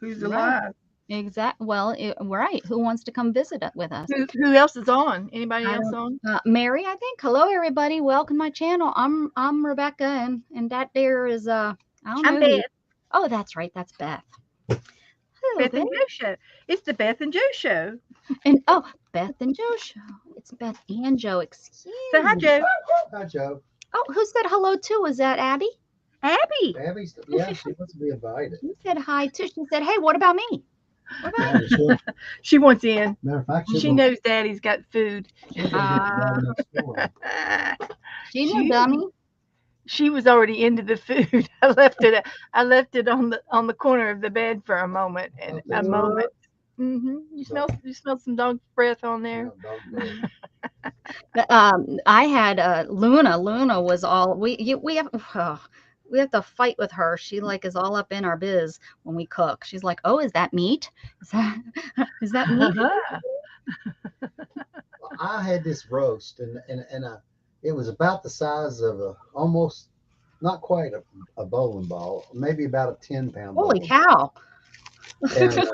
who's Right. alive. Well, right. Who wants to come visit with us? Who else is on? Anybody I else don't. on? Mary, I think. Hello, everybody. Welcome to my channel. I'm Rebecca, and that there is I don't I'm know Beth. who. Oh, that's right. That's Beth. Hello, Beth Beth. and Joe show. It's the Beth and Joe show. And oh, Beth and Joe show. It's Beth and Joe. Excuse So hi, me. Joe. Hi, Joe. Oh, who said hello too? Was that Abby? Abby. Abby's, yeah, she wants to be invited. She said hi too. She said, "Hey, what about me? What about Yeah, She wants in. matter of fact, She knows Daddy's got food. she'll go get the guy next door. she no she dummy?" she was already into the food. I left it on the corner of the bed for a moment and Okay, a so moment. You So- smell some dog breath on there. yeah, dog breath. I had Luna. Luna was all we have. We have to fight with her. She like is all up in our biz when we cook. She's like, "Oh, is that meat? Is that is that meat?" I had this roast, and it was about the size of almost not quite a bowling ball, maybe about a 10-pound Holy bowling cow! ball.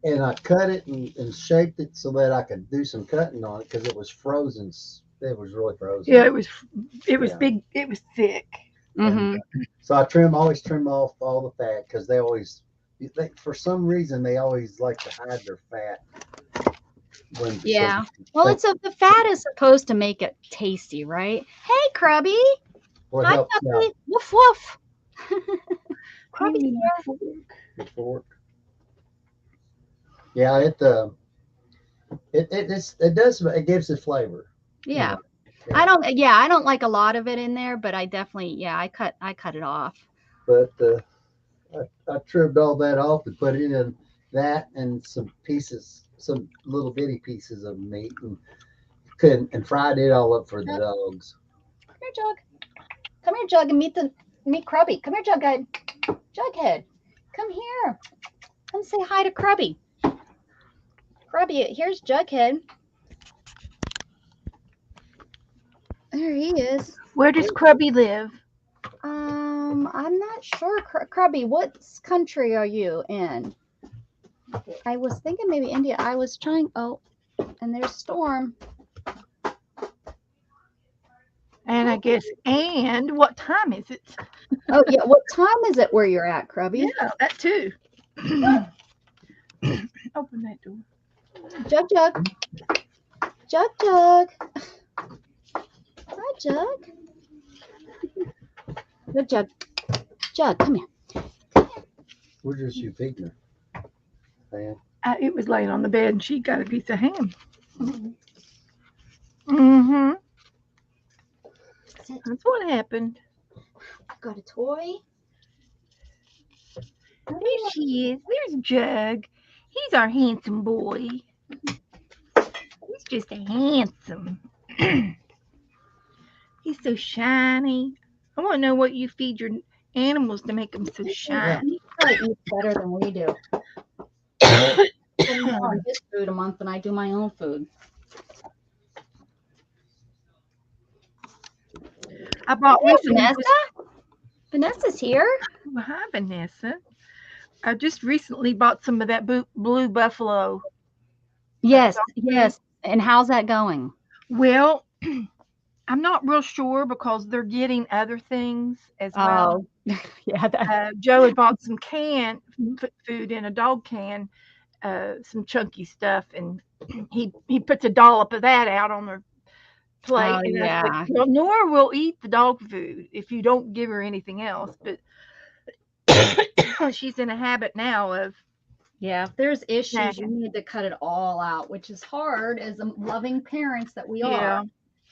And I cut it and shaped it so that I could do some cutting on it because it was frozen. It was really frozen. Yeah, it was Yeah. big. It was thick. Hmm. So always trim off all the fat because for some reason, they always like to hide their fat. Yeah. Well, the fat is supposed to make it tasty, right? Hey, Krubby. Or Hi, help Krubby. Woof woof. You Krubby's need here. a fork. the fork. Yeah, it gives it flavor. Yeah. Yeah. I don't like a lot of it in there, but I definitely, I cut it off. But I trimmed all that off and put it in that and some little bitty pieces of meat and fried it all up for the dogs. Come here, Jug. Come here, Jug, and meet Krubby. Come here, Jughead. Jughead. Come here. Come say hi to Krubby. Krubby, here's Jughead. There he is. Where does Krubby live? I'm not sure. Krubby, what country are you in? I was thinking maybe India. I was trying. Oh, and there's Storm. And I guess, and what time is it? Oh, yeah. What time is it where you're at, Krubby? Yeah, that too. Open that door. Jug, Jug. Jug, Jug. Hi, Jug. Good, Jug. Jug, come here. We're just you feeding her. Man. It was laying on the bed, and she got a piece of ham. Mm-hmm. That's what happened. Got a toy. There she is. There's Jug. He's our handsome boy. He's just a handsome. He's so shiny. I want to know what you feed your animals to make them so shiny. He probably eats better than we do. I do his food a month than I do my own food. I bought Hey, recently. Vanessa. Vanessa's here. Oh, hi, Vanessa. I just recently bought some of that blue buffalo. Yes, yes. And how's that going? Well, I'm not real sure because they're getting other things as well. Oh, yeah. Joe had bought some canned food in a dog can, some chunky stuff, and he puts a dollop of that out on their plate. Oh, and yeah. I said, well, Nora will eat the dog food if you don't give her anything else. But she's in a habit now of. Yeah, if there's issues, you need to cut it all out, which is hard as loving parents that we are.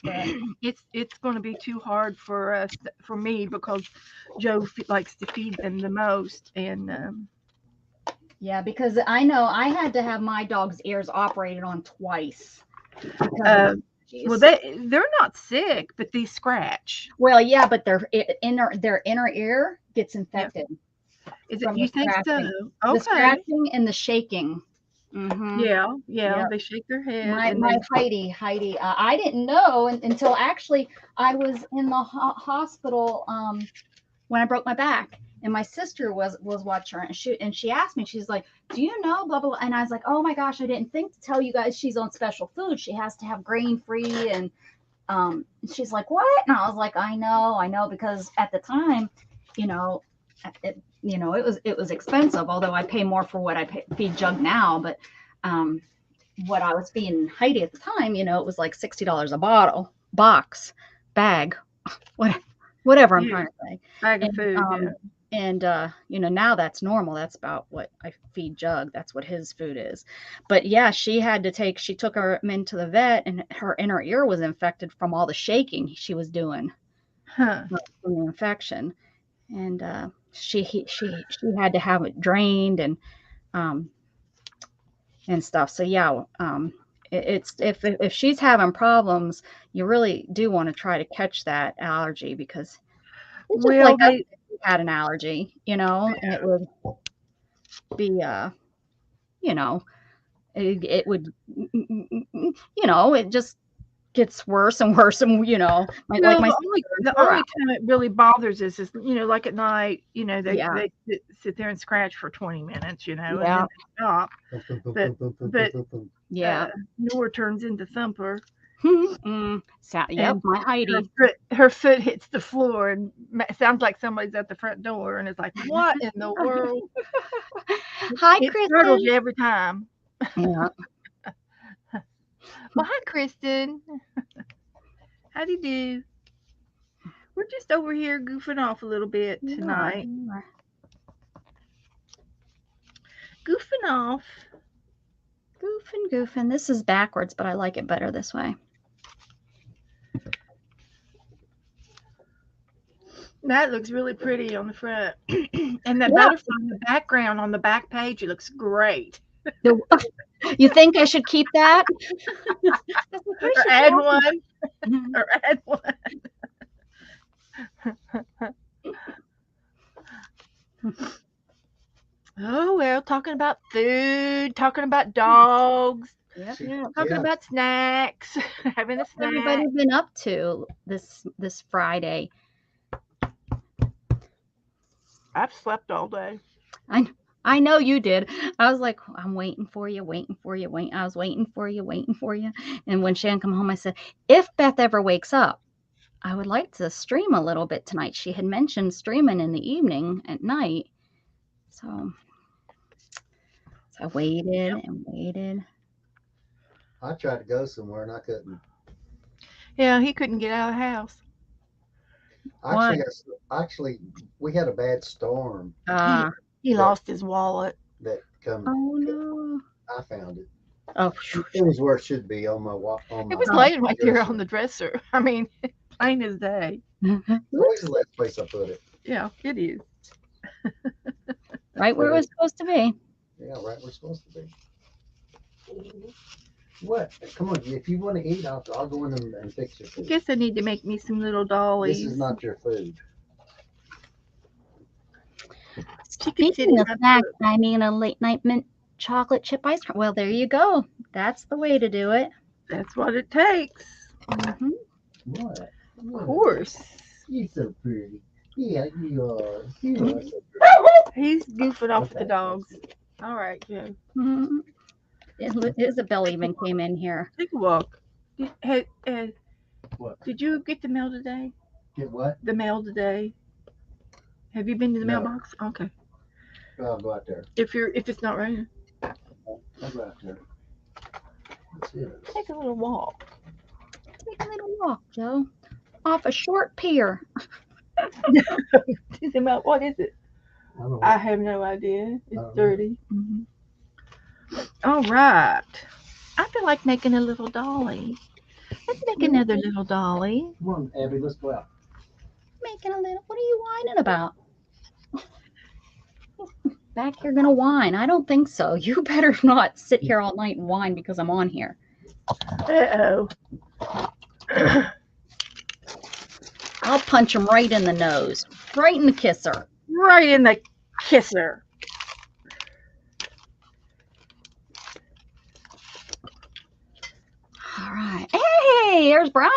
But it's going to be too hard for me because Joe likes to feed them the most, and yeah, because I know I had to have my dog's ears operated on twice. Well, they're not sick, but they scratch. Well, yeah, but their inner ear gets infected. Is it? You think so? Okay. The scratching and the shaking. Mm-hmm. Yeah, they shake their head. My Heidi, I didn't know until actually I was in the hospital when I broke my back, And my sister was watching her, and she asked me, she's like, do you know blah blah blah? And I was like, oh my gosh, I didn't think to tell you guys she's on special food. She has to have grain free. And she's like, what? And I was like, I know, because at the time, it was expensive, although I pay more for what I feed Jug now. But what I was feeding Heidi at the time, it was like $60 a box, bag, whatever I'm trying to say. Bag of food. And now that's normal. That's about what I feed Jug. That's what his food is. But yeah, she took her into the vet, and her inner ear was infected from all the shaking she was doing from the infection. And she had to have it drained and stuff. So yeah, it's if she's having problems, you really do want to try to catch that allergy, because it's just like if you had an allergy, and it would be it would it just gets worse and worse, and the only time it really bothers us is like at night, they sit there and scratch for 20 minutes, and then they stop. But Noor turns into Thumper. Yep, my Heidi. Her foot hits the floor and sounds like somebody's at the front door, and it's like, what in the world? Hi, It Kristen. startles you every time. Yeah. Well, hi, Kristen. How do you do? We're just over here goofing off a little bit tonight. Goofing off. Goofing. This is backwards, but I like it better this way. That looks really pretty on the front. And that butterfly in the background on the back page, it looks great. You think I should keep that? Or add one. Or add one. Oh, well, talking about food, talking about dogs, talking about snacks, having a snack. What everybody's been up to this Friday? I've slept all day. I know you did. I was like, I'm waiting for you. I was waiting for you. And when Shan come home, I said, if Beth ever wakes up, I would like to stream a little bit tonight. She had mentioned streaming in the evening at night. So I waited and waited. I tried to go somewhere and I couldn't. Yeah, he couldn't get out of the house. Actually, we had a bad storm. He lost his wallet. That come. Oh no! I found it. Oh, it was where it should be on my. It was laying right there on the dresser. I mean, plain as day. Always the last place I put it. Yeah, it is. Right where it was supposed to be. Yeah, right where it's supposed to be. What? Come on, if you want to eat, I'll go in and fix your food. I guess I need to make me some little dollies. This is not your food. Speaking of snacks, I mean a late night mint chocolate chip ice cream. Well, there you go. That's the way to do it. That's what it takes. Mm-hmm. What? Of course. You're so pretty. Yeah, you are. You are so pretty. He's goofing off with the dogs. All right, Joe. Mm-hmm. Isabel even came in here. Take a walk. What? Did you get the mail today? Get what? The mail today. Have you been to the mailbox? Okay. I'll go out there. If it's not raining. I'll go out there. Take a little walk. Take a little walk, Joe. Off a short pier. What is it? I have no idea. It's dirty. Mm-hmm. All right. I feel like making a little dolly. Let's make another little dolly. Come on, Abby, let's go out. Making a little. What are you whining about? Back here gonna whine? I don't think so. You better not sit here all night and whine because I'm on here. Uh-oh. I'll punch him right in the nose. Right in the kisser. Right in the kisser. All right. Hey, there's Brian.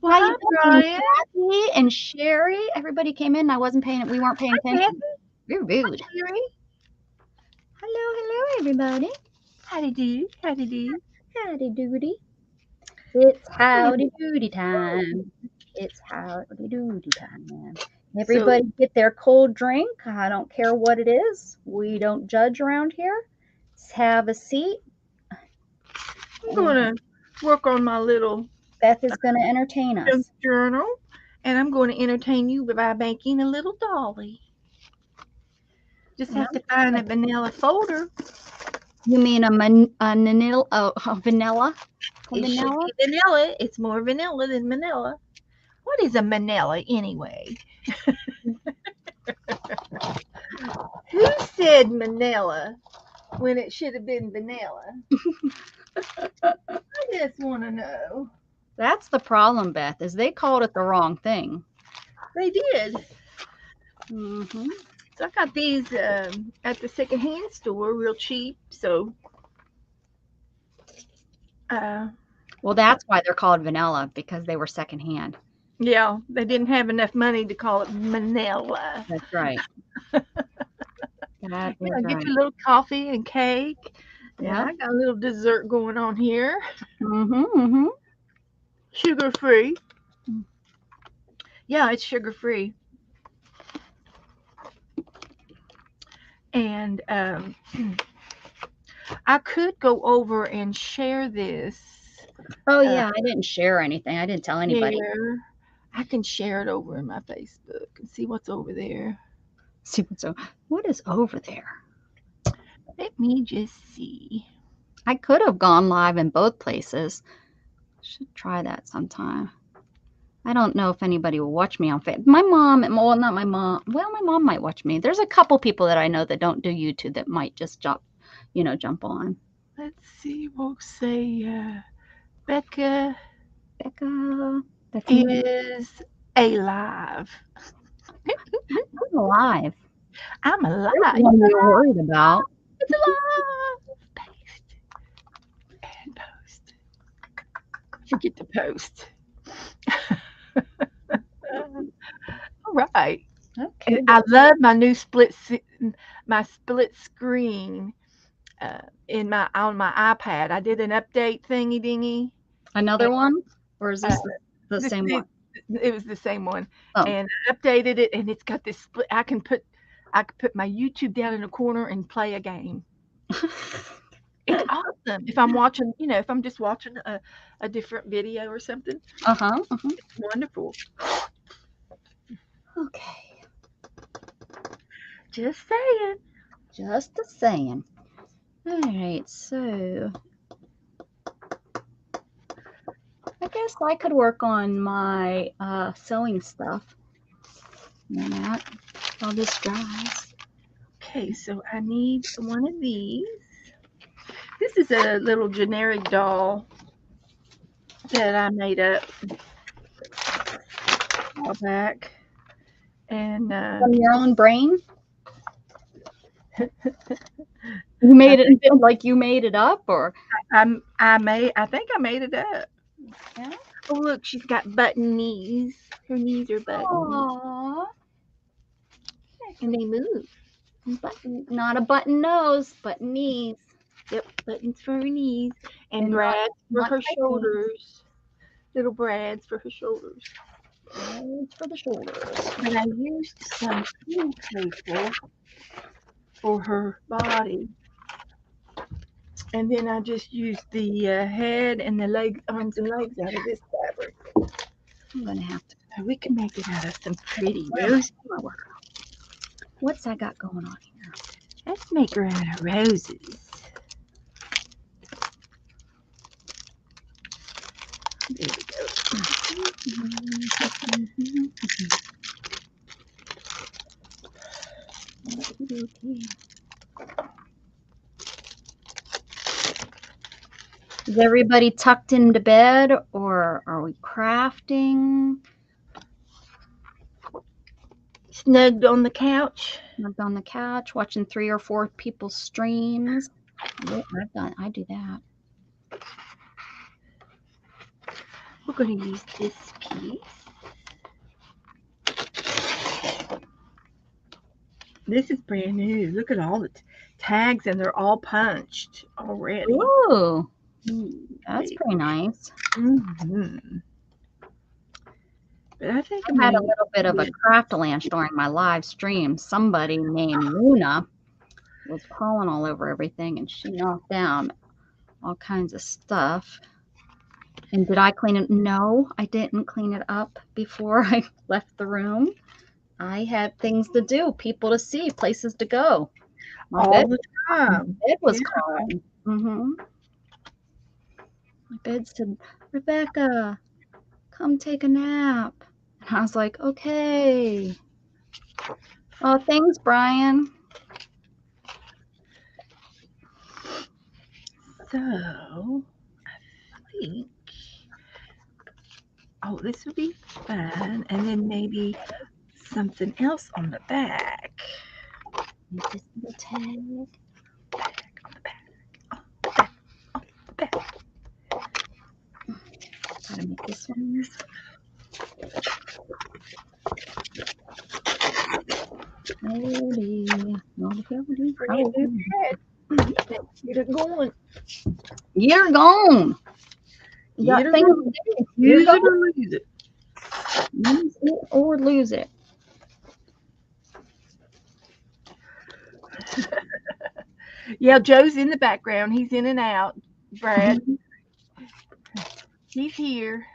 Well, How hi, you doing, Brian. Kathy and Sherry? Everybody came in. I wasn't paying. We weren't paying attention. You're rude. Sherry. Hello, everybody. Howdy do. Howdy do. Howdy doody. It's howdy doody time. It's howdy doody time. Everybody get their cold drink. I don't care what it is. We don't judge around here. Let's have a seat. I'm going to work on my little Beth is going to entertain us. Journal, and I'm going to entertain you by making a little dolly. Just have to find a vanilla folder. You mean a vanilla? Vanilla? Vanilla. It's more vanilla than manila. What is a manila anyway? Who said manila when it should have been vanilla? I just want to know. That's the problem, Beth, is they called it the wrong thing. They did. Mm-hmm. So I got these at the secondhand store, real cheap. So, well, that's why they're called vanilla, because they were secondhand. Yeah, they didn't have enough money to call it manila. That's right. Get you a little coffee and cake. Yeah, I got a little dessert going on here. Mm-hmm. Sugar free. Yeah, it's sugar free. And I could go over and share this. Oh yeah, I didn't share anything. I didn't tell anybody. Here. I can share it over in my Facebook and see what's over there. What is over there? Let me just see. I could have gone live in both places. Should try that sometime. I don't know if anybody will watch me on Facebook. My mom, well, not my mom. Well, my mom might watch me. There's a couple people that I know that don't do YouTube that might just jump on. Let's see. We'll say Becca is alive. I'm alive. I'm alive. That's what you're worried about. It's alive. Paste and post. Forget to post. All right. Okay. I love my new split screen on my iPad. I did an update thingy dingy. Another one, or is this the same one? It was the same one, oh. And I updated it, and it's got this split. I can put my YouTube down in a corner and play a game. It's awesome. If I'm watching, if I'm just watching a different video or something. It's wonderful. Okay. Just saying. Just a saying. All right, so I guess I could work on my sewing stuff. While this dries. Okay, so I need one of these. This is a little generic doll that I made up a while back. And from your own brain? You made it and feel like you made it up, or I think I made it up. Yeah. Oh, look, she's got button knees. Her knees are buttons. Aww. And they move. Not a button nose, but knees. Yep, buttons for her knees. And brads for her shoulders. Little brads for her shoulders. Brads for the shoulders. And I used some peel paper for her body. And then I just used the head and the legs, arms and legs out of this fabric. I'm going to have to. We can make it out of some pretty roses. What's I got going on here? Let's make her out of roses. There we go. Is everybody tucked into bed, or are we crafting? Snugged on the couch. Snugged on the couch, watching 3 or 4 people's streams. I do that. we're going to use this piece. This is brand new. Look at all the tags, and they're all punched already. Ooh, that's pretty nice. Mm-hmm. But I think I had a little bit of a craft lunch during my live stream. Somebody named Luna was crawling all over everything, and she knocked down all kinds of stuff. And did I clean it? No, I didn't clean it up before I left the room. I had things to do, people to see, places to go. All the time. My bed was calling. My bed said, Rebecca, come take a nap. And I was like, okay. Oh, thanks, Brian. So, I think, this would be fun. And then maybe something else on the back. Just the tag. On the back. Gotta make this one. Get it going. You're gone. You got things to do. Use it or lose it. Use it or lose it. Yeah, Joe's in the background. He's in and out. Brad. He's here.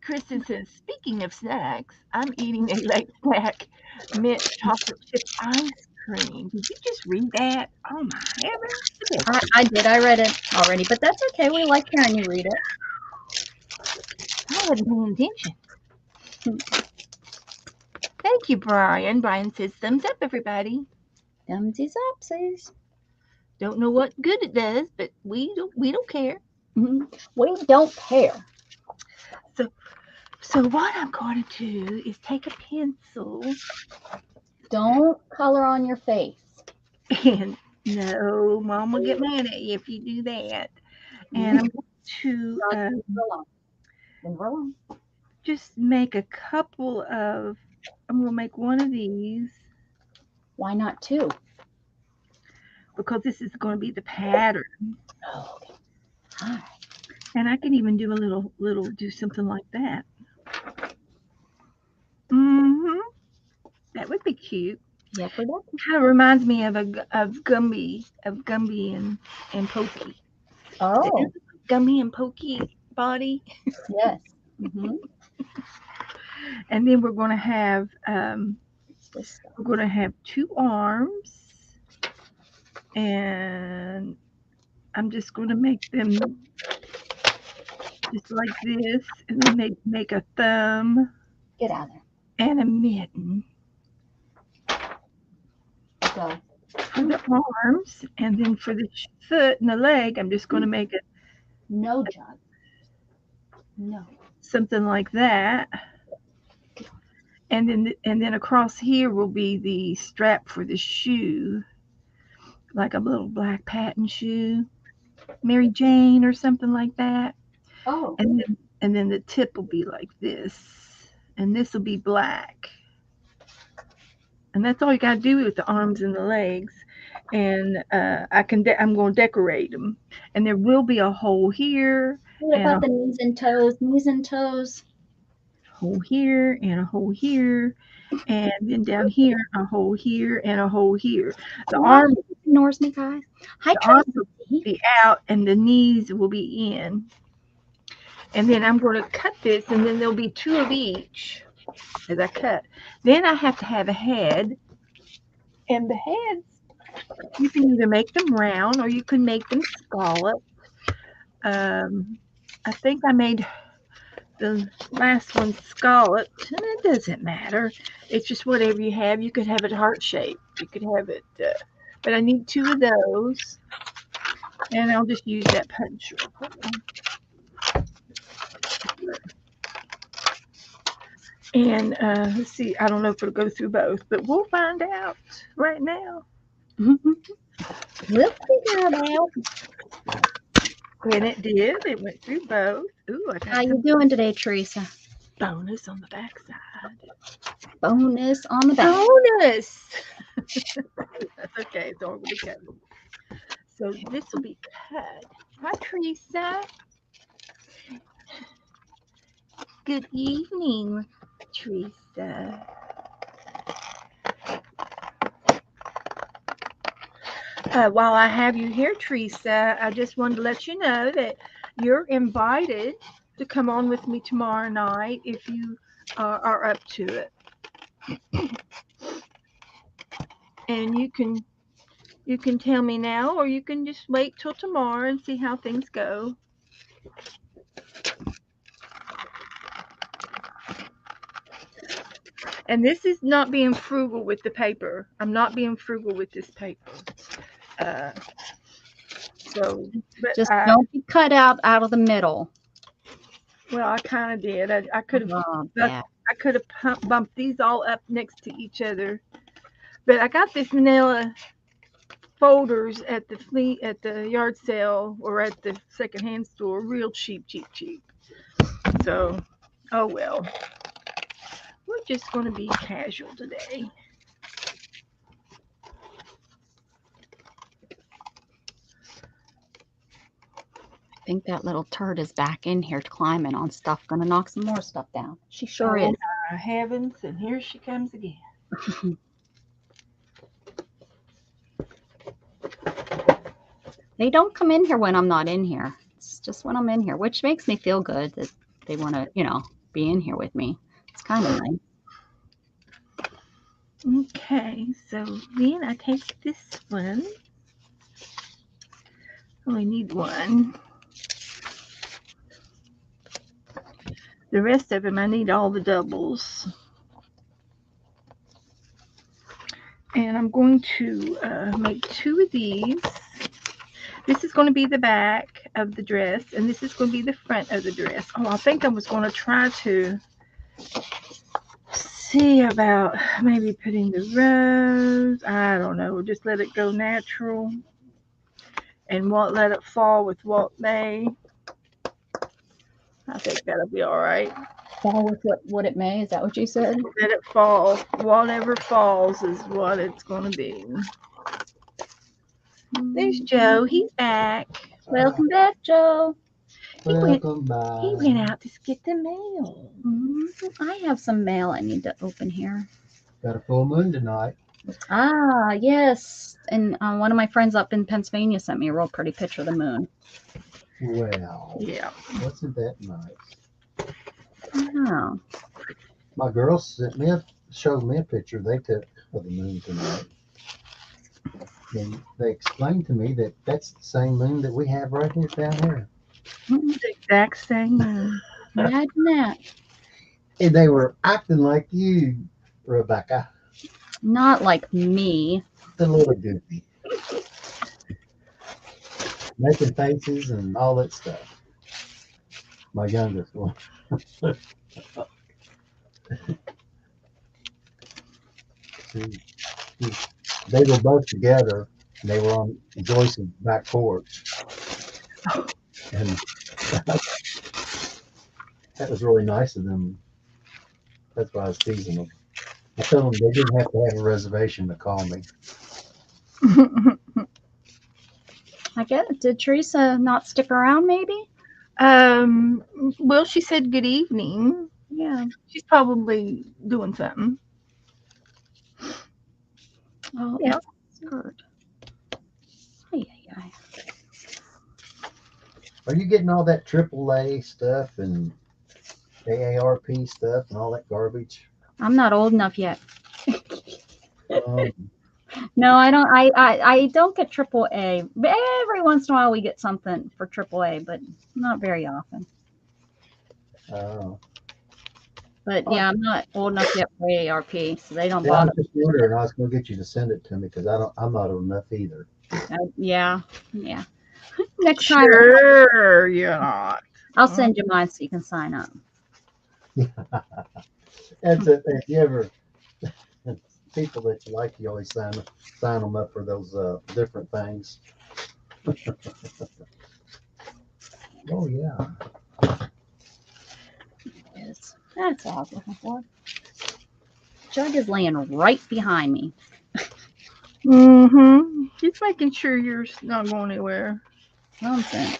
Kristen says, speaking of snacks, I'm eating a late snack mint chocolate chip ice cream. Did you just read that? Oh my heavens. I did. I read it already, but that's okay. We like hearing you read it. I wasn't paying attention. Thank you, Brian. Brian says, thumbs up, everybody. Thumbsies up, please. Don't know what good it does, but we don't care. We don't care. So what I'm going to do is take a pencil. Don't color on your face. And no, Mom will get mad at you if you do that. And I'm going to just make a couple of, I'm going to make one of these. Why not two? Because this is going to be the pattern. Oh, okay. All right. And I can even do a little, do something like that. That would be cute. Yeah, for that. Kind of reminds me of Gumby and Pokey. Oh, Gumby and Pokey body. Yes. And then we're going to have two arms, and I'm just going to make them just like this, and then make a thumb. Get out of there. And a mitten. Go. For the arms, and then for the foot and the leg, I'm just going to make it. No, John. No. Something like that. And then across here will be the strap for the shoe, like a little black patent shoe, Mary Jane or something like that. Oh. And then the tip will be like this, and this will be black. And that's all you got to do with the arms and the legs. And I'm going to decorate them. And there will be a hole here. What about the knees and toes? Knees and toes. Hole here and a hole here. And then down here, a hole here and a hole here. The arm ignores me, guys. Hi, the arms will be out and the knees will be in. And then I'm going to cut this, and then there'll be two of each as I cut. Then I have to have a head. And the heads, you can either make them round or you can make them scalloped. I think I made the last one scalloped, and it doesn't matter. It's just whatever you have. You could have it heart shaped. You could have it, but I need two of those, and I'll just use that puncher. And let's see, I don't know if it'll go through both, but we'll find out right now. We'll figure it out. And it did. It went through both. Ooh, I got How you doing today, Teresa? bonus on the backside. Bonus on the back. Bonus. That's okay. It's all going to be cut. So this will be cut. Hi, Teresa. Good evening, Teresa. While I have you here, Teresa, I just wanted to let you know that you're invited to come on with me tomorrow night if you are up to it. And you can tell me now, or you can just wait till tomorrow and see how things go. And this is not being frugal with the paper. I'm not being frugal with this paper. So, but just don't be cut out of the middle. Well, I kind of did. I could have. Yeah. I could have bumped these all up next to each other, but I got this manila folders at the yard sale or at the secondhand store, real cheap. So, oh well. We're just going to be casual today. I think that little turd is back in here climbing on stuff, gonna knock some more stuff down. She sure is. My heavens, and here she comes again. They don't come in here when I'm not in here. It's just when I'm in here, which makes me feel good that they want to, be in here with me. It's kind of nice. Okay, so then I take this one. Only need one. The rest of them, I need all the doubles. And I'm going to make 2 of these. This is going to be the back of the dress, and this is going to be the front of the dress. Oh, I think I was going to try to see about maybe putting the rose. I don't know. Just let it go natural and won't let it fall with what may. I think that'll be all right. Fall with what it may. Is that what you said? Let it fall. Whatever falls is what it's going to be. There's Joe. He's back. Welcome back, Joe. Welcome back. He went out to get the mail. I have some mail I need to open here. Got a full moon tonight. Ah, yes. And one of my friends up in Pennsylvania sent me a real pretty picture of the moon. Well, yeah. Wasn't that nice? Oh. My girls showed me a picture they took of the moon tonight. And they explained to me that that's the same moon that we have right here down here. The exact same moon. Imagine that. And they were acting like you, Rebecca. Not like me. A little goofy. Making faces and all that stuff. My youngest one. They were both together, and they were on Joyce's back porch. And that was really nice of them. That's why I was teasing them. I told them they didn't have to have a reservation to call me. I guess. Did Teresa not stick around, maybe? Well, she said good evening. Yeah. She's probably doing something. Oh, yeah. Hurt. Are you getting all that AAA stuff and AARP stuff and all that garbage? I'm not old enough yet. No, I don't. I don't get AAA. Every once in a while, we get something for AAA, but not very often. Oh. But yeah, I'm not old enough yet for AARP, so they don't Yeah, bother. I was just wondering. I was going to get you to send it to me because I'm not old enough either. Yeah. Next time. Sure, you're not. I'll send you mine so you can sign up. That's it. If you ever people that you like, you always sign them up for those different things. Oh, yeah. Yes. That's all I was looking for. Jug is laying right behind me. Mm-hmm. Just making sure you're not going anywhere. Nonsense.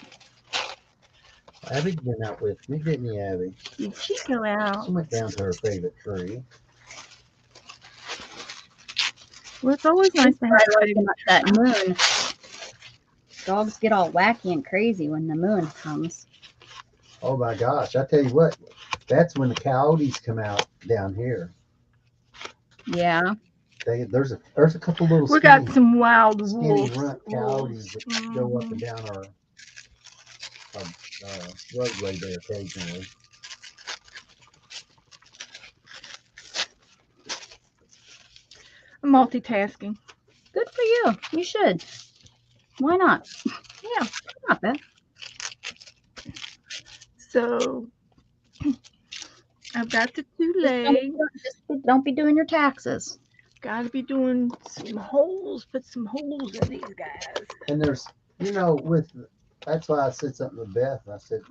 Abby's been out with me, didn't you, Abby? Did she go out? She went down to her favorite tree. Well, it's always nice to have I like that moon. Dogs get all wacky and crazy when the moon comes. Oh my gosh! I tell you what, that's when the coyotes come out down here. Yeah. There's a couple little. We got some wild skinny wolves. runt coyotes that go up and down our roadway there occasionally. I'm multitasking. Good for you. You should. Why not? Yeah. Not bad. So I've got the 2 legs. Just don't be doing your taxes. Got to be doing some holes. Put some holes in these guys. And there's, that's why I said something to Beth. I said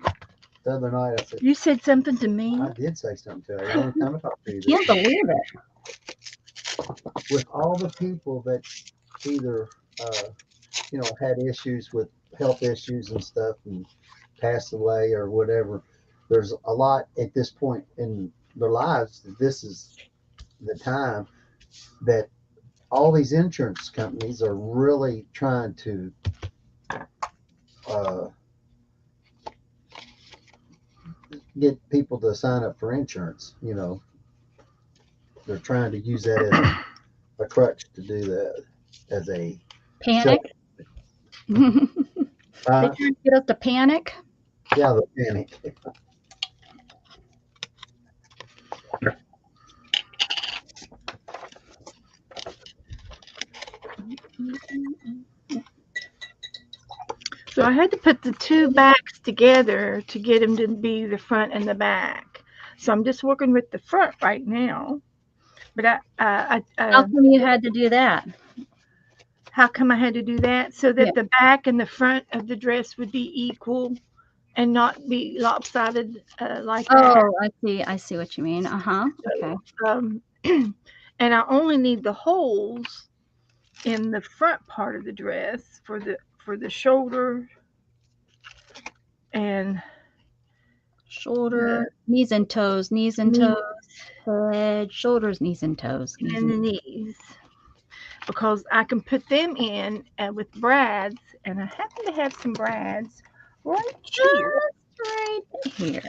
the other night. I said you said something to me. I did say something to her. The only time I talked to you. Can't believe it. With all the people that either had issues with health issues and stuff and passed away or whatever, there's a lot at this point in their lives that this is the time that all these insurance companies are really trying to get people to sign up for insurance. They're trying to use that as a crutch to do that, as a panic. They trying to get us to panic. Yeah, the panic. So I had to put the 2 backs together to get them to be the front and the back. So I'm just working with the front right now. But how come you had to do that? How come I had to do that? So that the back and the front of the dress would be equal and not be lopsided like that. Oh, I see what you mean. Okay. And I only need the holes in the front part of the dress for the shoulder and shoulder, knees and toes, head, shoulders, knees and toes, and the knees, because I can put them in with brads, and I happen to have some brads right here,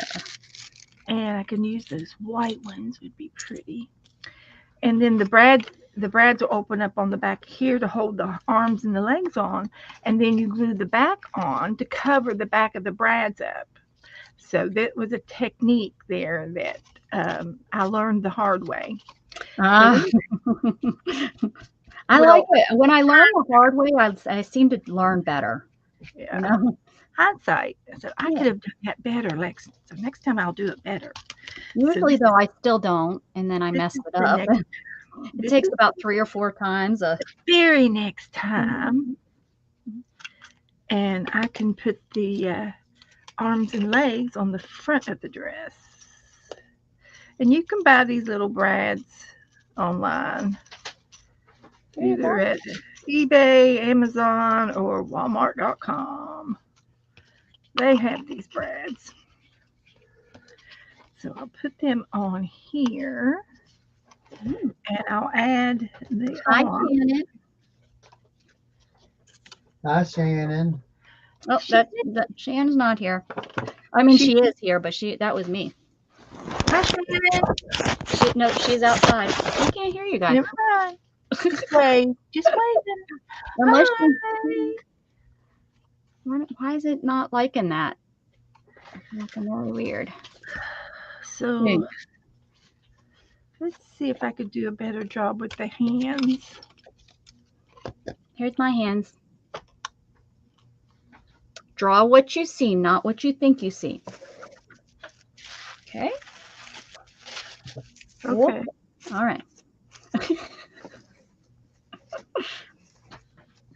and I can use those white ones. Would be pretty. And then the brads will open up on the back here to hold the arms and the legs on, and then you glue the back on to cover the back of the brads up. So that was a technique there that I learned the hard way. I like it. When I learn the hard way, I seem to learn better. Yeah. Hindsight. So I could have done that better, Lex. So next time I'll do it better. Usually, though, I still don't, and then I mess it up. It takes about 3 or 4 times. The very next time. And I can put the arms and legs on the front of the dress. And you can buy these little brads online. Either at eBay, Amazon, or Walmart.com. They have these brads. So I'll put them on here. And I'll add the arm. Hi, Shannon. Oh, that Shannon's not here. I mean, she is here, but that was me. Hi, Shannon. She's outside. We can't hear you guys. Never mind. Just wave. Unless why is it not liking that? That's really weird. So let's see if I could do a better job with the hands. Here's my hands. Draw what you see, not what you think you see. Okay? Okay. All right.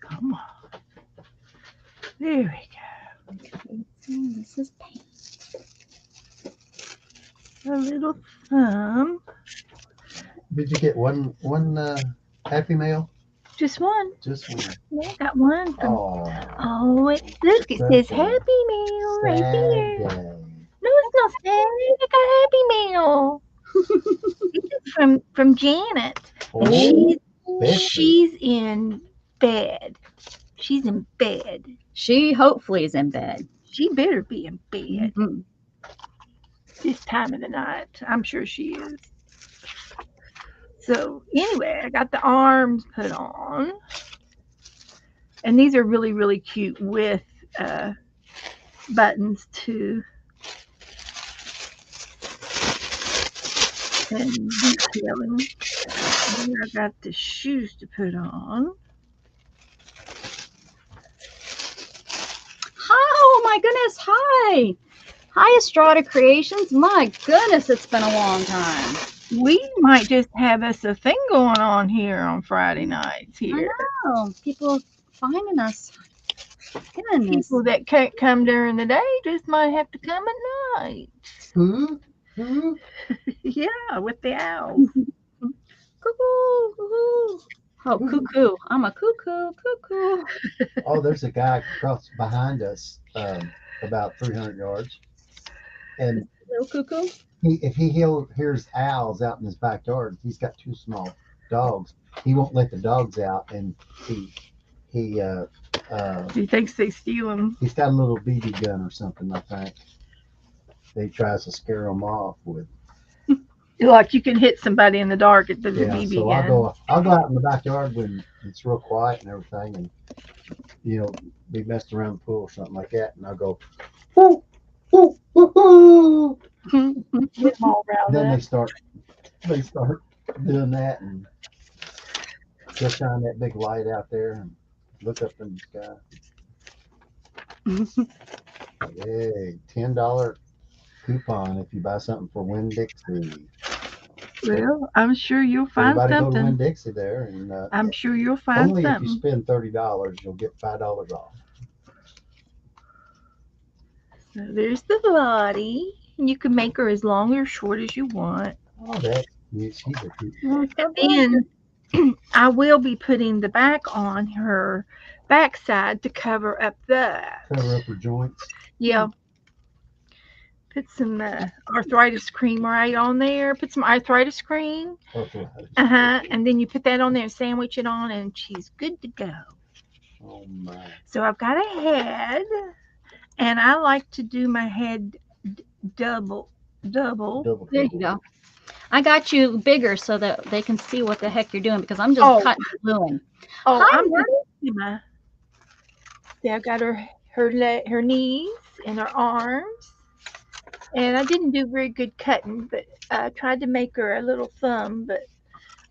Come on. There we go. This is paint. A little thumb. Did you get one Happy Mail? Just one. Just one. Yeah, got one. Oh, Look, it says Happy Meal right here. No, it's not sad. I got Happy Meal. This is from Janet. And she's in bed. She's in bed. She hopefully is in bed. She better be in bed. Mm-hmm. This time of the night. I'm sure she is. So anyway, I got the arms put on. And these are really, really cute with buttons too. And detailing. And I got the shoes to put on. Oh my goodness, hi. Hi, Estrada Creations. My goodness, it's been a long time. We might just have us a thing going on here on Friday nights here. I know. People finding us. Goodness. People that can't come during the day just might have to come at night. Who? Yeah, with the owls. Cuckoo, cuckoo. Oh, cuckoo. I'm a cuckoo. Oh, there's a guy across behind us, about 300 yards. And little cuckoo. If he hears owls out in his backyard, he's got 2 small dogs. He won't let the dogs out, and he thinks they steal them. He's got a little BB gun or something, I think. He tries to scare them off with. Like you can hit somebody in the dark at the BB so gun. I'll go out in the backyard when it's real quiet and everything, and be messing around the pool or something like that, and I'll go. Woo, woo, woo, woo. Then they start doing that and just shine that big light out there and look up in the sky. Hey, $10 coupon if you buy something for Winn-Dixie. Well, I'm sure you'll find Everybody something. Go to Winn-Dixie there, and I'm sure you'll find only something. if you spend $30, you'll get $5 off. So there's the body. You can make her as long or short as you want. Oh, she's a cute. And then I will be putting the back on her backside to cover up that. Cover up her joints. Yeah. Put some arthritis cream right on there. Put some arthritis cream. And then you put that on there and sandwich it on, and she's good to go. Oh my. So I've got a head, and I like to do my head double. There you go. I got you bigger so that they can see what the heck you're doing, because I'm just cutting and gluing. Oh, hi, I got her knees and her arms. And I didn't do very good cutting, but I tried to make her a little thumb, but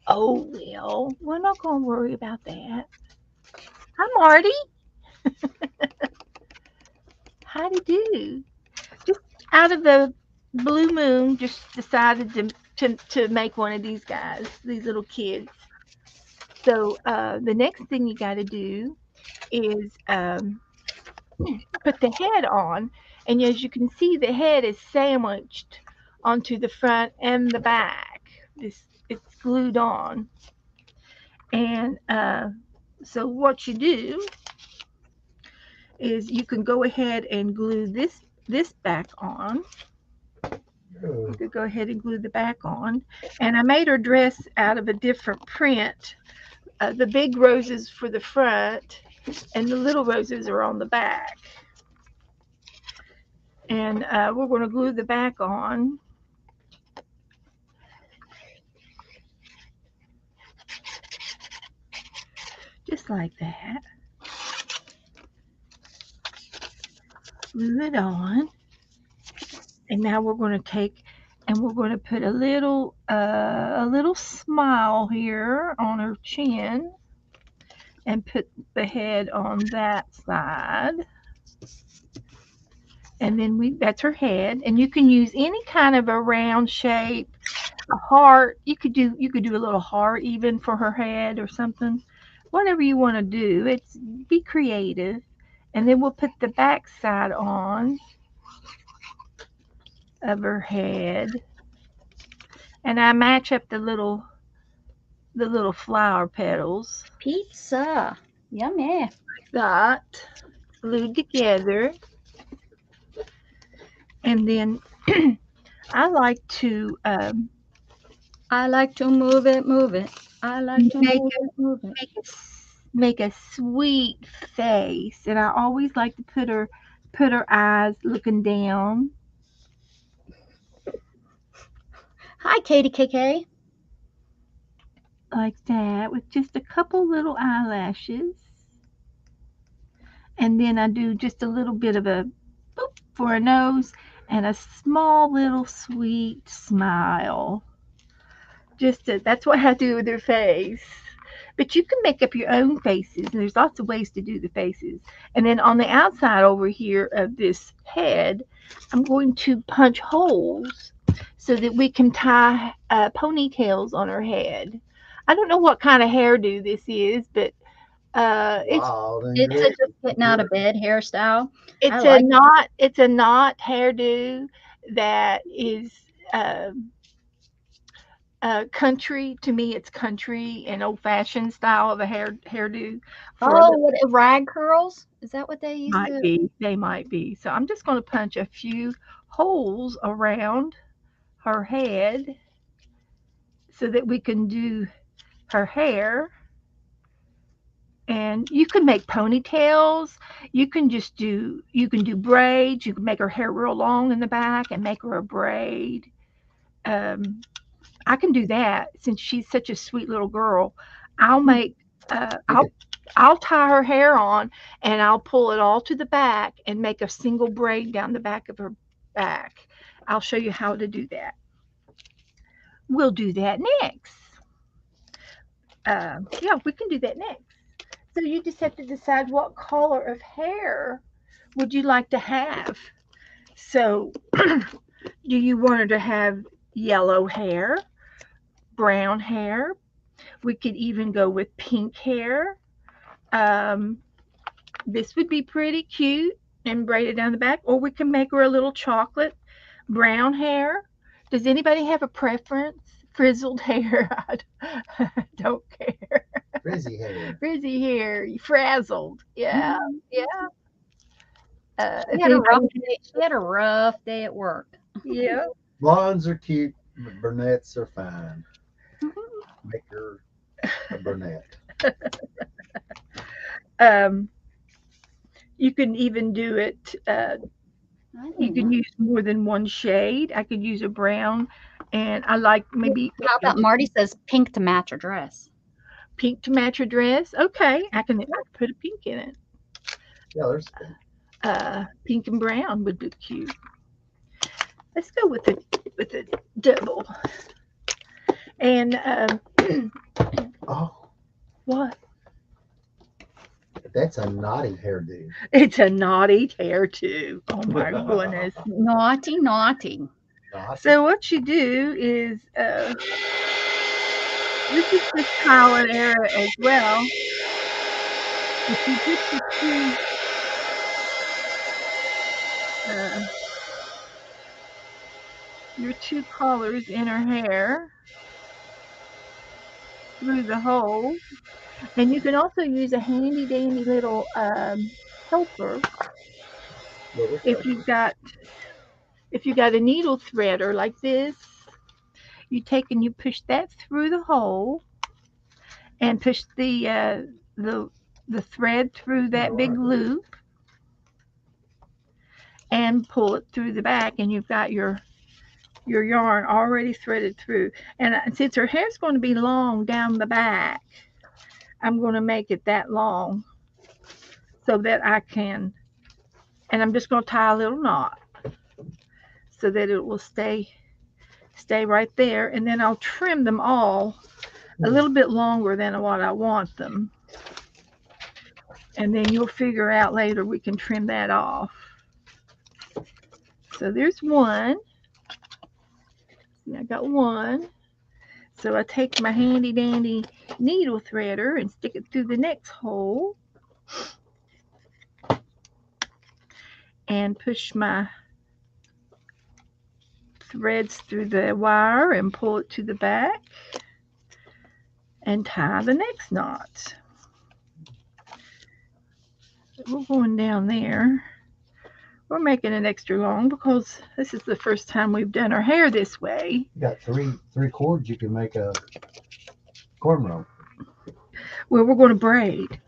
oh well, we're not going to worry about that. Hi, Marty. Howdy do. Just out of the blue moon, just decided to make one of these guys, these little kids. So the next thing you got to do is put the head on. And as you can see, the head is sandwiched onto the front and the back. It's glued on. And so what you do is you can go ahead and glue this back on. You could go ahead and glue the back on. And I made her dress out of a different print. The big roses for the front and the little roses are on the back. And we're going to glue the back on. Just like that. Glue it on. And now we're going to take and we're going to put a little smile here on her chin and put the head on that side. And then that's her head, and you can use any kind of a round shape, a heart. You could do a little heart even for her head or something, whatever you want to do. Be creative, And then we'll put the back side on of her head. And I match up the little flower petals. Pizza. Yummy. Like that. Glued together. And then I like to move it, move it. I like to move it. Make a sweet face, and I always like to put her eyes looking down. Hi, Katie KK. Like that, with just a couple little eyelashes. And then I do just a little bit of a boop for a nose and a small little sweet smile. That's what I do with her face. But you can make up your own faces, and there's lots of ways to do the faces. And then on the outside over here of this head, I'm going to punch holes so that we can tie ponytails on her head. I don't know what kind of hairdo this is, but it's a just getting out of bed hairstyle. It's a knot hairdo that is country. To me, it's country and old fashioned style of a hairdo. What rag curls? Is that what they use? They might be. So I'm just going to punch a few holes around her head so that we can do her hair. And you can make ponytails. You can do braids. You can make her hair real long in the back and make her a braid. I can do that since she's such a sweet little girl. I'll tie her hair on and I'll pull it all to the back and make a single braid down the back of her back. I'll show you how to do that. We'll do that next. We can do that next. So you just have to decide what color of hair would you like to have. So do you want her to have yellow hair, brown hair? We could even go with pink hair. This would be pretty cute and braided down the back. Or we can make her a little chocolate brown hair. Does anybody have a preference? Frizzled hair? I don't care. Frizzy hair. Frizzy hair. Frazzled. Yeah. Yeah. She had a rough day at work. Yeah. Blondes are cute, but brunettes are fine. Make her a brunette. You can even do it. You can use more than one shade. I could use a brown, and I like maybe. How about Marty says pink to match her dress? Pink to match her dress. Okay, I can put a pink in it. Yeah, there's pink. Pink and brown would look cute. Let's go with a double. And what? That's a naughty hairdo. It's a naughty hairdo. Oh my goodness. Naughty. So what you do is this is just trial and error as well. If you get your two colors in her hair through the hole, and you can also use a handy dandy little helper if you got a needle threader like this. You take and you push that through the hole and push the thread through that big loop and pull it through the back, and you've got your yarn already threaded through. And since her hair's going to be long down the back, I'm going to make it that long so that I can, and I'm just going to tie a little knot so that it will stay right there. And then I'll trim them all a little bit longer than what I want them. And then you'll figure out later we can trim that off. So there's one. I got one. So I take my handy dandy needle threader and stick it through the next hole. and push my threads through the wire and pull it to the back and tie the next knot. We're going down there. We're making it extra long because this is the first time we've done our hair this way. You got three cords. You can make a cornrow. Well, we're going to braid.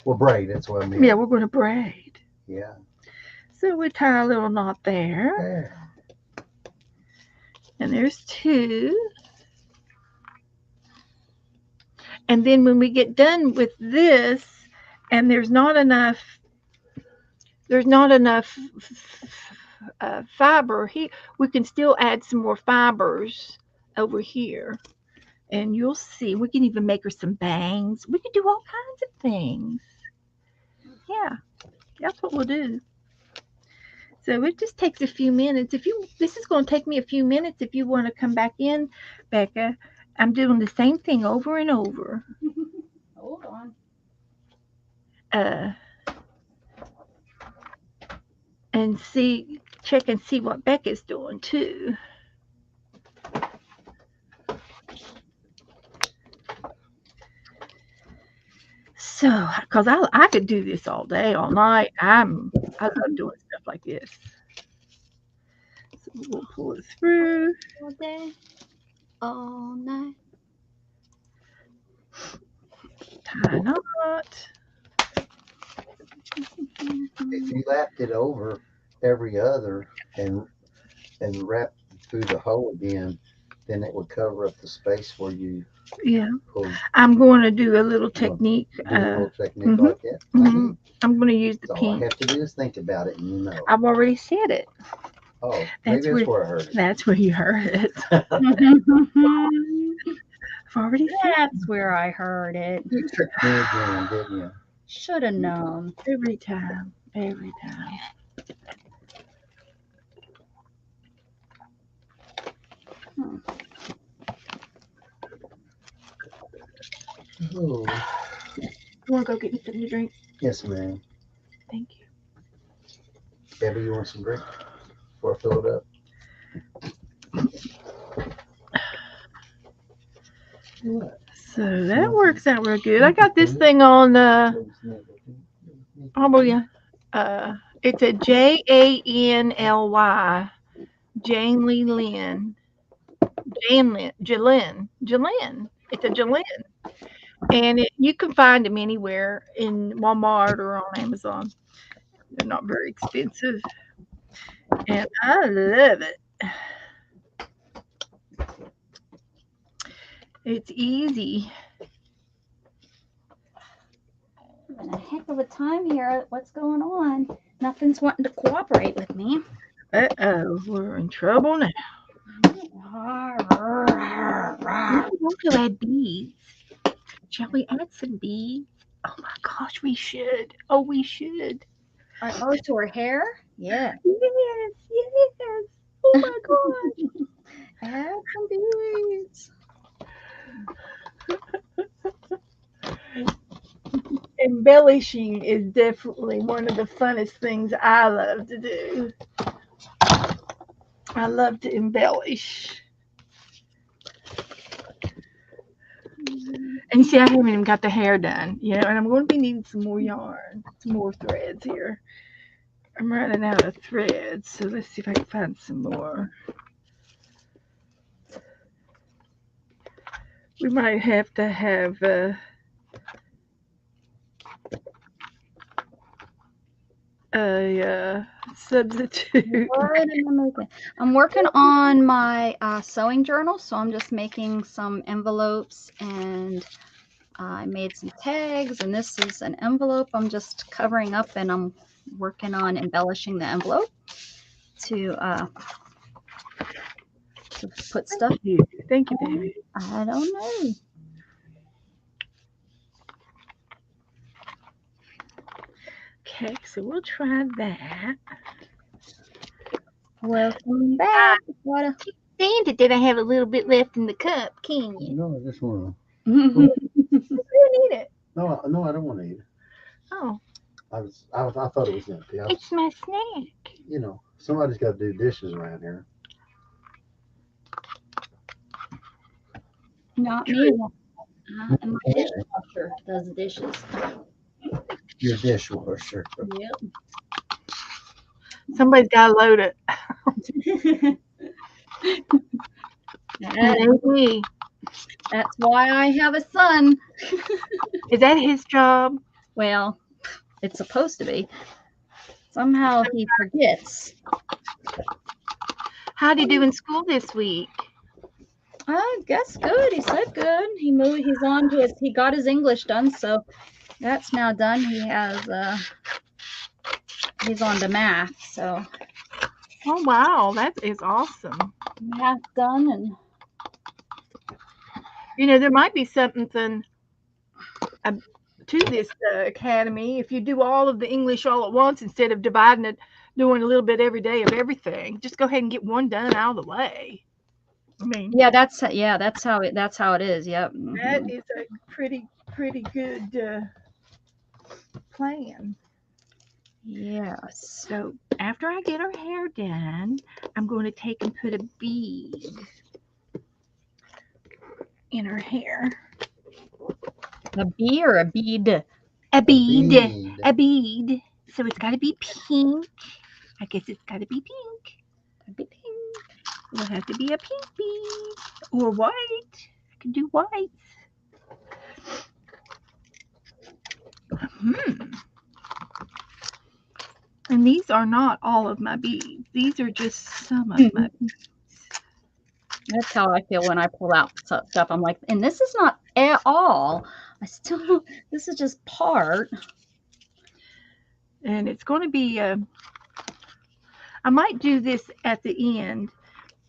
Well, braid. That's what I mean. Yeah, we're going to braid. Yeah. So we tie a little knot there. Yeah. And there's 2. And then when we get done with this, and there's not enough fiber here, we can still add some more fibers over here. And you'll see, we can even make her some bangs. We can do all kinds of things. Yeah, that's what we'll do. So it just takes a few minutes. This is going to take me a few minutes. If you want to come back in, Becca, I'm doing the same thing over and over. Hold on. And check and see what Becca's doing too. So, because I could do this all day, all night. I love doing stuff like this. So we'll pull it through. All day, all night. Tie a knot. If you lapped it over every other and wrapped it through the hole again, then it would cover up the space where you. Yeah, I'm going to do a little technique. Like that. Mm-hmm. I'm going to use the pink. All I have to do is think about it, and you know. I've already said it. Oh, maybe that's where I heard it. That's where you heard it. I've already said That's where I heard it. You tricked me again, didn't you? Should have known. Every time. Every time. Oh. You want to go get me something to drink? Yes, ma'am. Thank you. Debbie, you want some drink before I fill it up? So that works out real good. I got this thing on it's a JANLY. Janely Lynn. Jalynn. It's a Jalynn. And you can find them anywhere in Walmart or on Amazon. They're not very expensive. And I love it. It's easy. Having a heck of a time here. What's going on? Nothing's wanting to cooperate with me. Uh-oh, we're in trouble now. We want to add beads. Shall we add some beads? Oh my gosh, we should. Oh, we should. Oh, to her hair? Yeah. Yes. Oh my gosh. Add some beads. Embellishing is definitely one of the funnest things I love to do. I love to embellish. And you see, I haven't even got the hair done, and I'm going to be needing some more yarn, some more threads here. I'm running out of threads, so let's see if I can find some more. We might have to have a substitute. What am I making? I'm working on my sewing journal, so I'm just making some envelopes, and I made some tags, and this is an envelope I'm just covering up, and I'm working on embellishing the envelope to put stuff. Thank you, baby. I don't know. Okay, so we'll try that. Welcome back. Saying that I have a little bit left in the cup, can you? No, I just want to. You need it. No, I don't want to eat it. Oh. I thought it was empty. It's my snack. You know, somebody's got to do dishes around here. Not me. And my dishwasher does dishes. Your dishwasher. Yep. Somebody's got to load it. That's why I have a son. Is that his job? Well, it's supposed to be. Somehow he forgets. How'd he do in school this week? I guess good. He said good. He moved. He's on to it. He got his English done, so that's now done. He has. He's on to math. So. Oh wow, that is awesome. Math done, and you know there might be something to this academy if you do all of the English all at once instead of dividing it, doing a little bit every day of everything. Just go ahead and get one done out of the way. I mean, that's how it is. Yep. That is a pretty good plan. Yes. So after I get her hair done, I'm going to take and put a bead in her hair. A bee or a bead? A bead. A bead. So it's got to be pink. I guess it's got to be pink. Gotta be pink. It'll have to be a pink bead or white. I can do white. And these are not all of my beads. These are just some of my beads. That's how I feel when I pull out stuff. I'm like, and this is not at all. This is just part. And it's going to be, I might do this at the end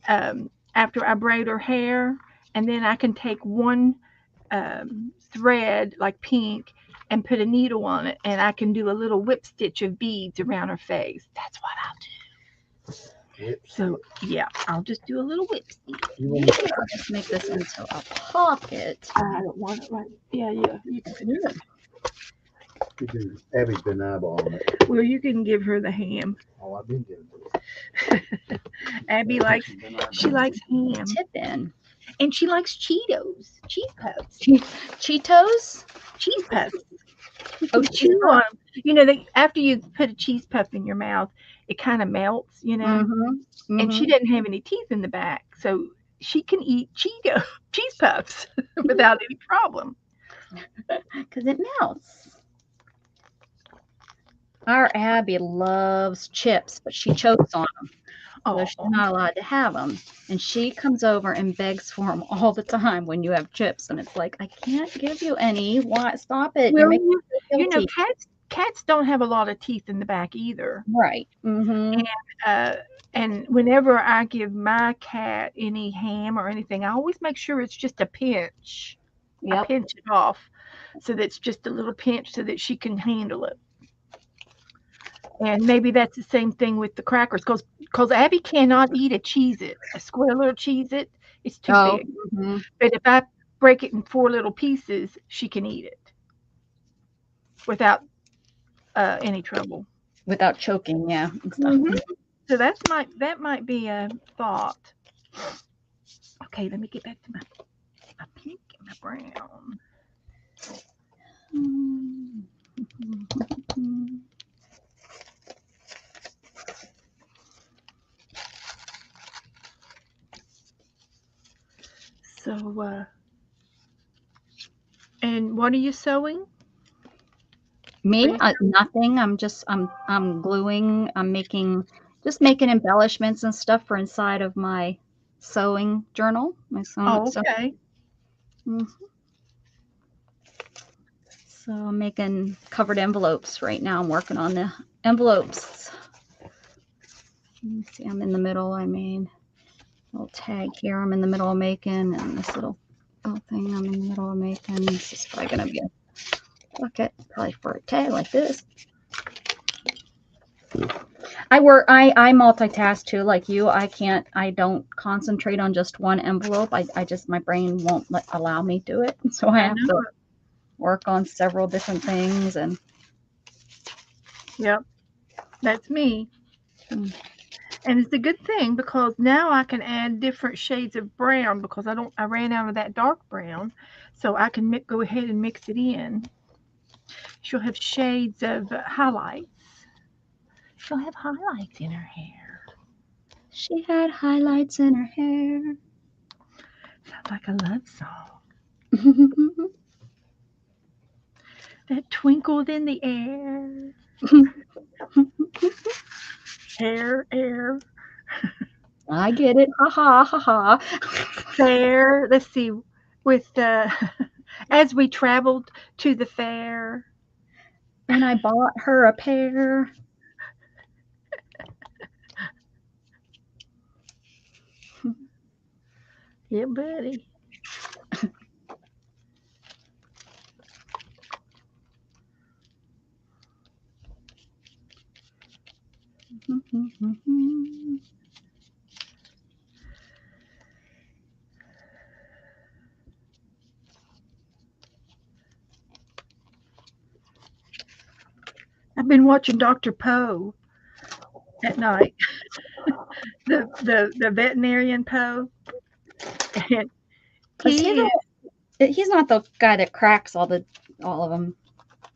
after I braid her hair. And then I can take one thread, like pink, and put a needle on it. And I can do a little whip stitch of beads around her face. That's what I'll do. So, yeah, I'll just do a little whip stitch. Maybe I'll just make this into a pocket. I don't want it right. Yeah, you can do it. Abby's been eyeballing it. Well, you can give her the ham. Oh, I've been giving it. Abby likes ham. Tip in. And she likes Cheetos. Cheese puffs. Cheetos? Cheese puffs. Oh, chew on them. You know, after you put a cheese puff in your mouth, it kind of melts, you know. Mm-hmm. And she doesn't have any teeth in the back, so she can eat cheese puffs without any problem. Because it melts. Our Abby loves chips, but she chokes on them. So she's not allowed to have them. And she comes over and begs for them all the time when you have chips. And it's like, I can't give you any. Why? Stop it. Well, you know, cats don't have a lot of teeth in the back either. Right. Mm-hmm. And whenever I give my cat any ham or anything, I always make sure it's just a pinch. Yep. I pinch it off so that it's just a little pinch so that she can handle it. And maybe that's the same thing with the crackers, because Abby cannot eat a Cheez-It, a square little Cheez-It. It's too big. Mm-hmm. But if I break it in 4 little pieces, she can eat it without any trouble. Without choking, yeah. Mm-hmm. So that might be a thought. Okay, let me get back to my pink and my brown. So, and what are you sewing? Me? Nothing. I'm gluing. I'm making embellishments and stuff for inside of my sewing journal. Okay. Mm-hmm. So I'm making covered envelopes right now. I'm working on the envelopes. Let me see. I'm in the middle. I made a little tag here. I'm in the middle of making, and this little thing I'm in the middle of making. This is probably going to be a bucket, probably for a tag like this. I multitask too, like you. I don't concentrate on just one envelope. My brain won't allow me to do it. So I have to work on several different things. And Yep. That's me. And it's a good thing because now I can add different shades of brown because I ran out of that dark brown. So I can go ahead and mix it in. She'll have shades of highlights. She'll have highlights in her hair. She had highlights in her hair. Sounds like a love song. That twinkled in the air. Air. I get it. Ha ha ha ha. Fair. Let's see. With as we traveled to the fair. And I bought her a pair. Yeah, buddy. I've been watching Dr. Poe at night. the veterinarian Poe. And he's not the guy that cracks all of them.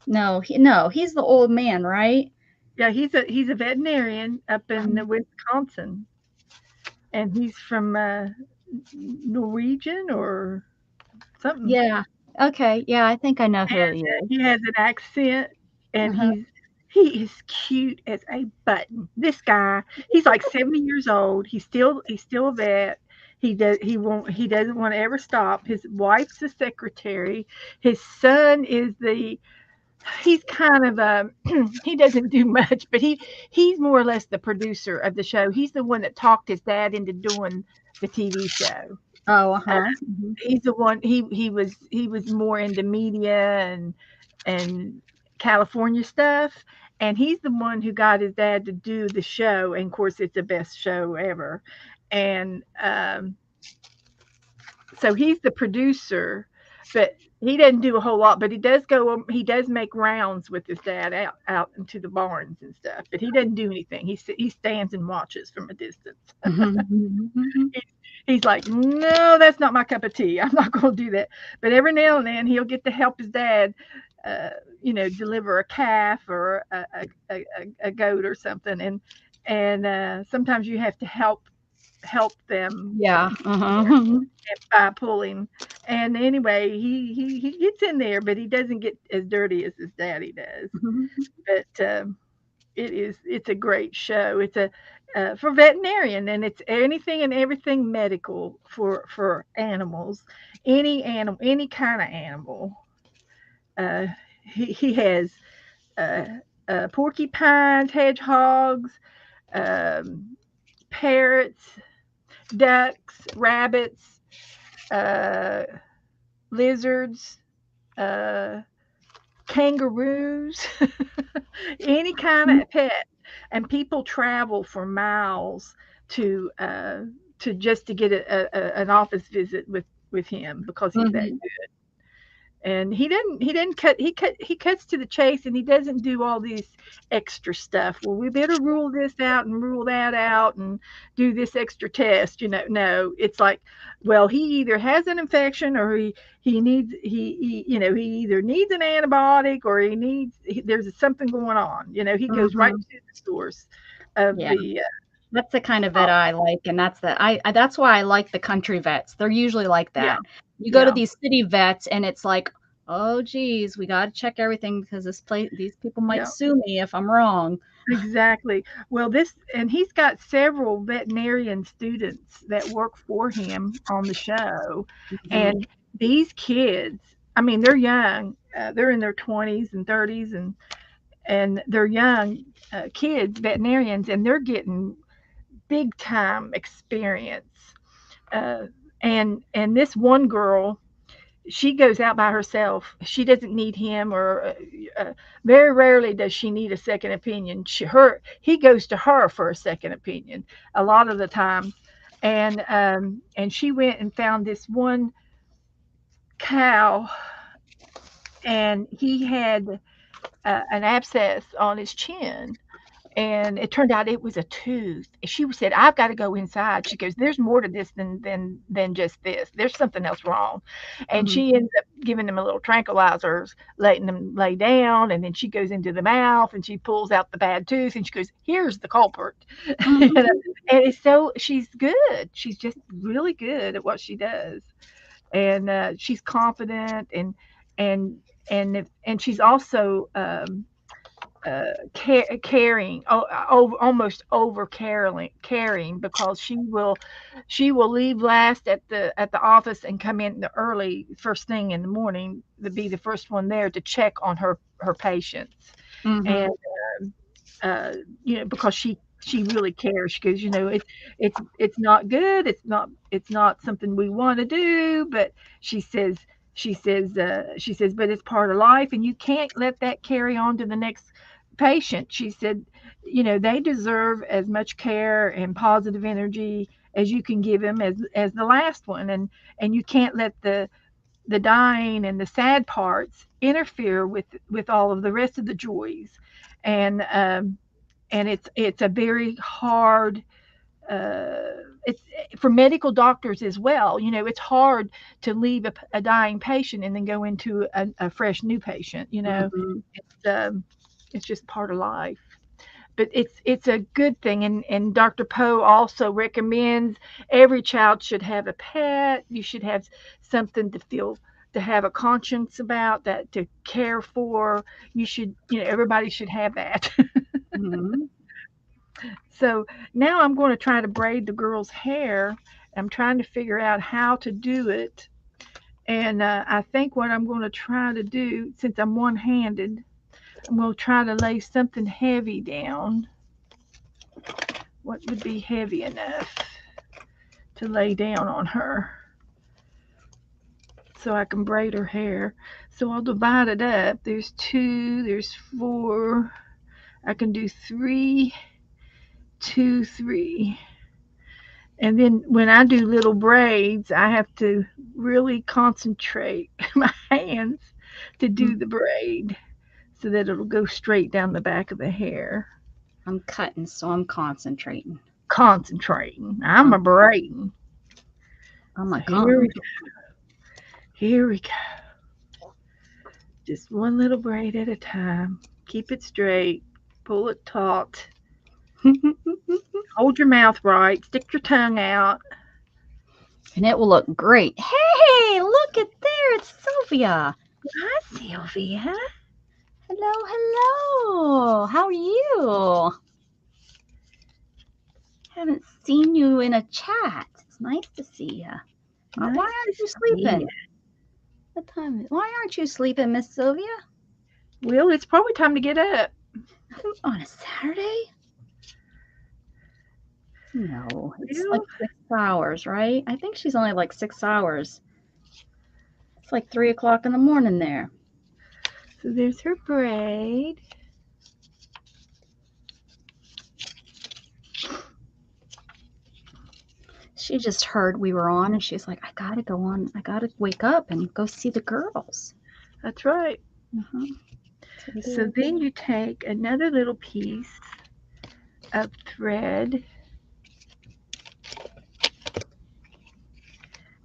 No, he's the old man, right? Yeah, he's a veterinarian up in Wisconsin, and he's from Norwegian or something. Yeah. Okay. Yeah, I think I know who he is. He has an accent, and he is cute as a button. This guy, he's like 70 years old. He's still a vet. He doesn't want to ever stop. His wife's the secretary. His son is he's kind of he doesn't do much, but he's more or less the producer of the show. He's the one that talked his dad into doing the TV show. Oh, he's the one. He was more into media and California stuff, and he's the one who got his dad to do the show. And of course, it's the best show ever. And so he's the producer, but he doesn't do a whole lot. But he does make rounds with his dad out into the barns and stuff. But he doesn't do anything. He stands and watches from a distance. He's like, no, that's not my cup of tea. I'm not going to do that. But every now and then he'll get to help his dad, deliver a calf or a goat or something. And sometimes you have to help them. Yeah. By pulling. And anyway, he gets in there, but he doesn't get as dirty as his daddy does. But it's a great show. It's for veterinarian, and it's anything and everything medical for animals, any kind of animal. He has porcupines, hedgehogs, parrots, ducks, rabbits, lizards, kangaroos, any kind of pet. And people travel for miles to just to get an office visit with him because he's that good. And he cuts to the chase, and he doesn't do all these extra stuff. Well, we better rule this out and rule that out and do this extra test. No, it's like, well, he either has an infection or he either needs an antibiotic or there's something going on. He goes right to the source of the. That's the kind of vet I like, and that's why I like the country vets. They're usually like that. Yeah. You go to these city vets, and it's like, oh, geez, we got to check everything because these people might sue me if I'm wrong. Exactly. Well, he's got several veterinarian students that work for him on the show, and these kids, I mean, they're young. They're in their 20s and 30s, and they're young kids, veterinarians, and they're getting big time experience. And this one girl, she goes out by herself. She doesn't need him, or very rarely does she need a second opinion. He goes to her for a second opinion a lot of the time. And she went and found this one cow, and he had an abscess on his chin. And it turned out it was a tooth. She said, "I've got to go inside." She goes, "There's more to this than just this. There's something else wrong." And she ends up giving them a little tranquilizers, letting them lay down, and then she goes into the mouth and she pulls out the bad tooth and she goes, "Here's the culprit." And it's she's good. She's just really good at what she does, and she's confident and and she's also caring, almost over caring, because she will leave last at the office and come in the early first thing in the morning to be the first one there to check on her patients. And because she really cares. She goes, it's not good. It's not something we want to do, but she says but it's part of life, and you can't let that carry on to the next patient. She said, they deserve as much care and positive energy as you can give them as the last one, and you can't let the dying and the sad parts interfere with all of the rest of the joys. And it's a very hard, it's for medical doctors as well. It's hard to leave a dying patient and then go into a fresh new patient. It's just part of life. But it's a good thing, and Dr. Poe also recommends every child should have a pet. You should have something to have a conscience about, that to care for. Everybody should have that. So now I'm going to try to braid the girl's hair. I'm trying to figure out how to do it. And I think what I'm going to try to do, since I'm one-handed, I'm going to try to lay something heavy down. What would be heavy enough to lay down on her so I can braid her hair? So I'll divide it up. There's 2, there's 4. I can do 3, 2, 3. And then when I do little braids, I have to really concentrate my hands to do the braid so that it'll go straight down the back of the hair. I'm cutting, so I'm concentrating. I'm a braiding. I'm a Here we go. Just one little braid at a time. Keep it straight. Pull it taut. Hold your mouth right. Stick your tongue out. And it will look great. Hey, look at there. It's Sylvia. Hi, Sylvia. Hello. How are you? Haven't seen you in a chat. It's nice to see you. Why aren't you sleeping? What time is it? Why aren't you sleeping, Miss Sylvia? Well, it's probably time to get up. On a Saturday? No, it's like 6 hours, right? I think she's only like 6 hours. It's like 3 o'clock in the morning there. So there's her braid. She just heard we were on, and she's like, I gotta go on. I gotta wake up and go see the girls. That's right. So then you take another little piece of thread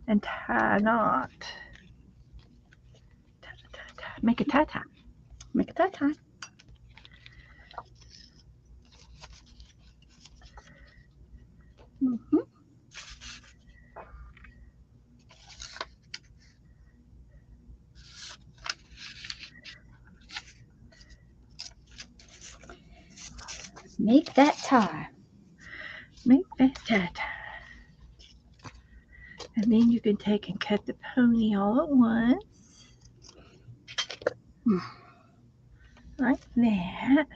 and tie a knot. Make a tie-tie. Make a tie-tie. Make that tie. Make that tie-tie. And then you can take and cut the pony all at once. Like that.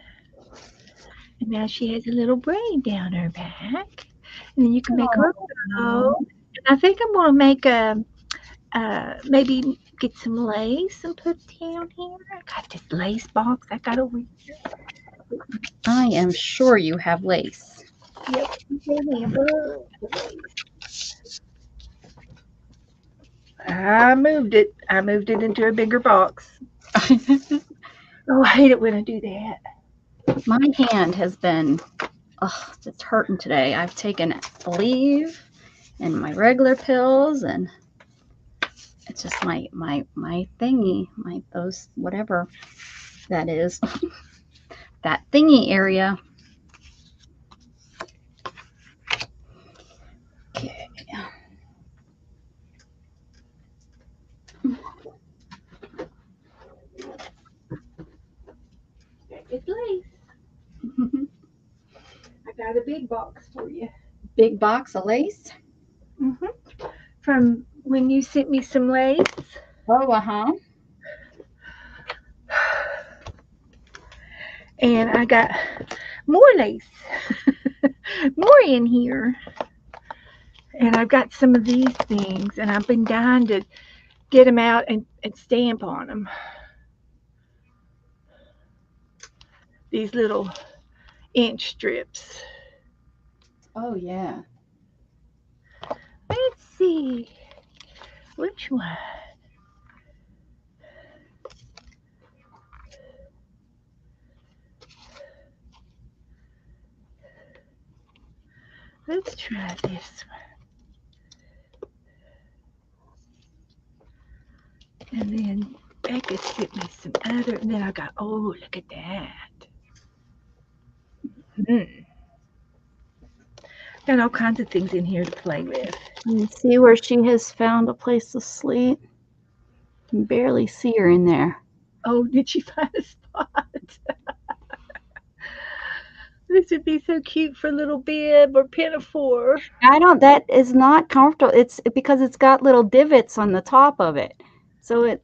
And now she has a little braid down her back. And then you can make her a bow. And I think I'm going to make maybe get some lace and put down here. I got this lace box I got over here. I am sure you have lace. Yep. I moved it. I moved it into a bigger box. Oh, I hate it when I do that. My hand has been, oh, it's hurting today. I've taken Aleve and my regular pills, and it's just my thingy, those whatever that is, that thingy area. Okay. It's lace. I got a big box for you. Big box of lace? From when you sent me some lace. Oh, And I got more lace. More in here. And I've got some of these things, and I've been dying to get them out and stamp on them. These little inch strips. Oh, yeah. Let's see. Which one? Let's try this one. And then Becca sent me some other, and then I got, oh, look at that. Got all kinds of things in here to play with. You see where she has found a place to sleep? You can barely see her in there. Oh, did she find a spot? This would be so cute for little bib or pinafore. That is not comfortable. It's because it's got little divots on the top of it. So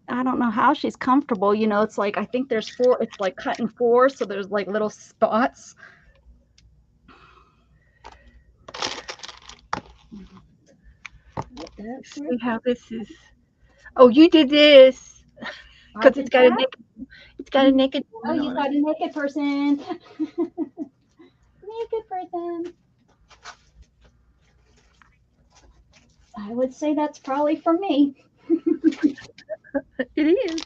I don't know how she's comfortable. You know, it's like, I think there's 4, it's like cut in 4. So there's like little spots. See how this is. Oh, you did this. Because it's got a naked. Oh, you got a naked person. Naked person. I would say that's probably for me. It is.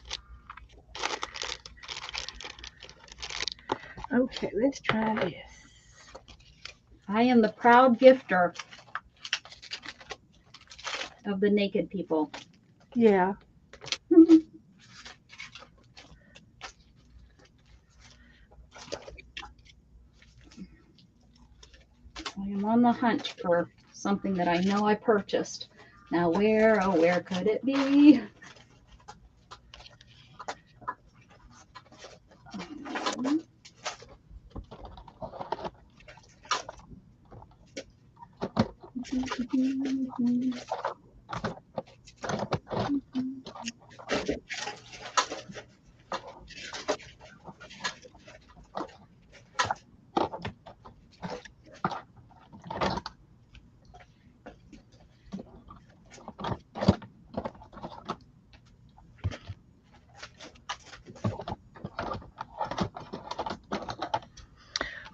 Okay, let's try this. I am the proud gifter of the naked people. Yeah. I am on the hunt for something that I know I purchased. Now where could it be?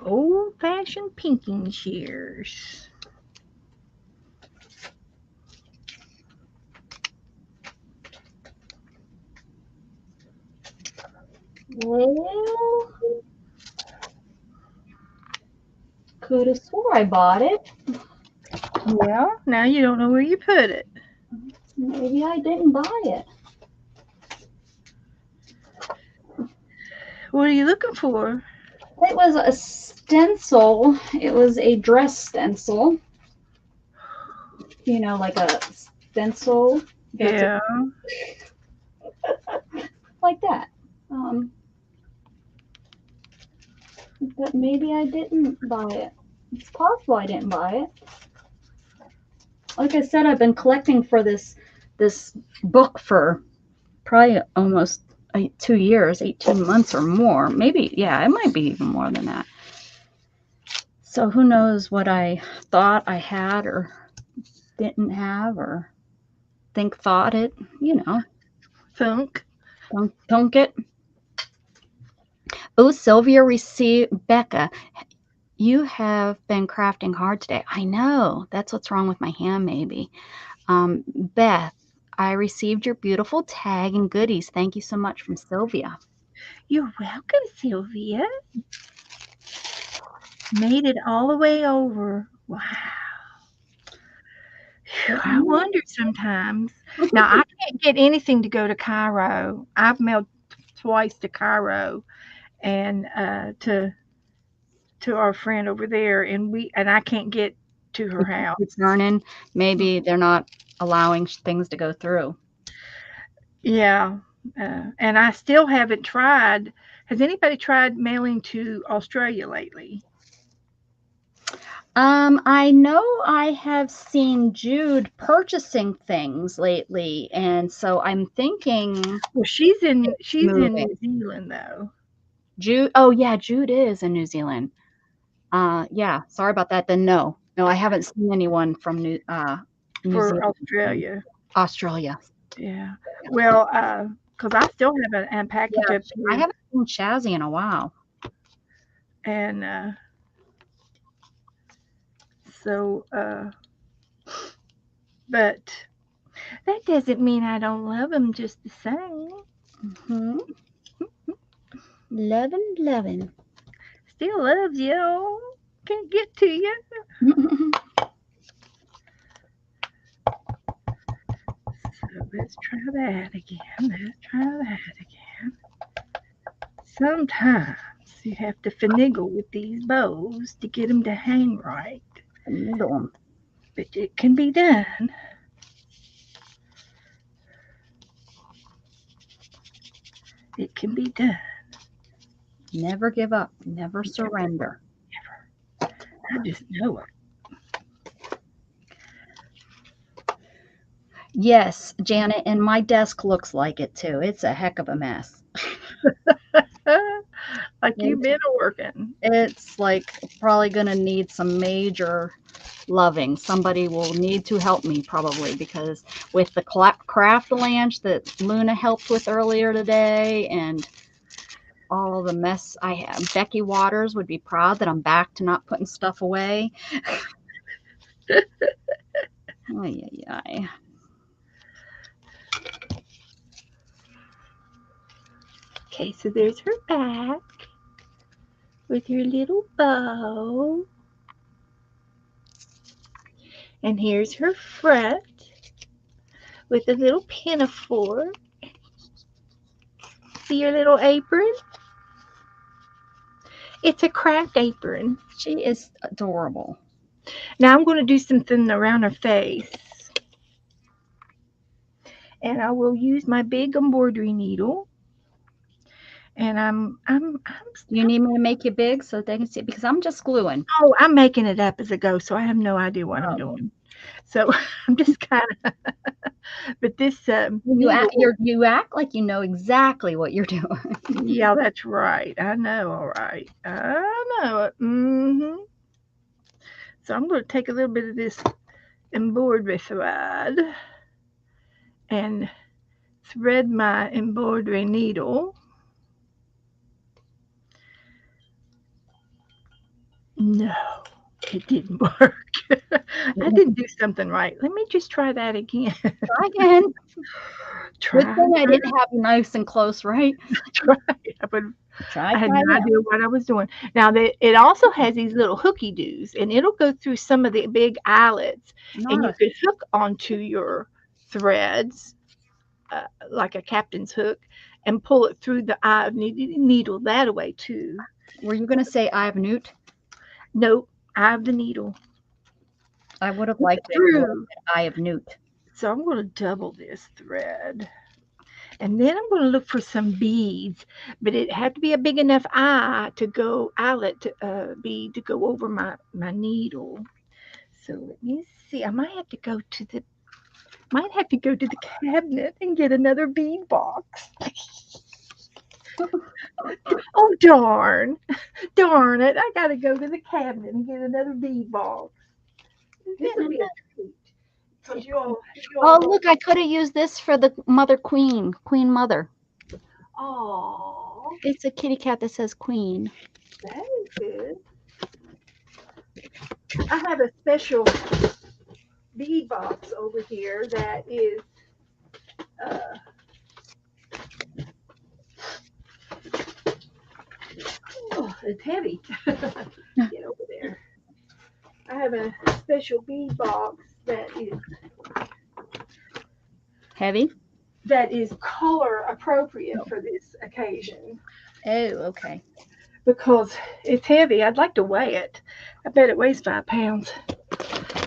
Old-fashioned pinking shears. Well, could have swore I bought it. Well, now you don't know where you put it. Maybe I didn't buy it. What are you looking for? It was a stencil. It was a dress stencil. You know, like a stencil. Yeah. Like that. But maybe I didn't buy it. It's possible I didn't buy it. Like I said, I've been collecting for this book for probably almost 2 years, 18 months or more. Maybe, yeah, it might be even more than that. So who knows what I thought I had or didn't have or thought it, you know. Thunk it. Oh, Sylvia received, Becca, you have been crafting hard today. I know. That's what's wrong with my hand, maybe. Beth, I received your beautiful tag and goodies. Thank you so much from Sylvia. You're welcome, Sylvia. Made it all the way over. Wow. I wonder sometimes. Now, I can't get anything to go to Cairo. I've mailed twice to Cairo and to our friend over there, and I can't get to her house. Concerning, maybe they're not allowing things to go through. Yeah, and I still haven't tried. Has anybody tried mailing to Australia lately? I know I have seen Jude purchasing things lately, and so I'm thinking. Well, she's in New Zealand though. Jude, oh yeah, Jude is in New Zealand. Yeah, sorry about that. Then no, I haven't seen anyone from New Zealand. Australia. Yeah. Well, because I still haven't unpackaged up here. I haven't seen Chazzy in a while. And so, but that doesn't mean I don't love him just the same. Mm-hmm. Loving. Still loves you. Can't get to you. So let's try that again. Sometimes you have to finagle with these bows to get them to hang right. But it can be done. It can be done. Never give up. Never surrender. Never. I just know it. Yes, Janet, and my desk looks like it too. It's a heck of a mess. Like you've been working. It's like probably going to need some major loving. Somebody will need to help me probably, because with the craft lunch that Luna helped with earlier today and all the mess I have, Becky Waters would be proud that I'm back to not putting stuff away. Okay, so there's her back with her little bow. And here's her front with a little pinafore. See your little apron? It's a craft apron. She is adorable. Now I'm going to do something around her face. And I will use my big embroidery needle. And you need me to make you big so they can see, because I'm just gluing. Oh, I'm making it up as I go, so I have no idea what I'm doing. So I'm just kind of, but this you act like you know exactly what you're doing. Yeah, that's right. I know. All right, I know it. So I'm going to take a little bit of this embroidery thread and thread my embroidery needle. No, it didn't work. I didn't do something right. Let me just try that again. Try again. Good thing I didn't have you nice and close, right? Try. I had no idea what I was doing. Now, it also has these little hooky doos, and it'll go through some of the big eyelets, and you could hook onto your threads like a captain's hook and pull it through the eye of needle that way too. Were you going to say eye of newt? No, eye of the needle. I would have liked it eye of newt. So I'm going to double this thread. And then I'm going to look for some beads, but it had to be a big enough eye to go eyelet bead to go over my needle. So let me see. I might have to go to the cabinet and get another bead box. Oh darn it! I got to go to the cabinet and get another bead box. This will be a treat. Oh, look, I could have used this for the Queen Mother. Oh, it's a kitty cat that says Queen. That is good. I have a special bead box over here that is Oh, it's heavy. Get over there. I have a special bead box that is color appropriate for this occasion. Oh, okay. Because it's heavy. I'd like to weigh it. I bet it weighs 5 pounds.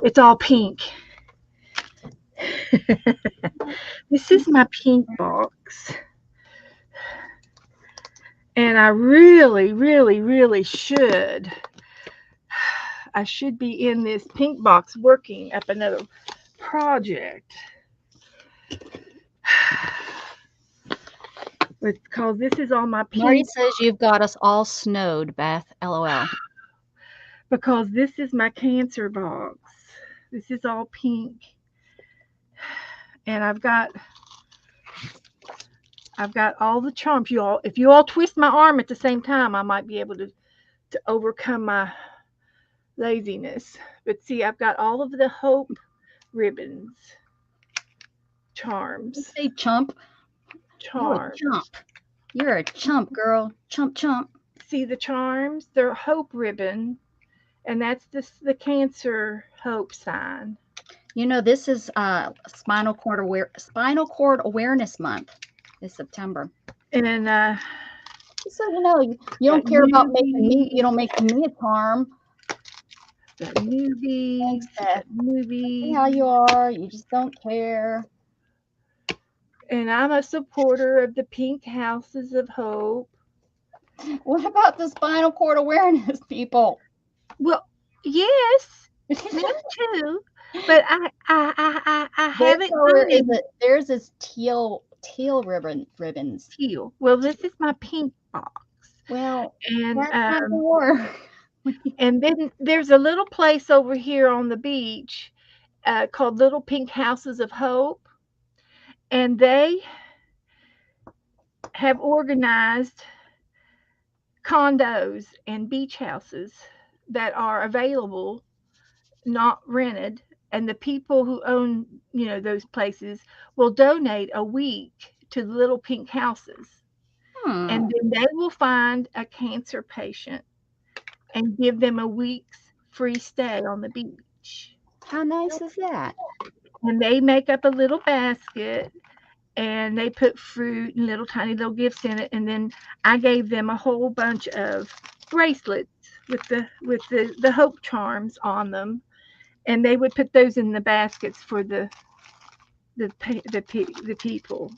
It's all pink. This is my pink box. And I really, really, really should. I should be in this pink box working up another project. Because this is all my pink. Marty says you've got us all snowed, Beth. LOL. Because this is my cancer box. This is all pink. And I've got all the charms. If you all twist my arm at the same time, I might be able to overcome my laziness. But see, I've got all of the hope ribbons. Charms. You say chump. Charms. You're a chump, girl. Chump. See the charms? They're hope ribbon. And that's the Cancer hope sign. You know, this is Spinal Cord Awareness Month. This September. And just so you know, you don't care about making me. You don't make me a charm. That newbie. See how you are. You just don't care. And I'm a supporter of the Pink Houses of Hope. What about the spinal cord awareness people? Well, yes, me too. But I haven't. There's this teal ribbons. Teal. Well, this is my pink box. Well, and that's not more. And then there's a little place over here on the beach called Little Pink Houses of Hope. And they have organized condos and beach houses that are available, not rented. And the people who own, those places will donate a week to the Little Pink Houses. And then they will find a cancer patient and give them a week's free stay on the beach. How nice is that? And they make up a little basket and they put fruit and tiny little gifts in it. And then I gave them a whole bunch of bracelets with the hope charms on them. And they would put those in the baskets for the people.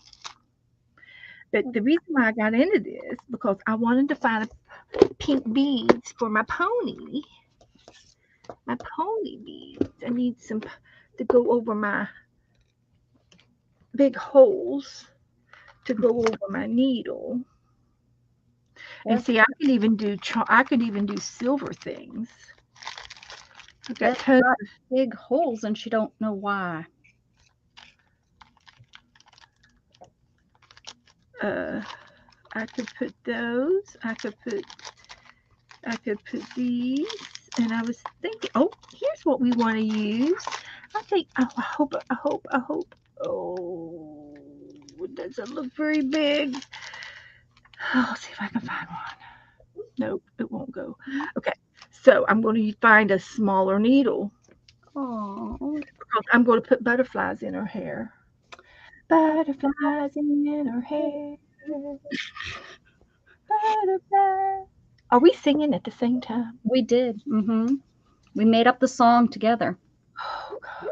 But the reason why I got into this, because I wanted to find pink beads for my pony. My pony beads. I need some to go over my big holes to go over my needle. And see, I could even do silver things. I've got tons of big holes, and she don't know why. I could put those. I could put these. And I was thinking, here's what we want to use. I hope. Oh, it doesn't look very big. I'll see if I can find one. Nope, it won't go. Okay, so I'm going to find a smaller needle. Oh, because I'm going to put butterflies in her hair. Butterflies in her hair. Butterflies. Are we singing at the same time? We did. We made up the song together. Oh, gosh.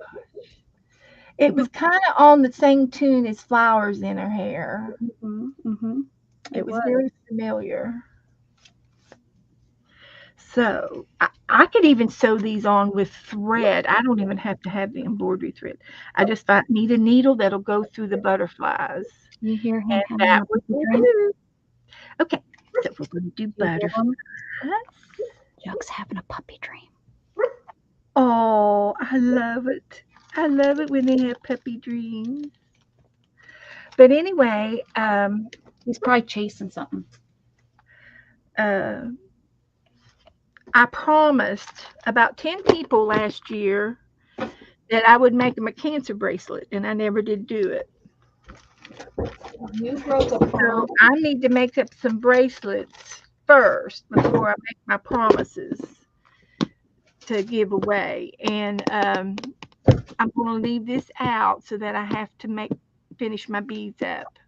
It was kind of on the same tune as Flowers in Her Hair. It was very familiar. So I could even sew these on with thread. I don't even have to have the embroidery thread. I just need a needle that'll go through the butterflies. You hear him? And that would do. Okay, so we're going to do butterflies. Chuck's having a puppy dream. Oh, I love it. I love it when they have puppy dreams. But anyway, he's probably chasing something. I promised about 10 people last year that I would make them a cancer bracelet, and I never did do it. You broke a promise. So I need to make up some bracelets first before I make my promises to give away. And I'm going to leave this out so that I have to finish my beads up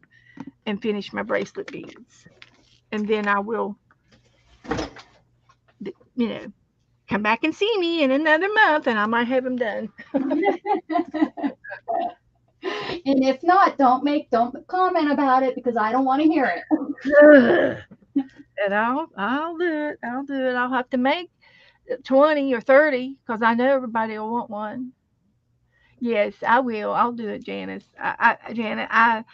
and finish my bracelet beads. And then I will, come back and see me in another month and I might have them done. And if not, don't comment about it because I don't want to hear it. And I'll do it. I'll have to make 20 or 30 because I know everybody will want one. Yes, I will. I'll do it, Janice. Janet, I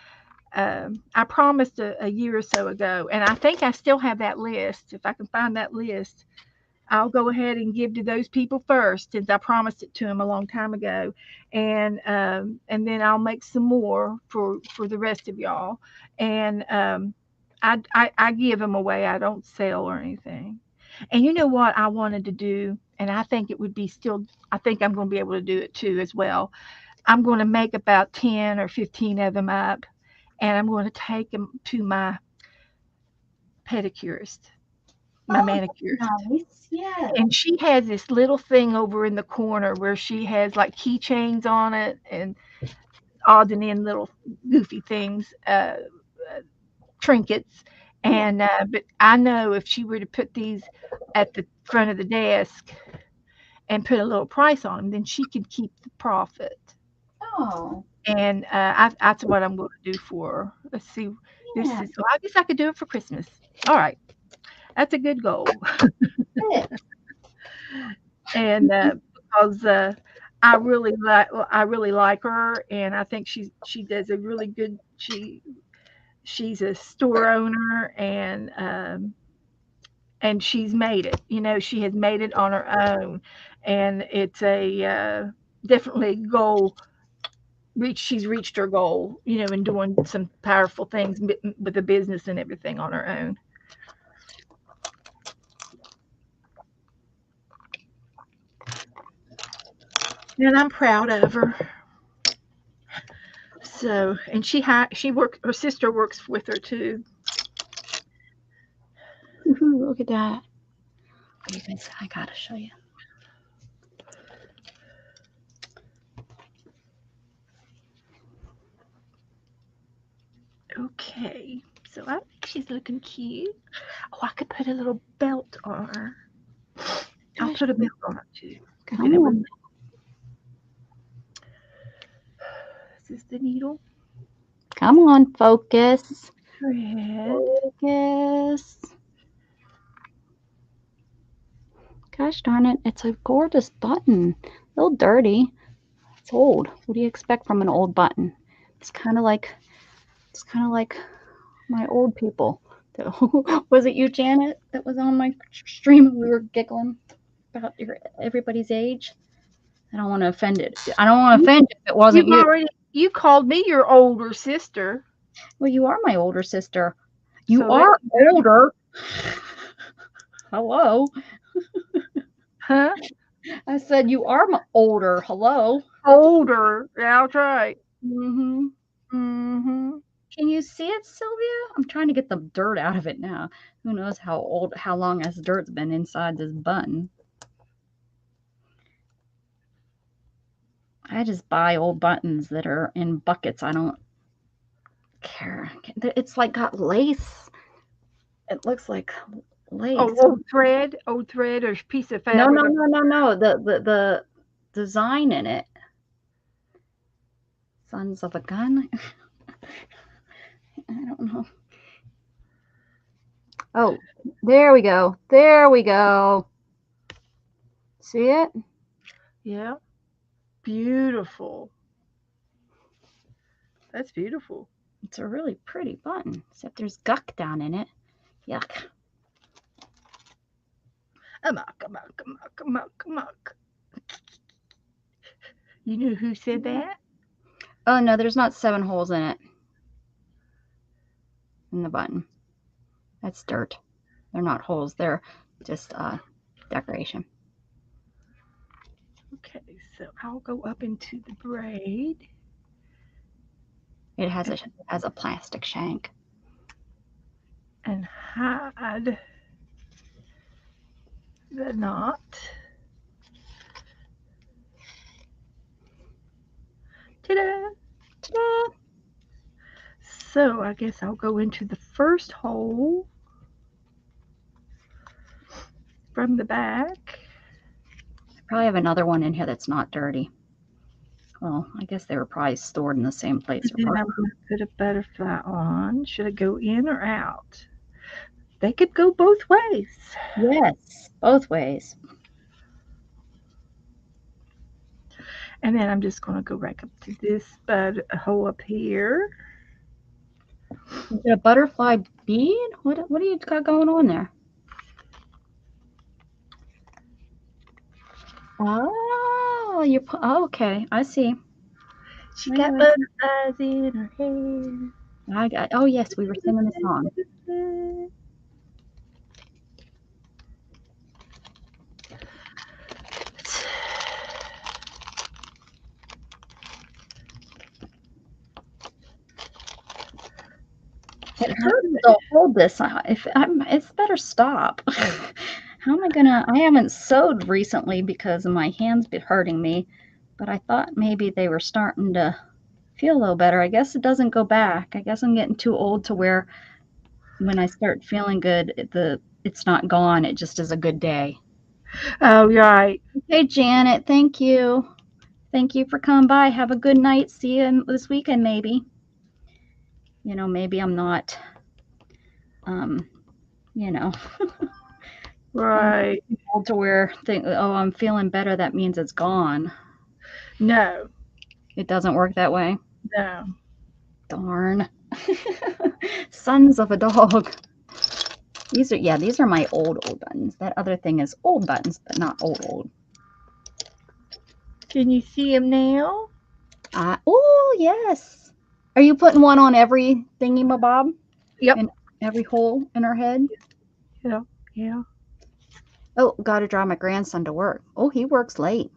promised a year or so ago, and I think I still have that list. If I can find that list, I'll go ahead and give to those people first, since I promised it to them a long time ago, and then I'll make some more for the rest of y'all, and I give them away. I don't sell or anything. And you know what I wanted to do, and I think it would be still. I think I'm going to be able to do it too as well. I'm going to make about 10 or 15 of them up, and I'm going to take them to my pedicurist, my manicurist. Nice. Yeah. And she has this little thing over in the corner where she has like keychains on it and odd and end little goofy things, trinkets. And but I know if she were to put these at the front of the desk and put a little price on them, then she could keep the profit. Oh. And that's what I'm going to do for her. Let's see. Yeah. So I guess I could do it for Christmas. All right. That's a good goal. And because I really like her, and I think she does a really good. She's a store owner, and she's made it. She has made it on her own, and it's a definitely goal. She's reached her goal, in doing some powerful things with the business and everything on her own. And I'm proud of her. So, and her sister works with her too. Look at that. You guys, I gotta show you. Okay, so I think she's looking cute. Oh, I could put a little belt on her. I'll put a belt on her too. Come on. This is the needle. Come on, focus. Thread. Focus. Gosh darn it, it's a gorgeous button. A little dirty. It's old. What do you expect from an old button? It's kind of like my old people. Was it you, Janet, that was on my stream and we were giggling about everybody's age? I don't want to offend it. I don't want to offend you if it wasn't you. You called me your older sister. Well, you are my older sister. You are older. Hello. Huh? I said you are older. Hello. Older. That's right. Mm-hmm. Mm-hmm. Can you see it, Sylvia? I'm trying to get the dirt out of it now. Who knows how long this dirt's been inside this button. I just buy old buttons that are in buckets. I don't care. It's like got lace. It looks like lace. Oh, old thread or piece of fabric. No. The design in it. Sons of a gun. I don't know. Oh, there we go. There we go. See it? Yeah. Beautiful. That's beautiful. It's a really pretty button, except there's guck down in it. Yuck. Amok. You know who said that? Oh, no, there's not 7 holes in it. In the button. That's dirt. They're not holes. They're just decoration. Okay, so I'll go up into the braid. It has a plastic shank. And hide the knot. Ta-da! Ta-da! So I guess I'll go into the first hole from the back. I probably have another one in here that's not dirty. Well, I guess they were probably stored in the same place. And then I'm going to put a butterfly on. Should I go in or out? They could go both ways. Yes, both ways. And then I'm just going to go back up to this hole up here. Is it a butterfly bead? What do you got going on there? Oh, okay. I see. She got butterflies in her hair. Oh yes, we were singing the song. It hurts to hold this. It's better stop. How am I gonna? I haven't sewed recently because my hands been hurting me, but I thought maybe they were starting to feel a little better. I guess it doesn't go back. I guess I'm getting too old to where when I start feeling good, it's not gone. It just is a good day. Oh, right. Okay, Janet. Thank you. Thank you for coming by. Have a good night. See you this weekend, maybe. You know, maybe I'm not. You know. Right. To where I'm feeling better, that means it's gone. No. It doesn't work that way. No. Darn. Sons of a dog. These are my old buttons. That other thing is old buttons, but not old. Can you see them now? Oh, yes. Are you putting one on every thingy-mabob? Yep. In every hole in her head? Yeah. Yeah. Oh, got to drive my grandson to work. Oh, he works late.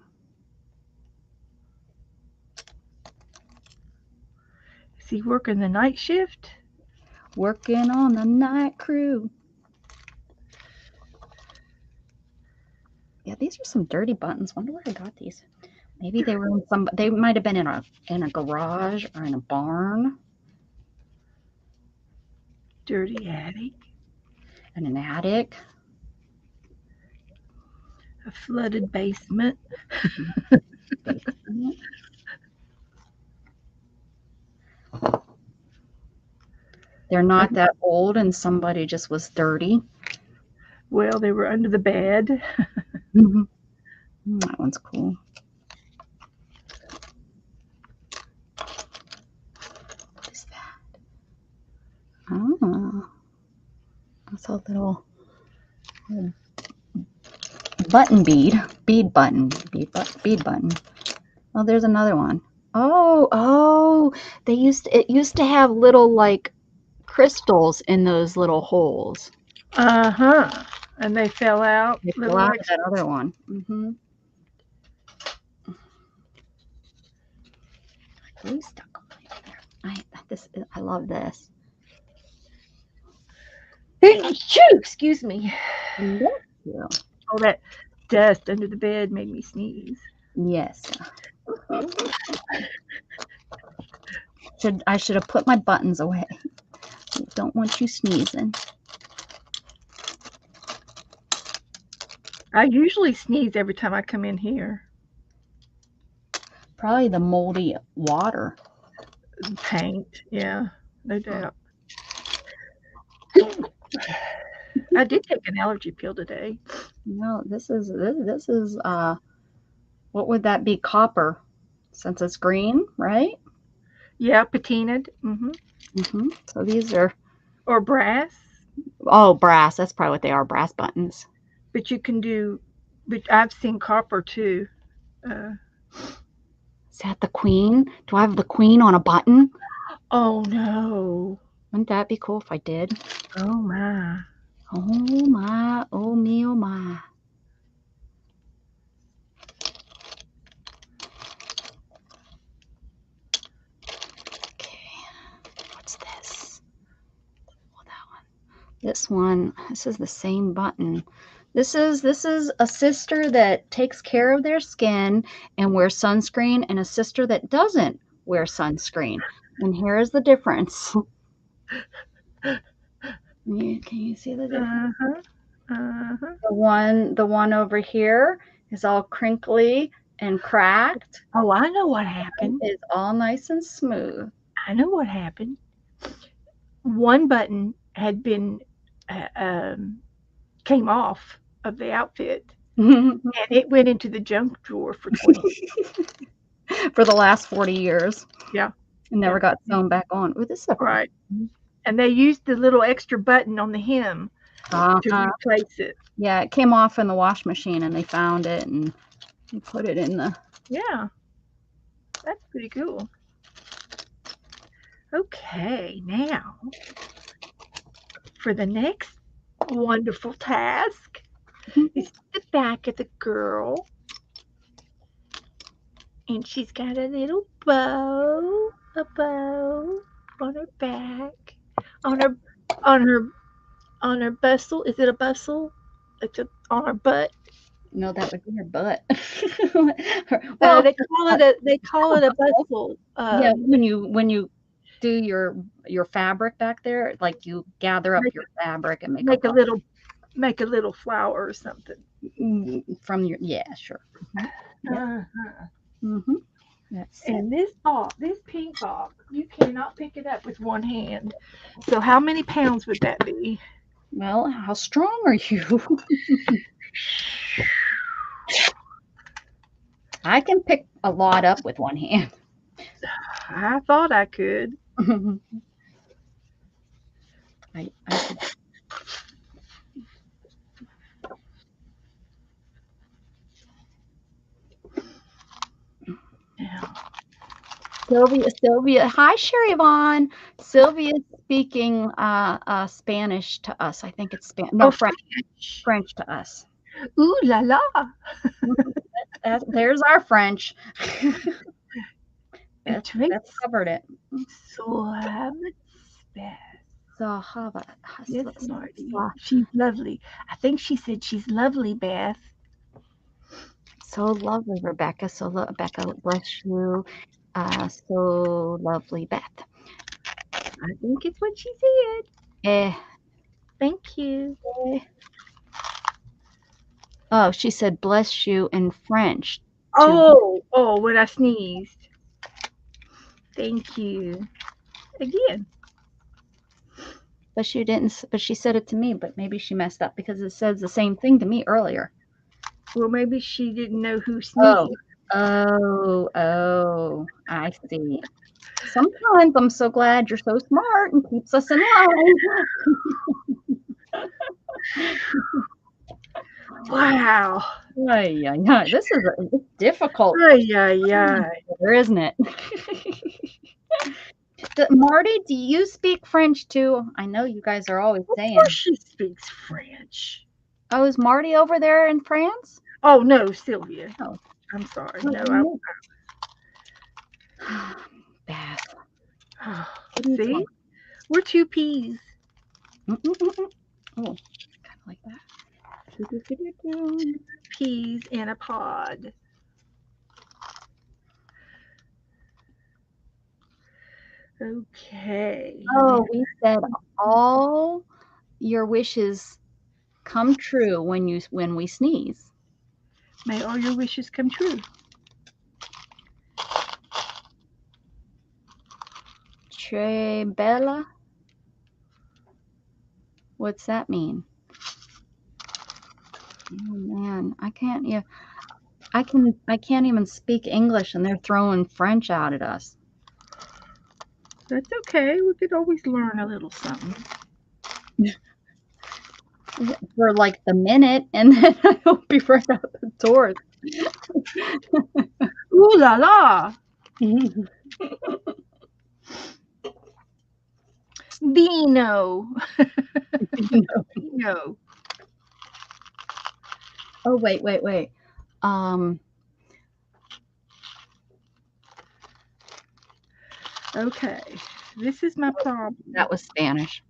Is he working the night shift? Working on the night crew. Yeah, these are some dirty buttons. Wonder where I got these. Maybe they were in they might have been in a garage or in a barn. Dirty attic. In an attic. A flooded basement. They're not that old and somebody just was dirty. Well, they were under the bed. That one's cool. What is that? Oh, that's a little button bead button. Oh, there's another one. Oh, it used to have little like crystals in those little holes. And they fell out. They fell out of that other one. Glue stuck on there. I love this. Excuse me. Thank you. All that dust under the bed made me sneeze. Yes. I should have put my buttons away. Don't want you sneezing. I usually sneeze every time I come in here. Probably the moldy water. Paint, yeah, no doubt. I did take an allergy pill today. No, this is what would that be? Copper, since it's green, right? Yeah, patinaed. So these are or brass. Oh, brass. That's probably what they are. Brass buttons. But you can do. But I've seen copper too. Is that the queen? Do I have the queen on a button? Oh no! Wouldn't that be cool if I did? Oh my! Oh my! Oh me! Oh my! Okay, what's this? Oh, that one. This is the same button. This is a sister that takes care of their skin and wears sunscreen, and a sister that doesn't wear sunscreen. And here is the difference. Can you see the difference? The one over here is all crinkly and cracked. Oh, I know what happened. It's all nice and smooth. I know what happened. One button had been came off of the outfit, and it went into the junk drawer for 20 for the last 40 years. Yeah. And never got sewn back on. Oh, this is right. And they used the little extra button on the hem to replace it. Yeah, it came off in the wash machine, and they found it, and they put it in the... Yeah. That's pretty cool. Okay, now for the next wonderful task is the back of the girl, and she's got a little bow on her back, on her bustle. Is it a bustle? It's on her butt. No, that would be her butt. Well, they call it a bustle. Yeah, when you do your fabric back there, like you gather up your fabric and make a little flower or something from your sure. And this pink box, you cannot pick it up with one hand. So how many pounds would that be? Well, how strong are you? I can pick a lot up with one hand. I thought I could. I could. Sylvia. Hi, Sherry Vaughn. Sylvia's speaking Spanish to us. I think it's Spanish. No, French to us. Ooh la la. There's our French. That's covered it. Yes, Marty. She's lovely. I think she said she's lovely, Beth. So lovely, Rebecca. Becca, bless you. So lovely, Beth. I think it's what she said. Thank you. Oh, she said bless you in French. Oh, when I sneezed. Thank you. Again. But she didn't. But she said it to me. But maybe she messed up because it says the same thing to me earlier. Well, maybe she didn't know who sneezed. Oh, I see. Sometimes I'm so glad you're so smart and keeps us in line. Wow. This is difficult. Isn't it? Marty, do you speak French too? I know you guys are always saying. Of course she speaks French. Oh, is Marty over there in France? Oh, no, Sylvia. Oh. I'm sorry. No, Beth. See? We're two peas. Oh, kind of like that. Peas in a pod. Okay. Oh, we said all your wishes come true when we sneeze. May all your wishes come true. Tre bella? What's that mean? Oh man, I can't even speak English and they're throwing French out at us. That's okay. We could always learn a little something. For like the minute, and then I'll be right out the door. Ooh la la. Vino. No. Oh, wait. Okay. This is my problem. That was Spanish.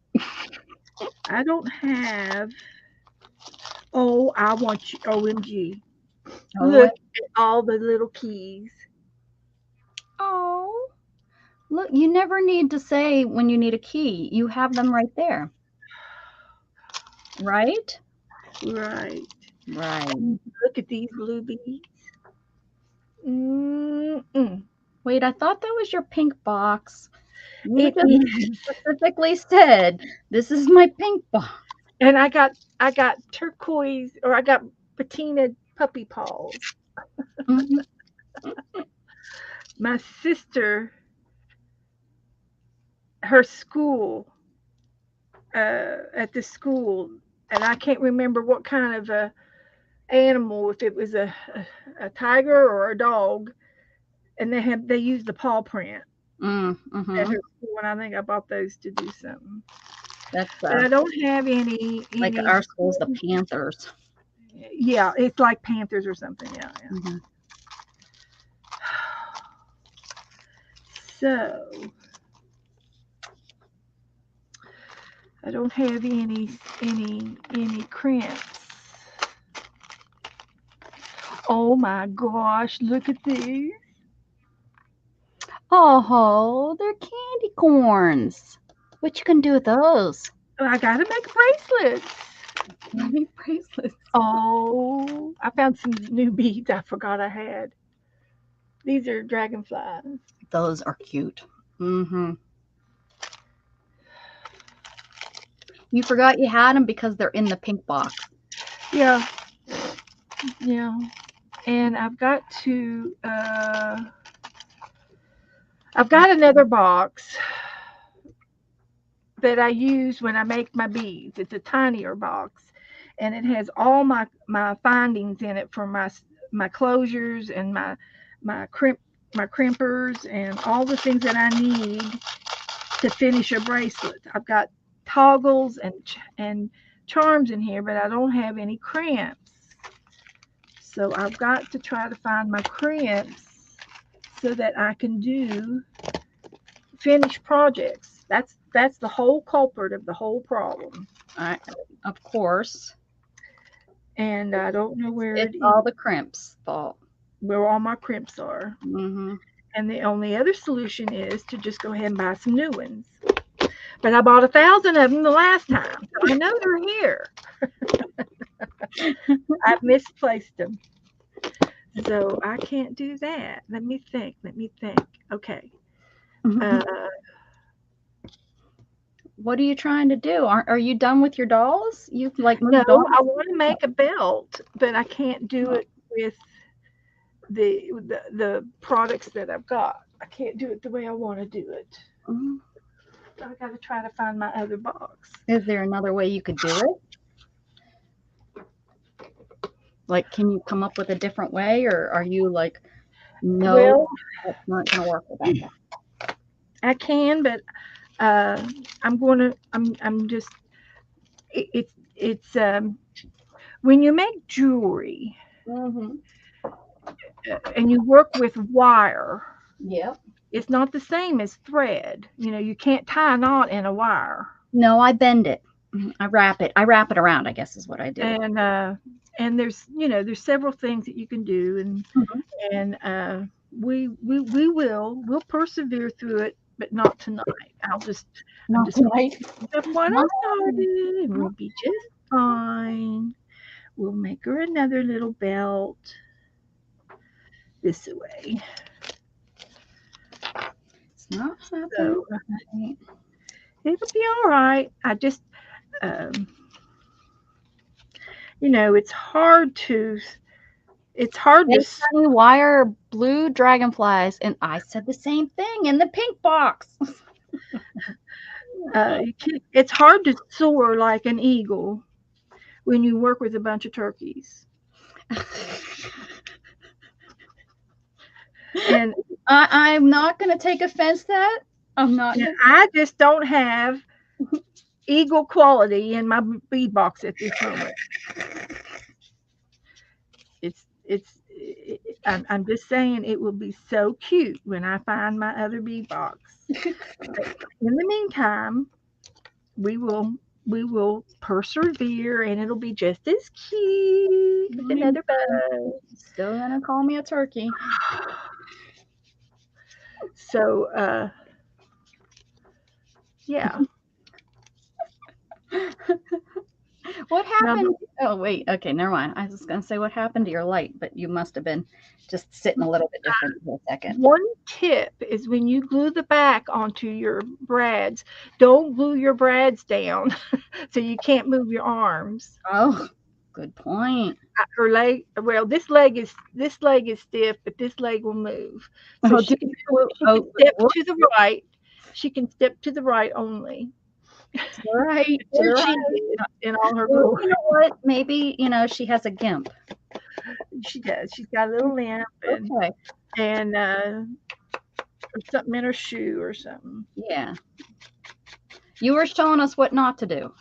I don't have Oh, I want you. OMG. Oh, Look at all the little keys. oh, look, you never need to say when you need a key. You have them right there. Right? Right. Right. Look at these blue beads. Mm-mm. Wait, I thought that was your pink box. You It just is. specifically said, this is my pink box. And I got turquoise, or I got patina puppy paws. Mhm. My sister, her school, at the school, and I can't remember what kind of a animal, if it was a tiger or a dog, and they used the paw print at Mm-hmm. her school, and I think I bought those to do something. That's But I don't have like any. our school's the Panthers. Yeah, it's like Panthers or something. Yeah, yeah. Mm-hmm. So I don't have any crimps. Oh my gosh, look at these. Oh, they're candy corns. What you can do with those? I gotta make bracelets. Bracelets. Oh, I found some new beads I forgot I had. These are dragonflies. Those are cute. Mm-hmm. You forgot you had them because they're in the pink box. Yeah, yeah. And I've got another box that I use when I make my beads. It's a tinier box, and it has all my findings in it for my closures and my crimp my crimpers and all the things that I need to finish a bracelet. I've got toggles and charms in here, but I don't have any crimps. So I've got to try to find my crimps so that I can do finished projects. That's the whole culprit of the whole problem. Of course. And I don't know where it's all the crimps' fault. Where all my crimps are. Mm-hmm. And the only other solution is to just go ahead and buy some new ones. But I bought 1,000 of them the last time, so I know they're here. I've misplaced them. So I can't do that. Let me think. Okay. What are you trying to do? Are you done with your dolls? You like no, dolls? I want to make a belt, but I can't do it with the products that I've got. I can't do it the way I want to do it. Mm-hmm. So I got to try to find my other box. Is there another way you could do it? Like, can you come up with a different way, or are you like, no, well, that's not going to work with that? I can, but I'm just it's when you make jewelry Mm-hmm. and you work with wire. Yep. It's not the same as thread. You can't tie a knot in a wire. No, I bend it. I wrap it around, I guess is what I do. And there's several things that you can do, and we'll persevere through it, but not tonight. I'm just tonight. Step one I started. We'll be just fine. We'll make her another little belt this way. It's not happening. So, it'll be all right. I just, it's hard to. Wire blue dragonflies, and I said the same thing in the pink box. It's hard to soar like an eagle when you work with a bunch of turkeys. And I'm not going to take offense to that. I'm not. I just don't have eagle quality in my bead box at this moment. I'm just saying it will be so cute when I find my other bead box. But in the meantime, we will we will persevere, and it'll be just as cute with another bug. Still gonna call me a turkey. So, yeah. What happened? Oh, wait. Okay, never mind. I was just going to say what happened to your light, but you must have been just sitting a little bit different for a second. One tip is when you glue the back onto your brads, don't glue your brads down so you can't move your arms. Oh, good point. Her leg, well, this leg is stiff, but this leg will move. So she can step to the right. She can step to the right only. Right. In all her glory. You know what? Maybe, she has a gimp. She does. She's got a little limp and something in her shoe or something. Yeah. You were showing us what not to do.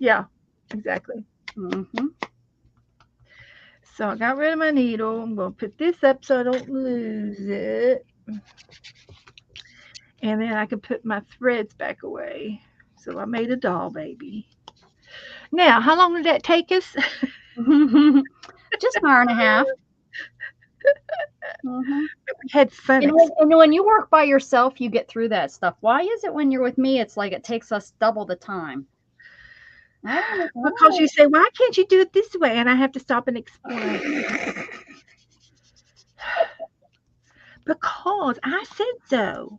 Yeah, exactly. Mm-hmm. So I got rid of my needle. I'm going to put this up so I don't lose it. And then I can put my threads back away. So I made a doll baby. Now, how long did that take us? Just an hour and a half. Mm-hmm. We had fun. And when you work by yourself, you get through that stuff. Why is it when you're with me, it's like it takes us double the time? Because you say, why can't you do it this way? And I have to stop and explain. Because I said so.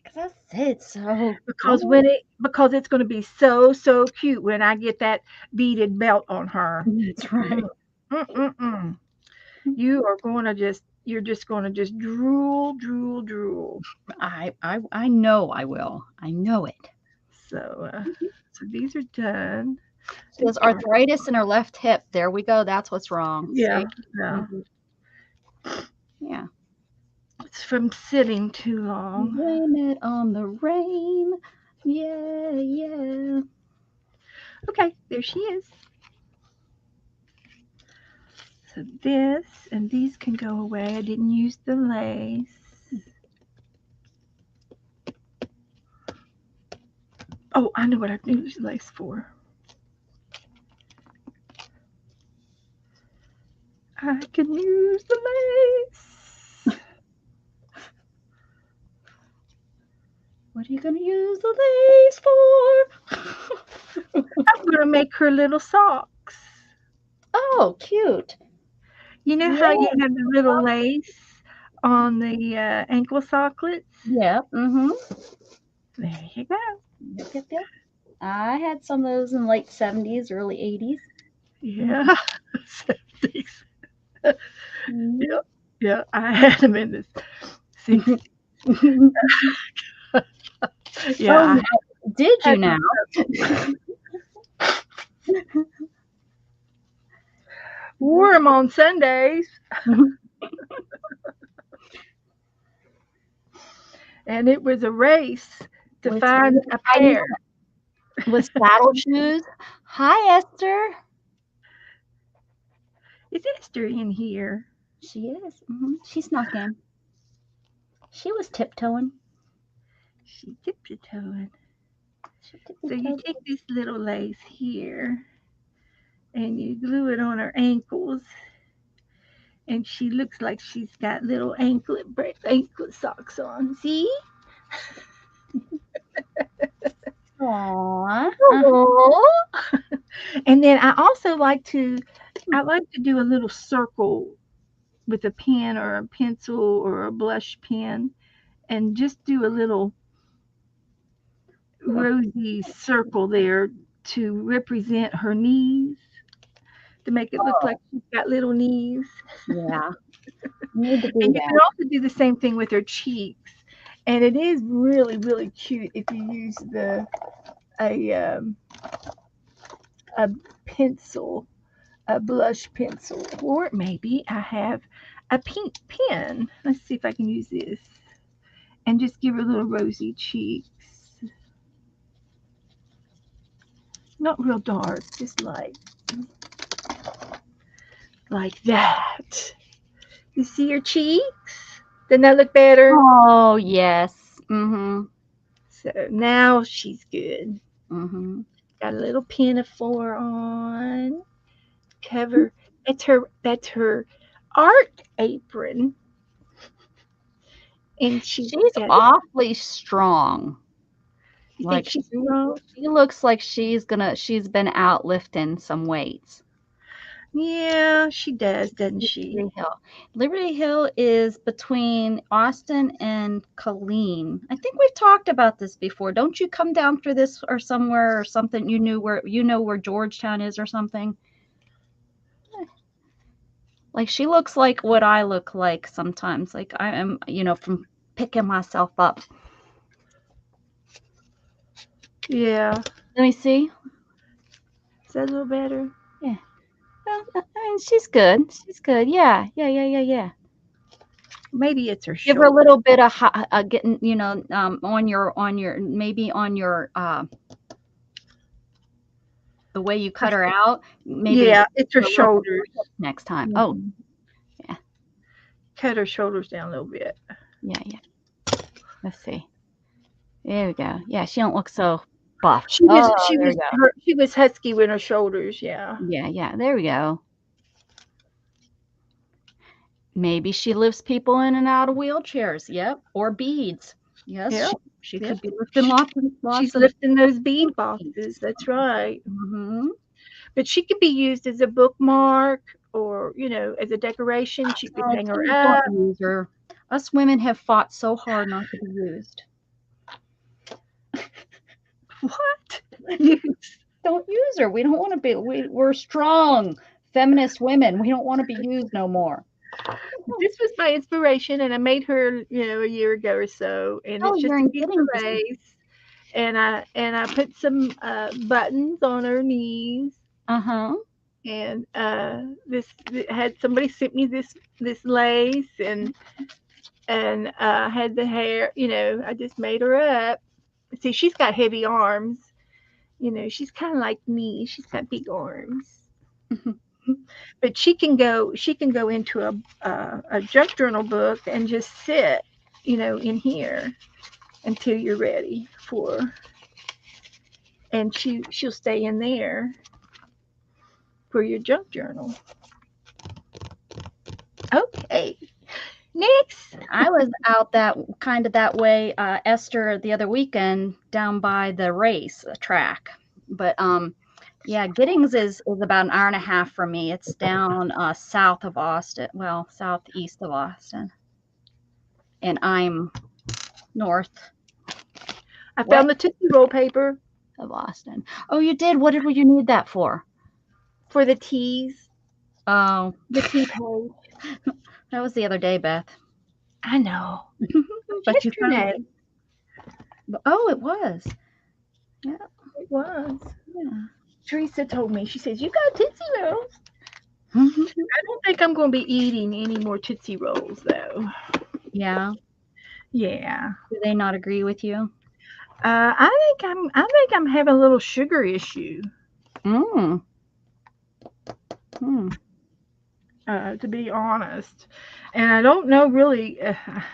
Because I said so. Because it's going to be so cute when I get that beaded belt on her. That's right. You're just going to just drool. I know I will. I know it. So these are done. She has arthritis in her left hip. There we go. That's what's wrong. Yeah. Yeah. It's from sitting too long. Blame it on the rain. Yeah. Okay, there she is. So this and these can go away. I didn't use the lace. Oh, I know what I use the lace for. I can use the lace. What are you going to use the lace for? I'm going to make her little socks. Oh, cute. You know how you have the little lace on the ankle socklets? Yeah. Mm-hmm. There you go. Yep. I had some of those in late 70s, early 80s. Yeah. 70s. Yeah, I had them in the 60s. Yeah. Oh, did you now? Wore them on Sundays. And it was a race to find a pair. With saddle shoes. Hi, Esther. Is Esther in here? She is. Mm-hmm. She snuck in. She was tiptoeing. She tiptoeing. So you take this little lace here and you glue it on her ankles. And she looks like she's got little anklet socks on. See? Aww. And then I also like to do a little circle with a pen or a pencil or a blush pen and just do a little rosy circle there to represent her knees, to make it look like she's got little knees. Yeah. Need to do and that. You can also do the same thing with her cheeks. And it is really, really cute if you use a pencil, a blush pencil, or maybe I have a pink pen. Let's see if I can use this and just give her little rosy cheeks. Not real dark, just like that. You see her cheeks? Doesn't that look better? Oh, yes. Mm-hmm. So now she's good. Mm-hmm. got a little pinafore on. Cover. That's her art apron. And she's awfully strong. You think she's strong? She looks like she's been out lifting some weights. Yeah, she does, doesn't she? Liberty Hill is between Austin and Colleen. I think we've talked about this before. Don't you come down through this or somewhere or something? You know where Georgetown is or something? Like she looks like what I look like sometimes. Like I am, from picking myself up. Yeah. Let me see. Is that a little better? Yeah. Well, I mean, she's good. She's good. Yeah. Maybe it's her shoulder. Give her a little bit of getting, on your maybe on your the way you cut her out. Maybe it's her shoulders next time. Mm-hmm. Oh, yeah. Cut her shoulders down a little bit. Yeah. Let's see. There we go. Yeah, she don't look so buff. She was husky with her shoulders. Yeah. Yeah. There we go. Maybe she lifts people in and out of wheelchairs. Yep. Or beads. Yes. Yep. She could be lifting lots. She's lifting those bead boxes. That's right. Mm-hmm. But she could be used as a bookmark or, as a decoration. She could hang her up. Don't use her. Us women have fought so hard not to be used. What? Don't use her. We don't want to be. We're strong feminist women. We don't want to be used no more. This was my inspiration, and I made her, a year ago or so, and it's just a piece of lace. And I put some buttons on her knees. And somebody sent me this lace, and had the hair. I just made her up. See, she's got heavy arms. She's kind of like me. She's got big arms. But she can go into a junk journal book and just sit, in here until you're ready and she'll stay in there for your junk journal. Okay. Next. I was out that way, Esther, the other weekend down by the race track. But yeah, Giddings is about an hour and a half from me. It's down south of Austin. Well, southeast of Austin. And I'm north. I found the Tootsie Roll paper of Austin. Oh, you did? What did you need that for? For the teas. Oh. The tea page. That was the other day, Beth. I know. But you found it. Oh, it was. Yeah. It was. Yeah. Teresa told me, she says, you got Tootsie Rolls. I don't think I'm going to be eating any more Tootsie Rolls, though. Yeah. Yeah. Do they not agree with you? I think I'm having a little sugar issue. To be honest, and I don't know really. I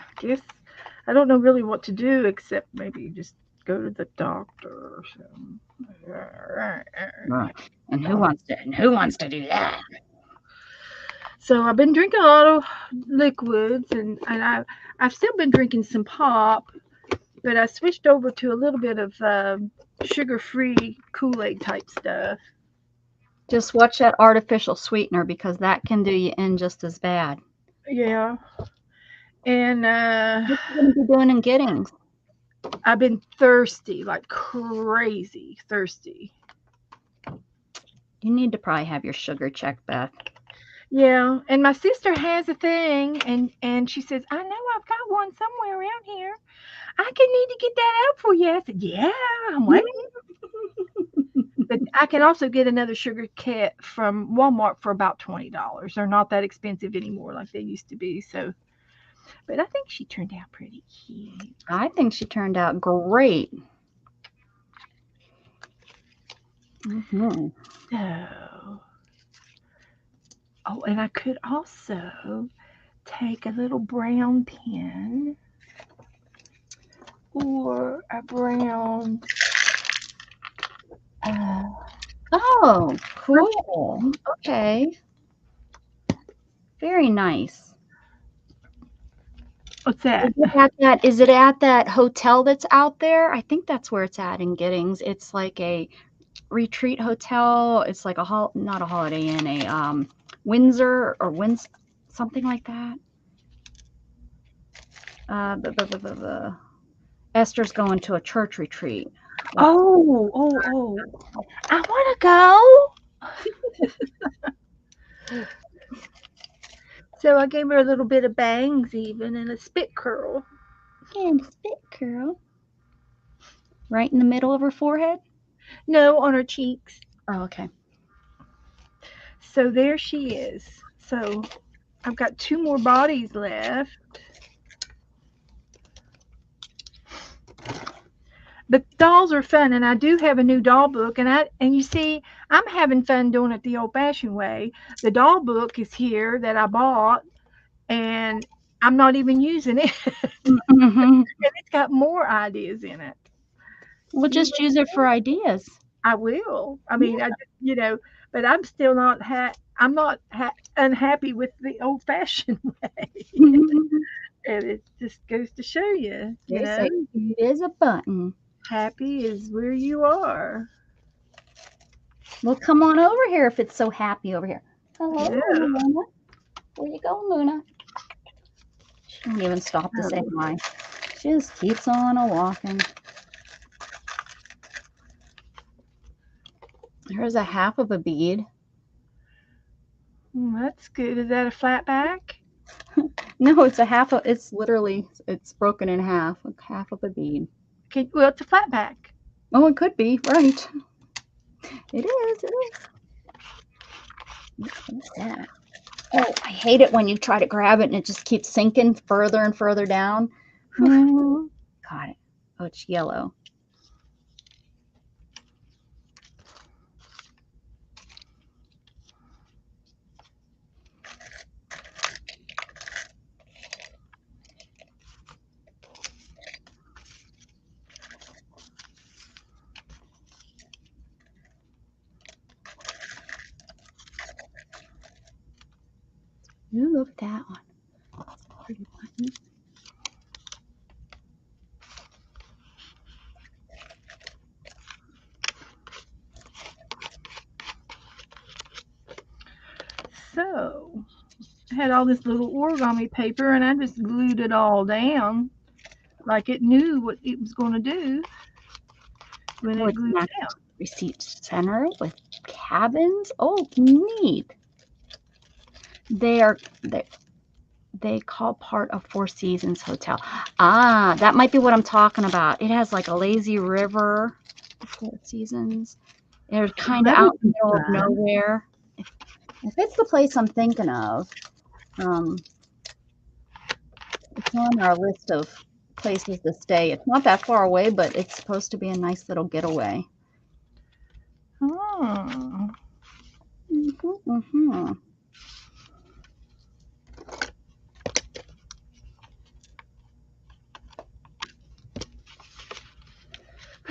don't know really what to do except maybe just go to the doctor or something. Right. And who wants to do that? So I've been drinking a lot of liquids, and I've still been drinking some pop, but I switched over to a little bit of sugar-free Kool-Aid type stuff. Just watch that artificial sweetener, because that can do you in just as bad. Yeah. And what are you going to be doing in Giddings? I've been thirsty, like crazy thirsty. You need to probably have your sugar checked, Beth. Yeah, and my sister has a thing, and she says, I know I've got one somewhere around here. I can need to get that out for you. I said, yeah, I'm waiting. But I can also get another sugar kit from Walmart for about $20. They're not that expensive anymore like they used to be. So, but I think she turned out pretty cute. I think she turned out great. So, oh, and I could also take a little brown pen or a brown Oh, cool. Okay. Very nice. What's that? Is it at that hotel that's out there? I think that's where it's at in Giddings. It's like a retreat hotel. It's like not a Holiday Inn, a Windsor or something like that. Esther's going to a church retreat. Oh. I want to go. So I gave her a little bit of bangs even and a spit curl. And spit curl. Right in the middle of her forehead? No, on her cheeks. Oh, okay. So there she is. So I've got 2 more bodies left. But dolls are fun, and I do have a new doll book, and you see, I'm having fun doing it the old-fashioned way. The doll book is here that I bought, and I'm not even using it. And it's got more ideas in it. We'll just use it for ideas. I will. I mean, but I'm still not unhappy with the old-fashioned way. And it just goes to show you, you know. It is a button. Happy is where you are. Well, come on over here if it's so happy over here. Hello, Yeah. Luna. Where you going, Luna? She don't even stop to say hi. She just keeps on walking. Here's a half of a bead. That's good. Is that a flat back? No, it's it's broken in half. Half of a bead. Okay, well, it's a flat back. Oh, it could be, right. It is. What's that? Oh, I hate it when you try to grab it and it just keeps sinking further and further down. Got it. Oh, it's yellow. Ooh, look at that one. That's a pretty button. So, I had all this little origami paper, and I just glued it all down like it knew what it was going to do when it glued it down. Receipt center with cabins. Oh, neat. They call part of Four Seasons Hotel. Ah, that might be what I'm talking about. It has like a lazy river. Four Seasons. They're kind of out in the middle of nowhere. If it's the place I'm thinking of, it's on our list of places to stay. It's not that far away, but it's supposed to be a nice little getaway. Oh.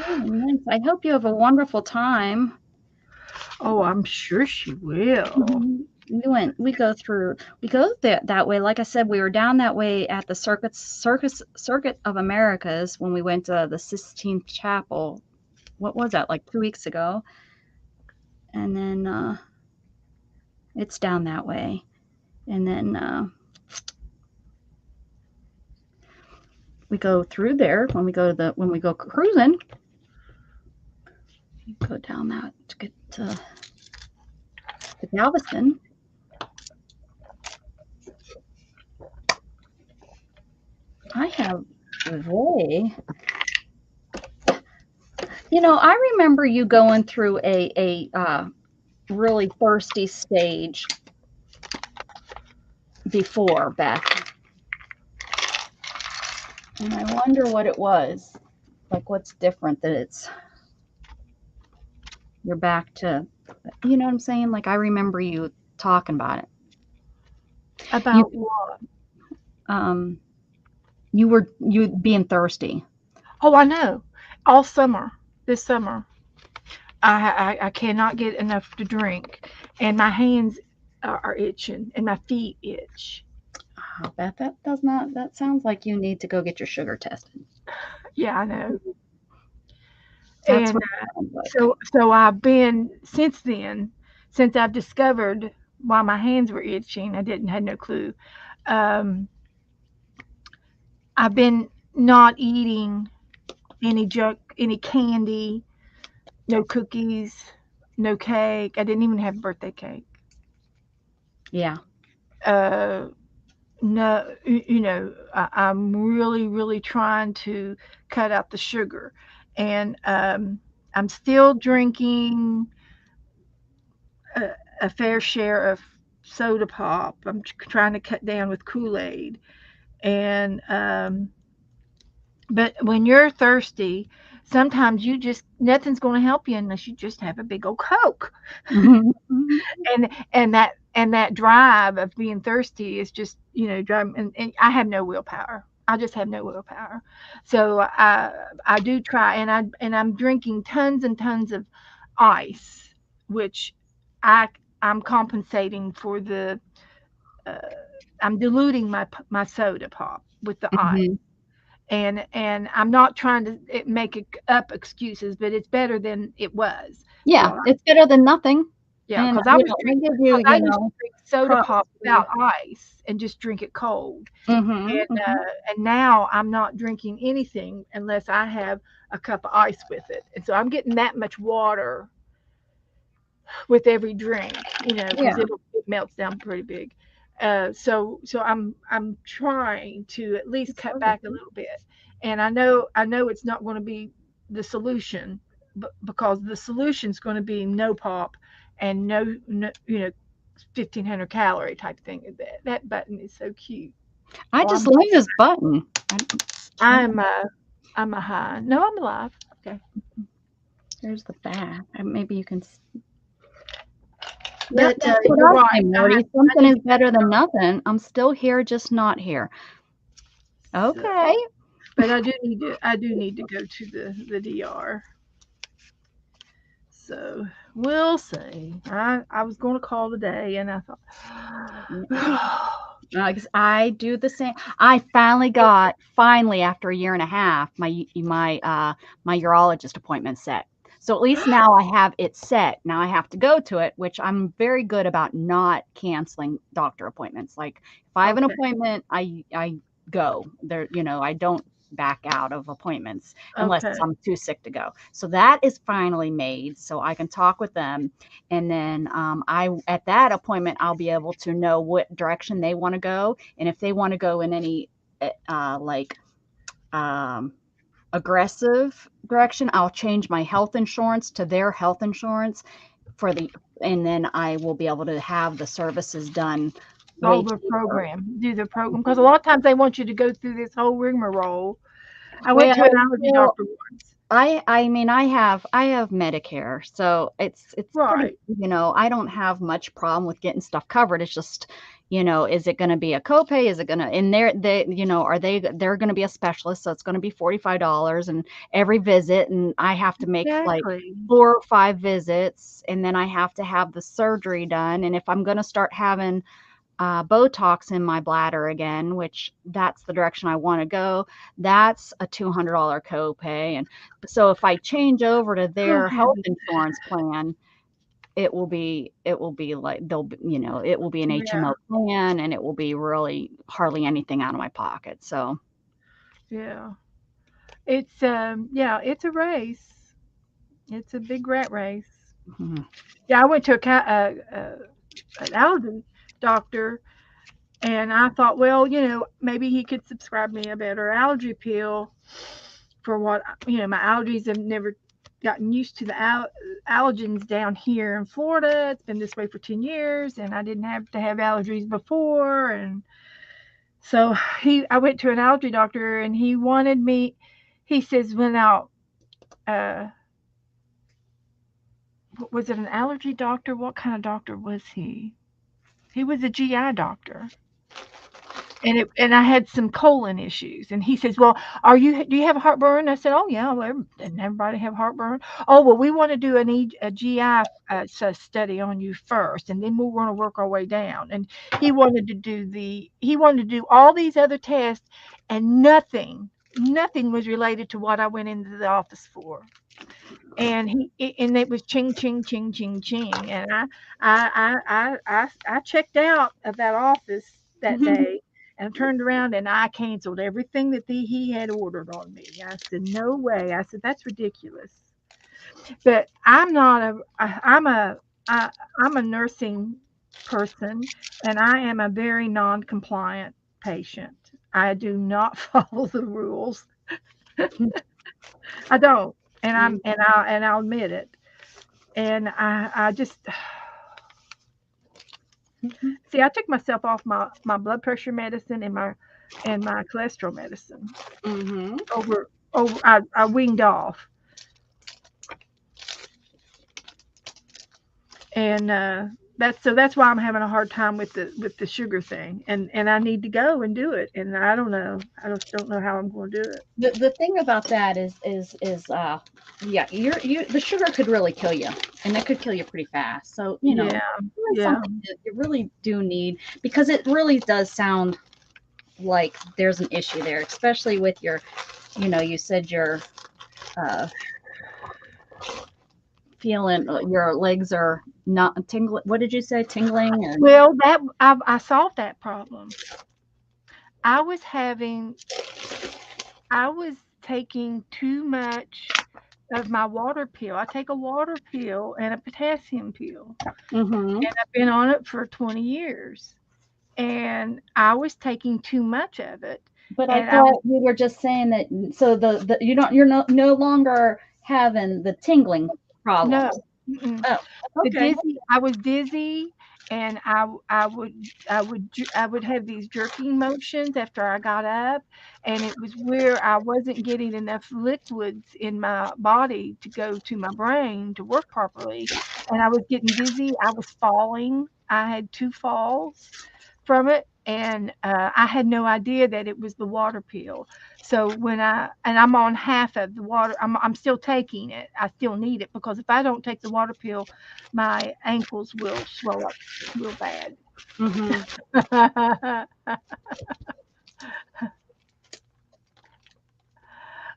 Oh, nice. I hope you have a wonderful time. Oh, I'm sure she will. We go that way. Like I said, we were down that way at the Circuit of Americas when we went to the Sistine Chapel. What was that, like 2 weeks ago? And then it's down that way. And then we go through there when we go cruising. We go down that to get to Galveston. I remember you going through a really thirsty stage before, Beth. And I wonder what it was. Like, what's different that you're back to, you know what I'm saying? Like, I remember you talking about it. About what? You being thirsty. Oh, I know. All summer, this summer. I cannot get enough to drink, and my hands are itching, and my feet itch. Oh, Beth, that sounds like you need to go get your sugar tested. Yeah, I know. That's And what it sounds like. so I've been since then, since I've discovered why my hands were itching. I didn't had no clue. Um, I've been not eating any junk, any candy, no cookies, no cake. I didn't even have birthday cake. Yeah. Uh, no, I'm really, really trying to cut out the sugar, and I'm still drinking a, a fair share of soda pop. I'm trying to cut down with Kool-Aid, and but when you're thirsty, sometimes you just nothing's going to help you unless you just have a big old Coke. Mhm. And that drive of being thirsty is just driving, and I have no willpower. I just have no willpower. So I do try, and I'm drinking tons and tons of ice, which I I'm compensating for the uh, I'm diluting my soda pop with the ice. Mhm. And I'm not trying to make up excuses, but it's better than it was. Yeah, So it's better than nothing. yeah, And because I was we drinking, give because you, I used to drink soda props pop for you. without ice and just drink it cold. Mhm. And now I'm not drinking anything unless I have a cup of ice with it. And so I'm getting that much water with every drink, Yeah. because it melts down pretty big. So I'm trying to at least cut back a little bit, and I know it's not going to be the solution, but because the solution is going to be no pop and no 1,500 calorie type thing. That button is so cute. I Oh, just love this button. I'm a high. No, I'm alive. Okay. There's the back. Maybe you can. But That's what you're I right. say, Morty. Something is better than nothing. I'm still here, just not here. Okay. But I do need to go to the DR. So we'll see. I was going to call today, and I thought, I do the same. I finally after a year and a half, my urologist appointment set. So at least now I have it set. Now I have to go to it, which I'm very good about not canceling doctor appointments. Like if I have an okay, appointment, I go there. I don't back out of appointments unless okay, I'm too sick to go. So that is finally made, so I can talk with them, and then I at that appointment I'll be able to know what direction they want to go, and if they want to go in any like aggressive direction, I'll change my health insurance to their health insurance and then I will be able to have the services done way cheaper. do the program, because a lot of times they want you to go through this whole rigmarole. I went to an Well, allergy doctor once. I mean I have Medicare, so it's pretty, Right. I don't have much problem with getting stuff covered. It's just, is it going to be a copay? Is it going to, and they're going to be a specialist, so it's going to be $45 and every visit, and I have to make like Exactly. 4 or 5 visits, and then I have to have the surgery done, and if I'm going to start having Botox in my bladder again, which that's the direction I want to go, that's a $200 copay. And so if I change over to Oh their health heavens. insurance plan, it will be like it will be an Yeah. HMO plan, and it will be really hardly anything out of my pocket. So Yeah. It's a race. It's a big rat race. mhm. Yeah, I went to an allergy doctor, and I thought, well, maybe he could prescribe me a better allergy pill for what, my allergies have never gotten used to the allergens down here in Florida. It's been this way for 10 years, and I didn't have to have allergies before. And so I went to an allergy doctor, and he says, well, now, uh, was it an allergy doctor? What kind of doctor was he? He was a GI doctor. and I had some colon issues. And he says, "Well, do you have heartburn?" I said, "Oh yeah, well, doesn't everybody have heartburn?" "Oh well, we want to do a GI study on you first, and then we're going to work our way down." And he wanted to do all these other tests, and nothing was related to what I went into the office for. And it was ching ching ching ching ching, and I checked out of that office that day, and turned around and I canceled everything that he had ordered on me. I said, "No way." I said, "That's ridiculous." But I'm not a I, I'm a nursing person, and I am a very non-compliant patient. I do not follow the rules. I don't, I'll admit it. And I just see. I took myself off my blood pressure medicine and my cholesterol medicine. Over I weaned off, and that's why I'm having a hard time with the sugar thing, and I need to go and do it, and I don't know. I just don't know how I'm going to do it. The thing about that is yeah, the sugar could really kill you, and that could kill you pretty fast. So something that you really do need, because it really does sound like there's an issue there, especially with your, you said your feeling your legs are not tingling. What did you say? Tingling? Well, that I solved that problem. I was taking too much of my water pill. I take a water pill and a potassium pill, and I've been on it for 20 years, and I was taking too much of it. But I thought you were just saying that, so you're no longer having the tingling problem. No. Oh, okay. I was dizzy, and I would have these jerking motions after I got up, and it was where I wasn't getting enough liquids in my body to go to my brain to work properly, and I was getting dizzy. I was falling. I had 2 falls from it, and I had no idea that it was the water pill. So I'm on half of the water. I'm still taking it. I still need it, because if I don't take the water pill, my ankles will swell up real bad.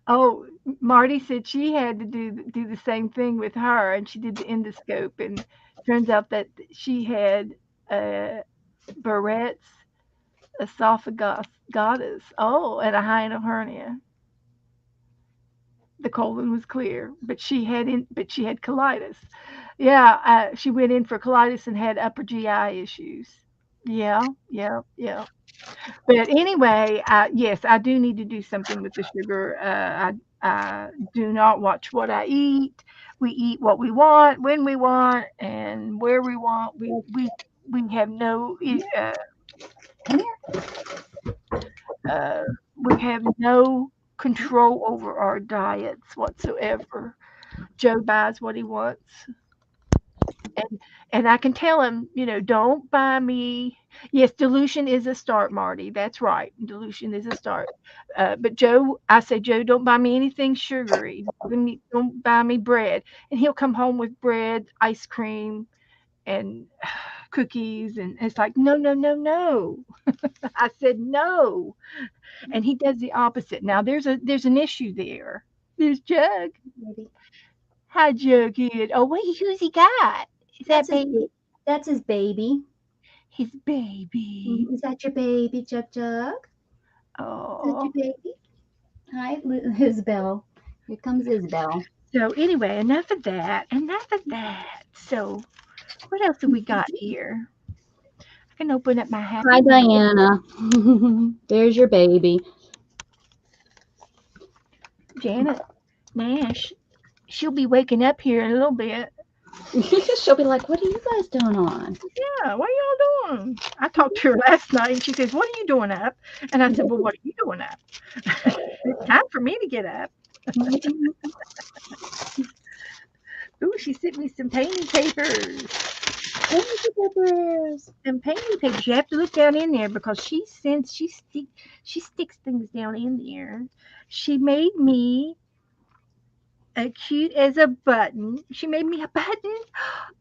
Oh, Marty said she had to do the same thing with her, and she did the endoscope, and turns out that she had Barrett's esophagus, and a hiatal hernia. The colon was clear, but she had colitis. Yeah, she went in for colitis and had upper GI issues. Yeah, yeah, yeah. But anyway, yes, I do need to do something with the sugar. I do not watch what I eat. We eat what we want, when we want, and where we want. We have no we have no control over our diets whatsoever. Joe buys what he wants. And I can tell him, don't buy me. Yes, dilution is a start, Marty. That's right. Dilution is a start. But Joe, I say, Joe, don't buy me anything sugary. Don't buy me bread. And he'll come home with bread, ice cream, and cookies. And it's like, no, no, no, no. I said no. And he does the opposite. Now there's an issue there. There's Jug. Hi, Jug. Oh, who's he got? Is that baby? That's his baby. His baby. Is that your baby, Jug Jug? Oh. Is that your baby? Hi, Isabel. Here comes Isabel. So anyway, enough of that. So what else have we got here? I can open up my happy. Hi, Diana. There's your baby. Janet Nash. She'll be waking up here in a little bit. She'll be like, what are you guys doing on? Yeah, what are y'all doing? I talked to her last night, and she says, what are you doing up? And I said, well, what are you doing up? It's time for me to get up. Ooh, she sent me some painting papers. And painting papers. You have to look down in there because she sticks things down in there. She made me a cute as a button. She made me a button.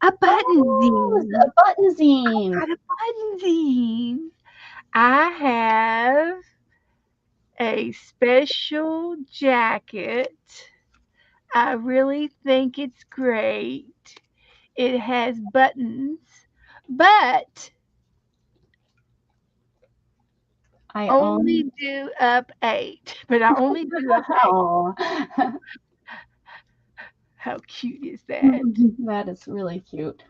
A button zine. A button zine. I got a button zine. I have a special jacket. I really think it's great. It has buttons, but I only do up 8. But I only do up 8. Oh. How cute is that? That is really cute.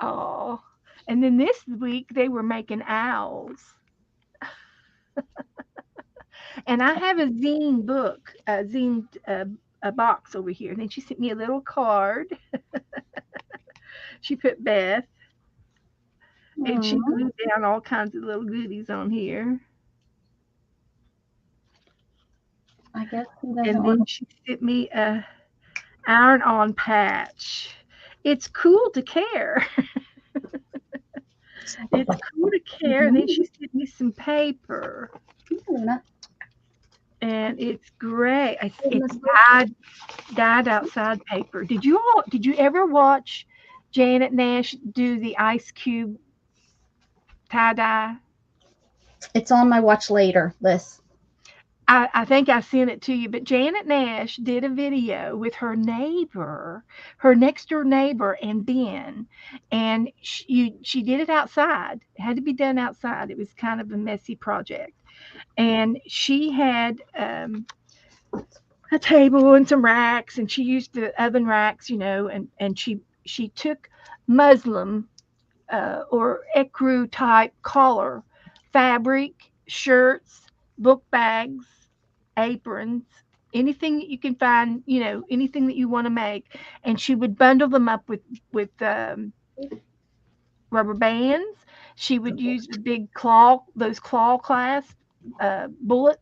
Oh. And then this week they were making owls. And I have a zine book, a box over here. And then she sent me a little card. She put Beth. And she glued down all kinds of little goodies on here. I guess and then she sent me a iron-on patch. It's cool to care. It's cool to care. And then she sent me some paper. And it's great. It's dyed outside paper. Did you ever watch Janet Nash do the Ice Cube tie-dye? It's on my watch later list. I think I sent it to you, but Janet Nash did a video with her neighbor, her next door neighbor, and Ben, and she did it outside. It had to be done outside. It was kind of a messy project, and she had a table and some racks, and she used the oven racks, and she took muslin or ecru type collar fabric, shirts, book bags, aprons, anything that you can find, anything that you want to make, and she would bundle them up with rubber bands. She would use the big those claw clasps, what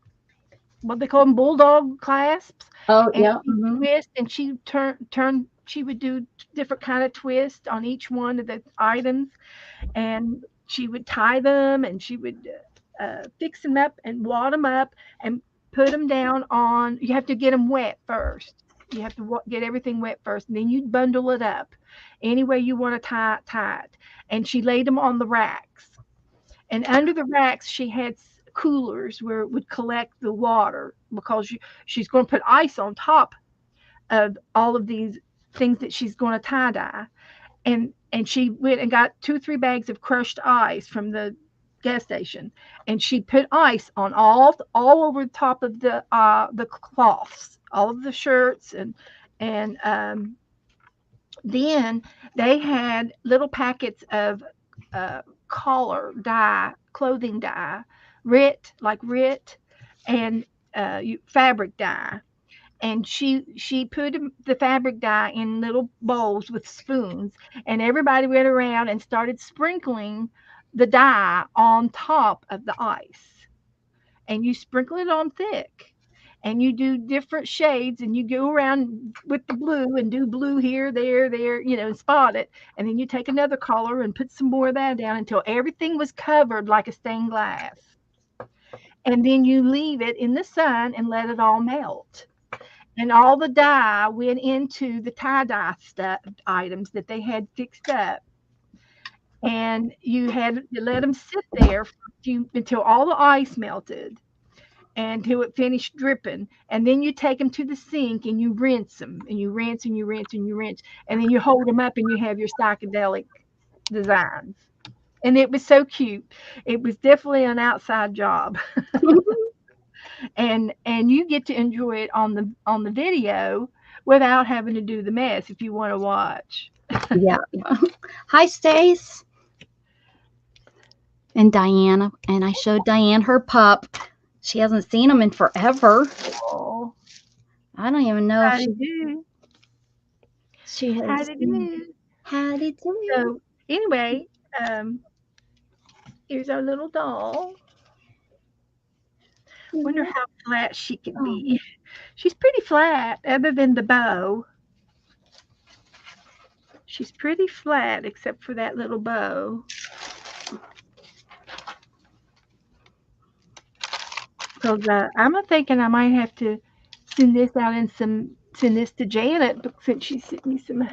they call them, bulldog clasps. Oh, and yeah. Twist, and she she would do different kind of twists on each one of the items, and she would tie them, and she would fix them up and wad them up and put them down on. You have to get them wet first. You have to get everything wet first, and then you bundle it up any way you want to tie it. And she laid them on the racks, and under the racks she had coolers where it would collect the water, because she's going to put ice on top of all of these things that she's going to tie dye. And she went and got 2 or 3 bags of crushed ice from the gas station, and she put ice on all over the top of the cloths, all of the shirts, and then they had little packets of collar dye, clothing dye, RIT, and fabric dye. And she put the fabric dye in little bowls with spoons, and everybody went around and started sprinkling the dye on top of the ice. And you sprinkle it on thick, and you do different shades, and you go around with the blue and do blue here, there, and spot it. And then you take another color and put some more of that down until everything was covered like a stained glass. And then you leave it in the sun and let it all melt. And all the dye went into the tie-dye items that they had fixed up. And you had to let them sit there until all the ice melted, and until it finished dripping. And then you take them to the sink and you rinse them, and you rinse and you rinse and you rinse. And then you hold them up and you have your psychedelic designs. And it was so cute. It was definitely an outside job. and you get to enjoy it on the video without having to do the mess if you want to watch. Yeah. Hi, Stace. And Diana. And I showed Diane her pup. She hasn't seen him in forever. Oh. I don't even know if she has. Howdy do. So anyway, here's our little doll. Wonder how flat she can be. She's pretty flat, other than the bow. She's pretty flat except for that little bow. Because I'm thinking I might have to send this out and send this to Janet since she sent me some.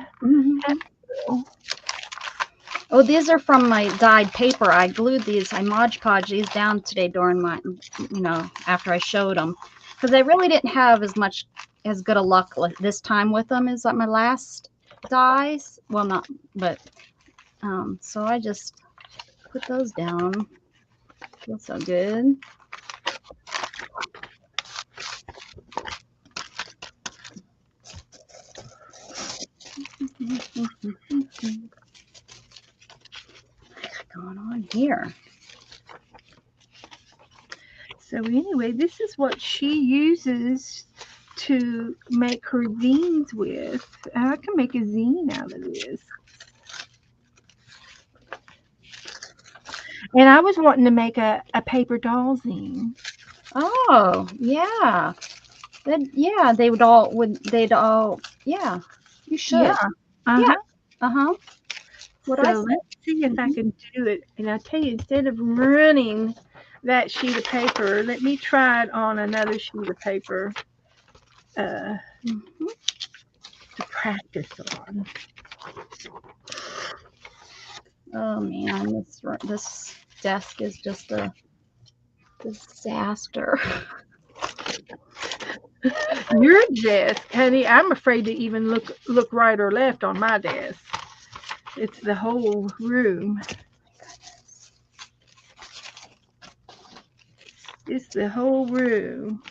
Oh, these are from my dyed paper. I glued these. I Mod Podged these down today during my, after I showed them, because I really didn't have as good a luck this time with them as my last dyes. Well, not, but so I just put those down. Feels so good. What's going on here? So anyway, this is what she uses to make her zines with. And I can make a zine out of this. And I was wanting to make a paper doll zine. Oh, yeah. They'd all, yeah, you should. Yeah. Yeah. Uh-huh. So let's see if I can do it. And I tell you, instead of running that sheet of paper, let me try it on another sheet of paper to practice on. Oh man, this desk is just a disaster. Your desk, honey, I'm afraid to even look right or left on my desk. It's the whole room. It's the whole room.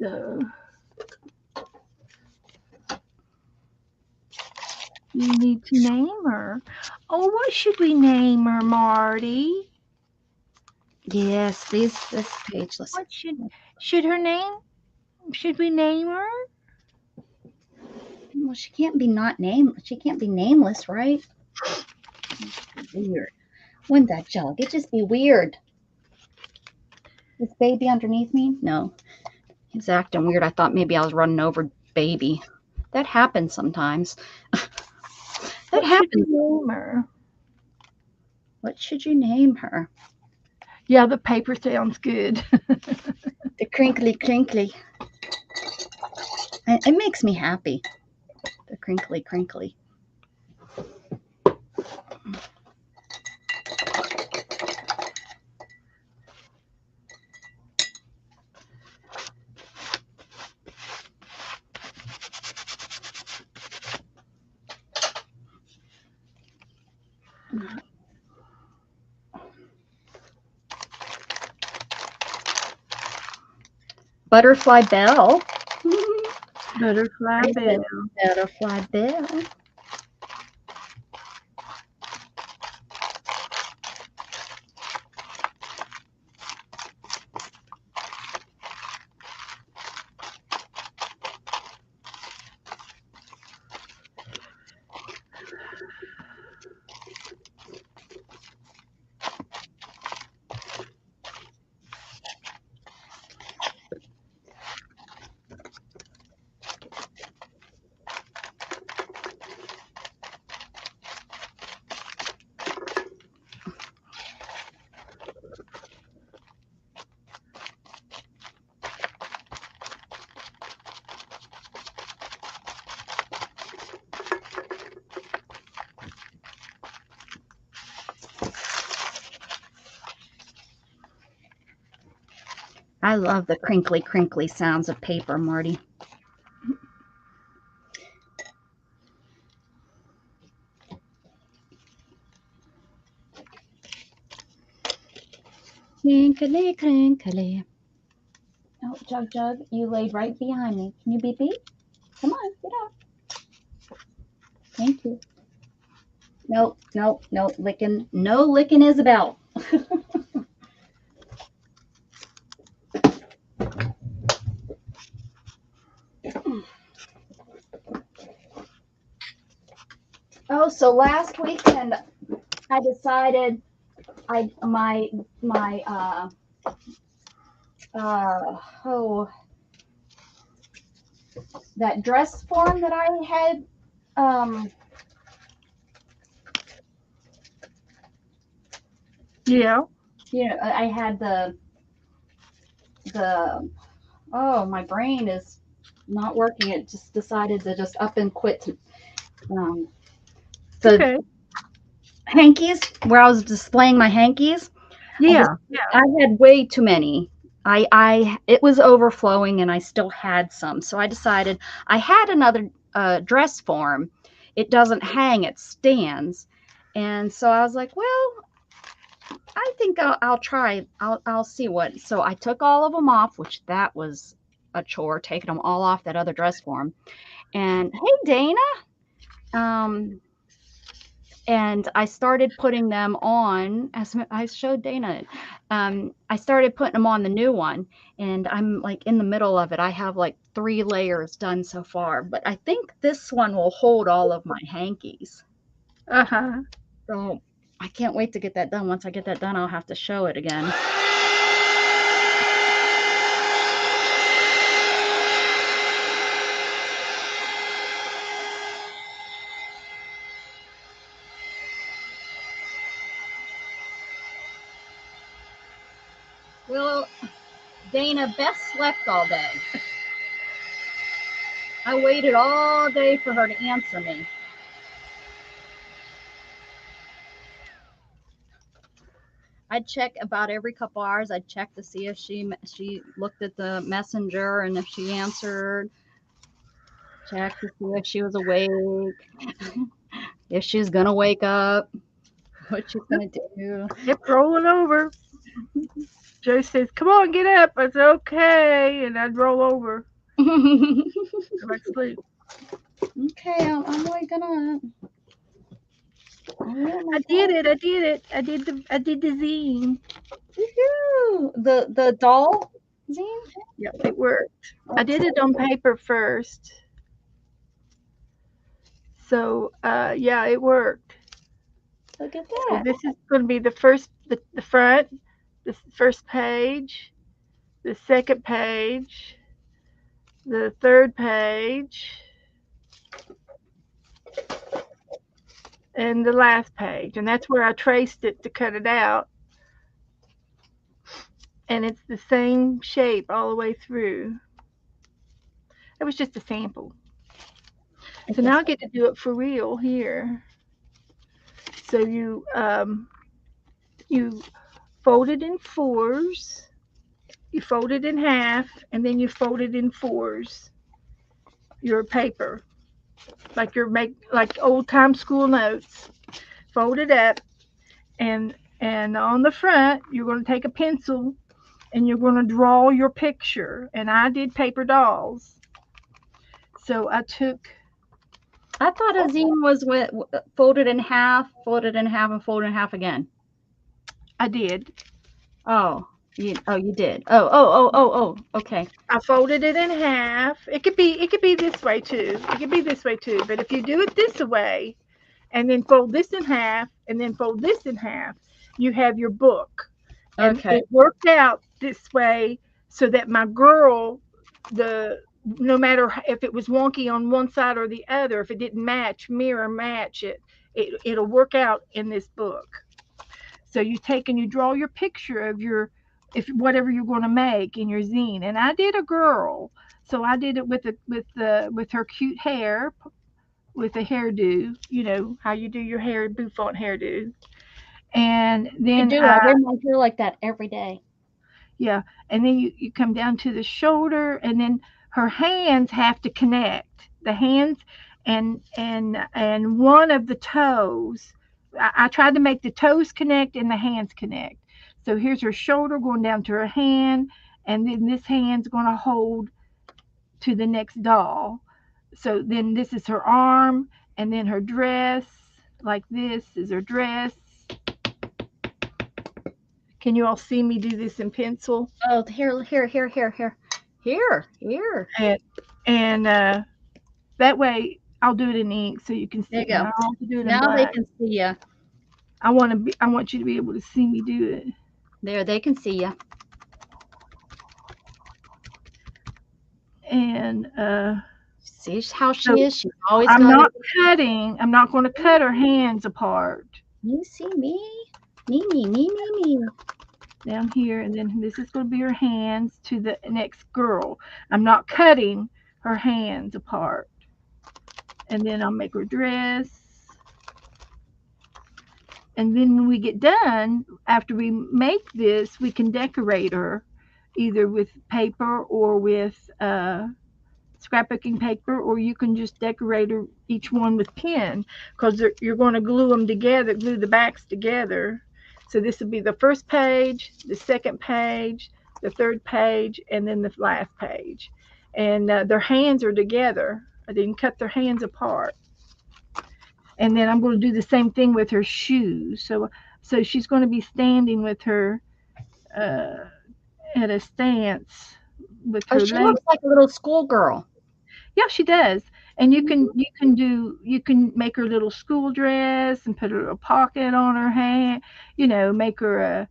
So you need to name her. Oh, what should we name her, Marty? Yes, this page. What should her name? Should we name her? Well, she can't be She can't be nameless, right? Weird. Wouldn't that jug? It'd just be weird. Is baby underneath me? No. He's acting weird. I thought maybe I was running over baby. That happens sometimes. That happens. Name her? What should you name her? Yeah, the paper sounds good. The crinkly crinkly. It makes me happy. The crinkly crinkly. Butterfly Bell. Butterfly Bell. Butterfly Bell. I love the crinkly, crinkly sounds of paper, Marty. Crinkly, crinkly. Oh, Jug, Jug, you laid right behind me. Can you beep, beep? Come on, get up. Thank you. Nope, nope, nope, licking. No licking, Isabel. Oh, so last weekend I decided that dress form that I had, Yeah. I had oh, my brain is not working. It just decided to just up and quit. The hankies, where I was displaying my hankies. Yeah. I had way too many. It was overflowing, and I still had some. So I decided I had another dress form. It doesn't hang; it stands. And so I was like, well, I think I'll try. I'll see what. So I took all of them off, which that was a chore, taking them all off that other dress form. And hey, Dana. And I started putting them on, as I showed Dana. I started putting them on the new one, and I'm like in the middle of it. I have like 3 layers done so far, but I think this one will hold all of my hankies. So I can't wait to get that done. Once I get that done, I'll have to show it again. Well, Dana, Beth slept all day. I waited all day for her to answer me. I'd check about every couple hours. I'd check to see if she looked at the messenger and if she answered. Check to see if she was awake, if she's gonna wake up, what she's gonna do. Kept rolling over. Joe says, "Come on, get up." I said, "Okay," and I'd roll over. Go back to sleep. Okay, I'm like gonna. I did it. I did the zine. Woohoo! The doll zine? Yep, it worked. I did it on paper first. So yeah, it worked. Look at So that. this is going to be the front, the first page, the second page, the third page, and the last page. And that's where I traced it to cut it out. And it's the same shape all the way through. It was just a sample. So now I get to do it for real here. So you fold it in fours, you fold it in half, and then you fold it in fours. Your paper, like like old time school notes. Fold it up, and on the front you're going to take a pencil and you're going to draw your picture. And I did paper dolls. So I thought a zine was folded in half, and folded in half again. I did. Oh, you did. Oh, okay. I folded it in half. It could be this way too. It could be this way too. But if you do it this way, and then fold this in half, and then fold this in half, you have your book. And okay. It worked out this way so that my girl, no matter if it was wonky on one side or the other, if it didn't mirror match it'll work out in this book. So you take and you draw your picture of whatever you're going to make in your zine. And I did a girl, so I did it with her cute hair, with a hairdo. You know how you do your hair, bouffant hairdo. And then I wear my hair like that every day. Yeah, and then you come down to the shoulder, and then her hands have to connect. The hands and one of the toes. I tried to make the toes connect and the hands connect. So here's her shoulder going down to her hand, and then this hand's going to hold to the next doll. So then this is her arm, and then her dress, like this is her dress. Can you all see me do this in pencil? Oh, here. And that way I'll do it in ink so you can see. There you go. Now they can see you. I want you to be able to see me do it. There, they can see you. And see how she is. She's always I'm not going to cut her hands apart. You see me? Me. Down here, and then this is going to be her hands to the next girl. I'm not cutting her hands apart. And then I'll make her dress. And then when we get done, after we make this, we can decorate her either with paper or with scrapbooking paper, or you can just decorate her each one with pen, because you're going to glue them together, glue the backs together. So this will be the first page, the second page, the third page, and then the last page. And their hands are together. I didn't cut their hands apart. And then I'm going to do the same thing with her shoes. So she's going to be standing with her at a stance with her she looks like a little schoolgirl. Yeah, she does. And you can make her a little school dress and put a little pocket on her hand, make her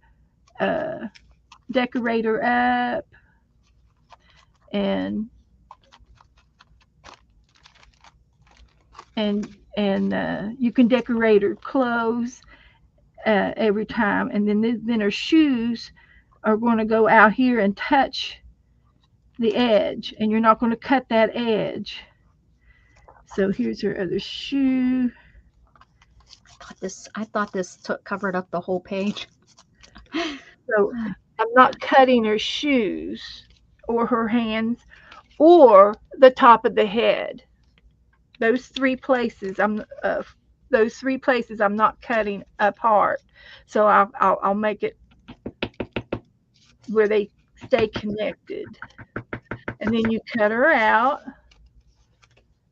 a decorate her up, and you can decorate her clothes every time. And then her shoes are going to go out here and touch the edge, and you're not going to cut that edge. So here's her other shoe. I thought this covered up the whole page. So I'm not cutting her shoes or her hands or the top of the head. Those three places I'm not cutting apart. So I'll make it where they stay connected. And then you cut her out,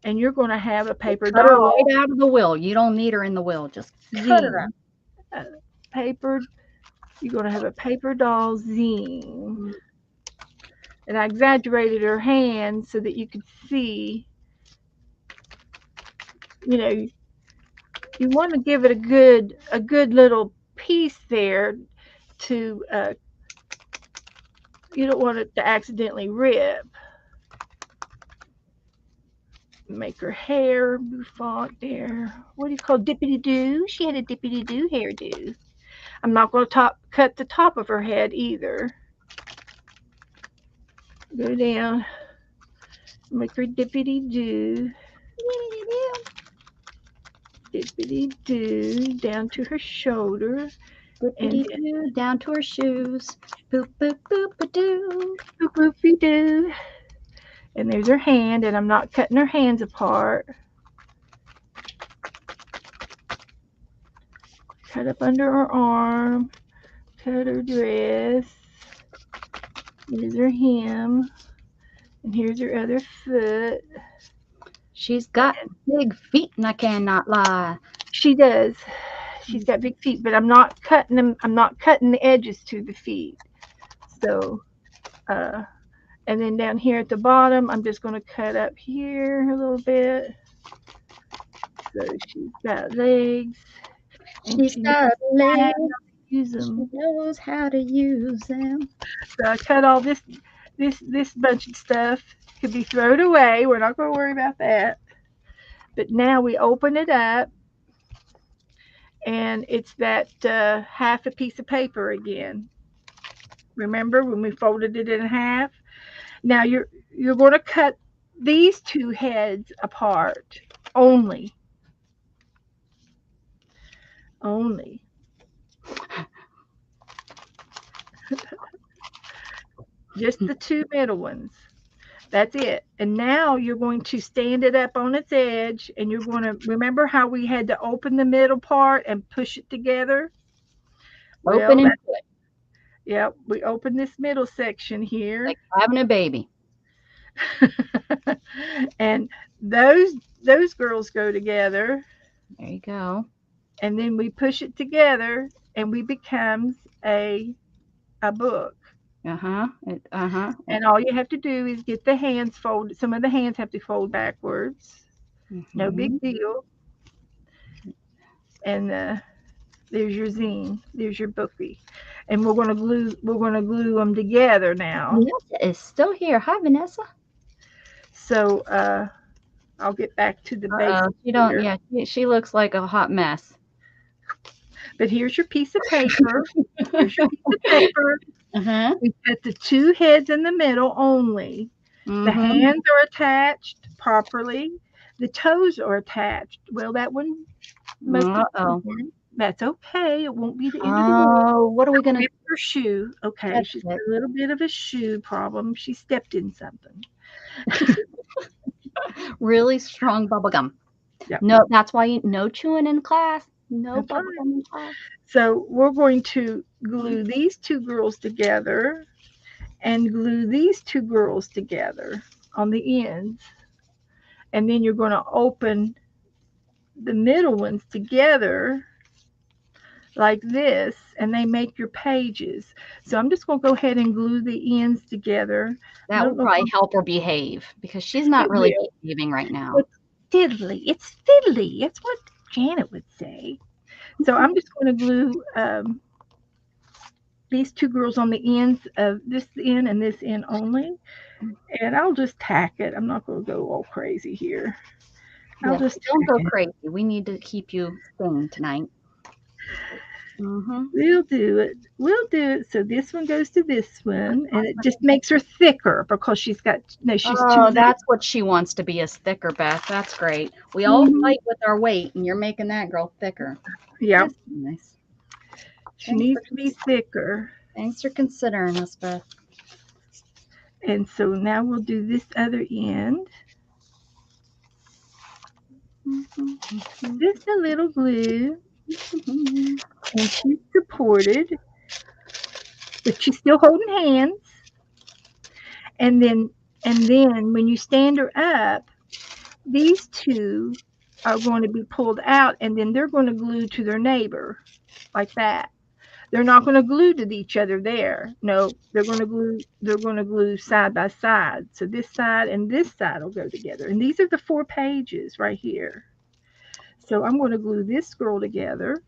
and you're going to have a paper doll. Cut her right out of the will. You don't need her in the will. Just cut her out. You're going to have a paper doll zine. And I exaggerated her hands so that you could see. You want to give it a good little piece there to. You don't want it to accidentally rip. Make her hair bouffant there. What do you call dippity doo? She had a dippity doo hairdo. I'm not going to cut the top of her head either. Go down. Make her dippity doo. Dippity doo down to her shoulder. Dippity doo down to her shoes. Boop boop boop a doo. Boop boopy doo. And there's her hand, and I'm not cutting her hands apart. Cut up under her arm. Cut her dress. Here's her hem. And here's her other foot. She's got big feet, and I cannot lie. She does. She's got big feet, but I'm not cutting them. I'm not cutting the edges to the feet. So, and then down here at the bottom, I'm just going to cut up here a little bit. So she's got legs. She's got legs. Use them. She knows how to use them. So I cut all this bunch of stuff. Could be thrown away. We're not going to worry about that. But now we open it up, and it's that half a piece of paper again. Remember when we folded it in half? Now you're going to cut these two heads apart only. Just the two middle ones. That's it. And now you're going to stand it up on its edge, and you're going to remember how we had to open the middle part and push it together? Open and put. Yeah, we open this middle section here. Like having a baby. And those girls go together. There you go. And then we push it together, and we becomes a book. And all you have to do is get the hands folded. Some of the hands have to fold backwards. No big deal. And There's your zine. There's your bookie. And we're gonna glue them together now. Vanessa is still here. Hi, Vanessa. So I'll get back to the basics. She don't. Yeah, she looks like a hot mess. But here's your piece of paper. Here's your piece of paper. We put the 2 heads in the middle only. The hands are attached properly. The toes are attached. Well, that one. That's okay. It won't be the end of the world. What are we gonna do? Her shoe. Okay, That's she's got a little bit of a shoe problem. She stepped in something. Really strong bubble gum. Yep. No, that's why no chewing in class. No bubble gum in class. So we're going to glue these 2 girls together and glue these 2 girls together on the ends. And then you're going to open the middle ones together like this, and they make your pages. So I'm just going to go ahead and glue the ends together. That will probably help her behave, because she's not really behaving right now. It's fiddly. It's fiddly. That's what Janet would say. So I'm just going to glue these 2 girls on the ends of this end and this end only. And I'll just tack it. I'm not going to go all crazy here. Don't go crazy. We need to keep you sane tonight. We'll do it. We'll do it. So this one goes to this one, and it just makes her thicker because she's got she's too. That's what she wants to be, is thicker, Beth. That's great. We all fight with our weight, and you're making that girl thicker. Yeah. Nice. She needs to be thicker. Thanks for considering us, Beth. And so now we'll do this other end. Just a little glue. And she's supported, but she's still holding hands. And then when you stand her up, these 2 are going to be pulled out, and then they're going to glue to their neighbor like that. They're not going to glue to each other there. No, they're going to glue side by side. So this side and this side will go together. And these are the 4 pages right here. So I'm going to glue this girl together.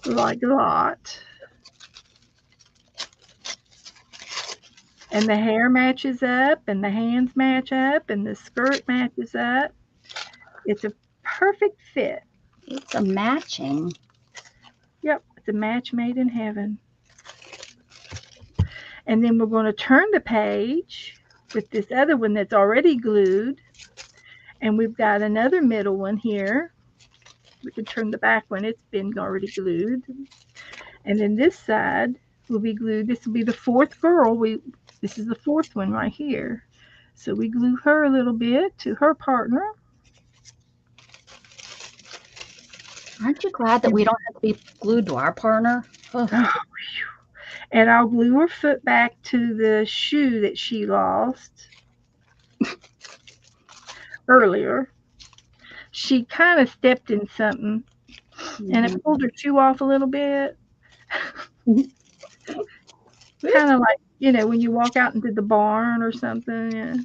Like a lot. And the hair matches up, and the hands match up, and the skirt matches up. It's a perfect fit. It's a matching. Yep, it's a match made in heaven. And then we're going to turn the page with this other one that's already glued. And we've got another middle one here. We can turn the back one. It's been already glued. And then this side will be glued. This will be the 4th girl. This is the 4th one right here. So we glue her a little bit to her partner. Aren't you glad that we don't have to be glued to our partner? Oh, and I'll glue her foot back to the shoe that she lost earlier. She kind of stepped in something, and it pulled her shoe off a little bit. Kind of like, when you walk out into the barn or something. Yeah.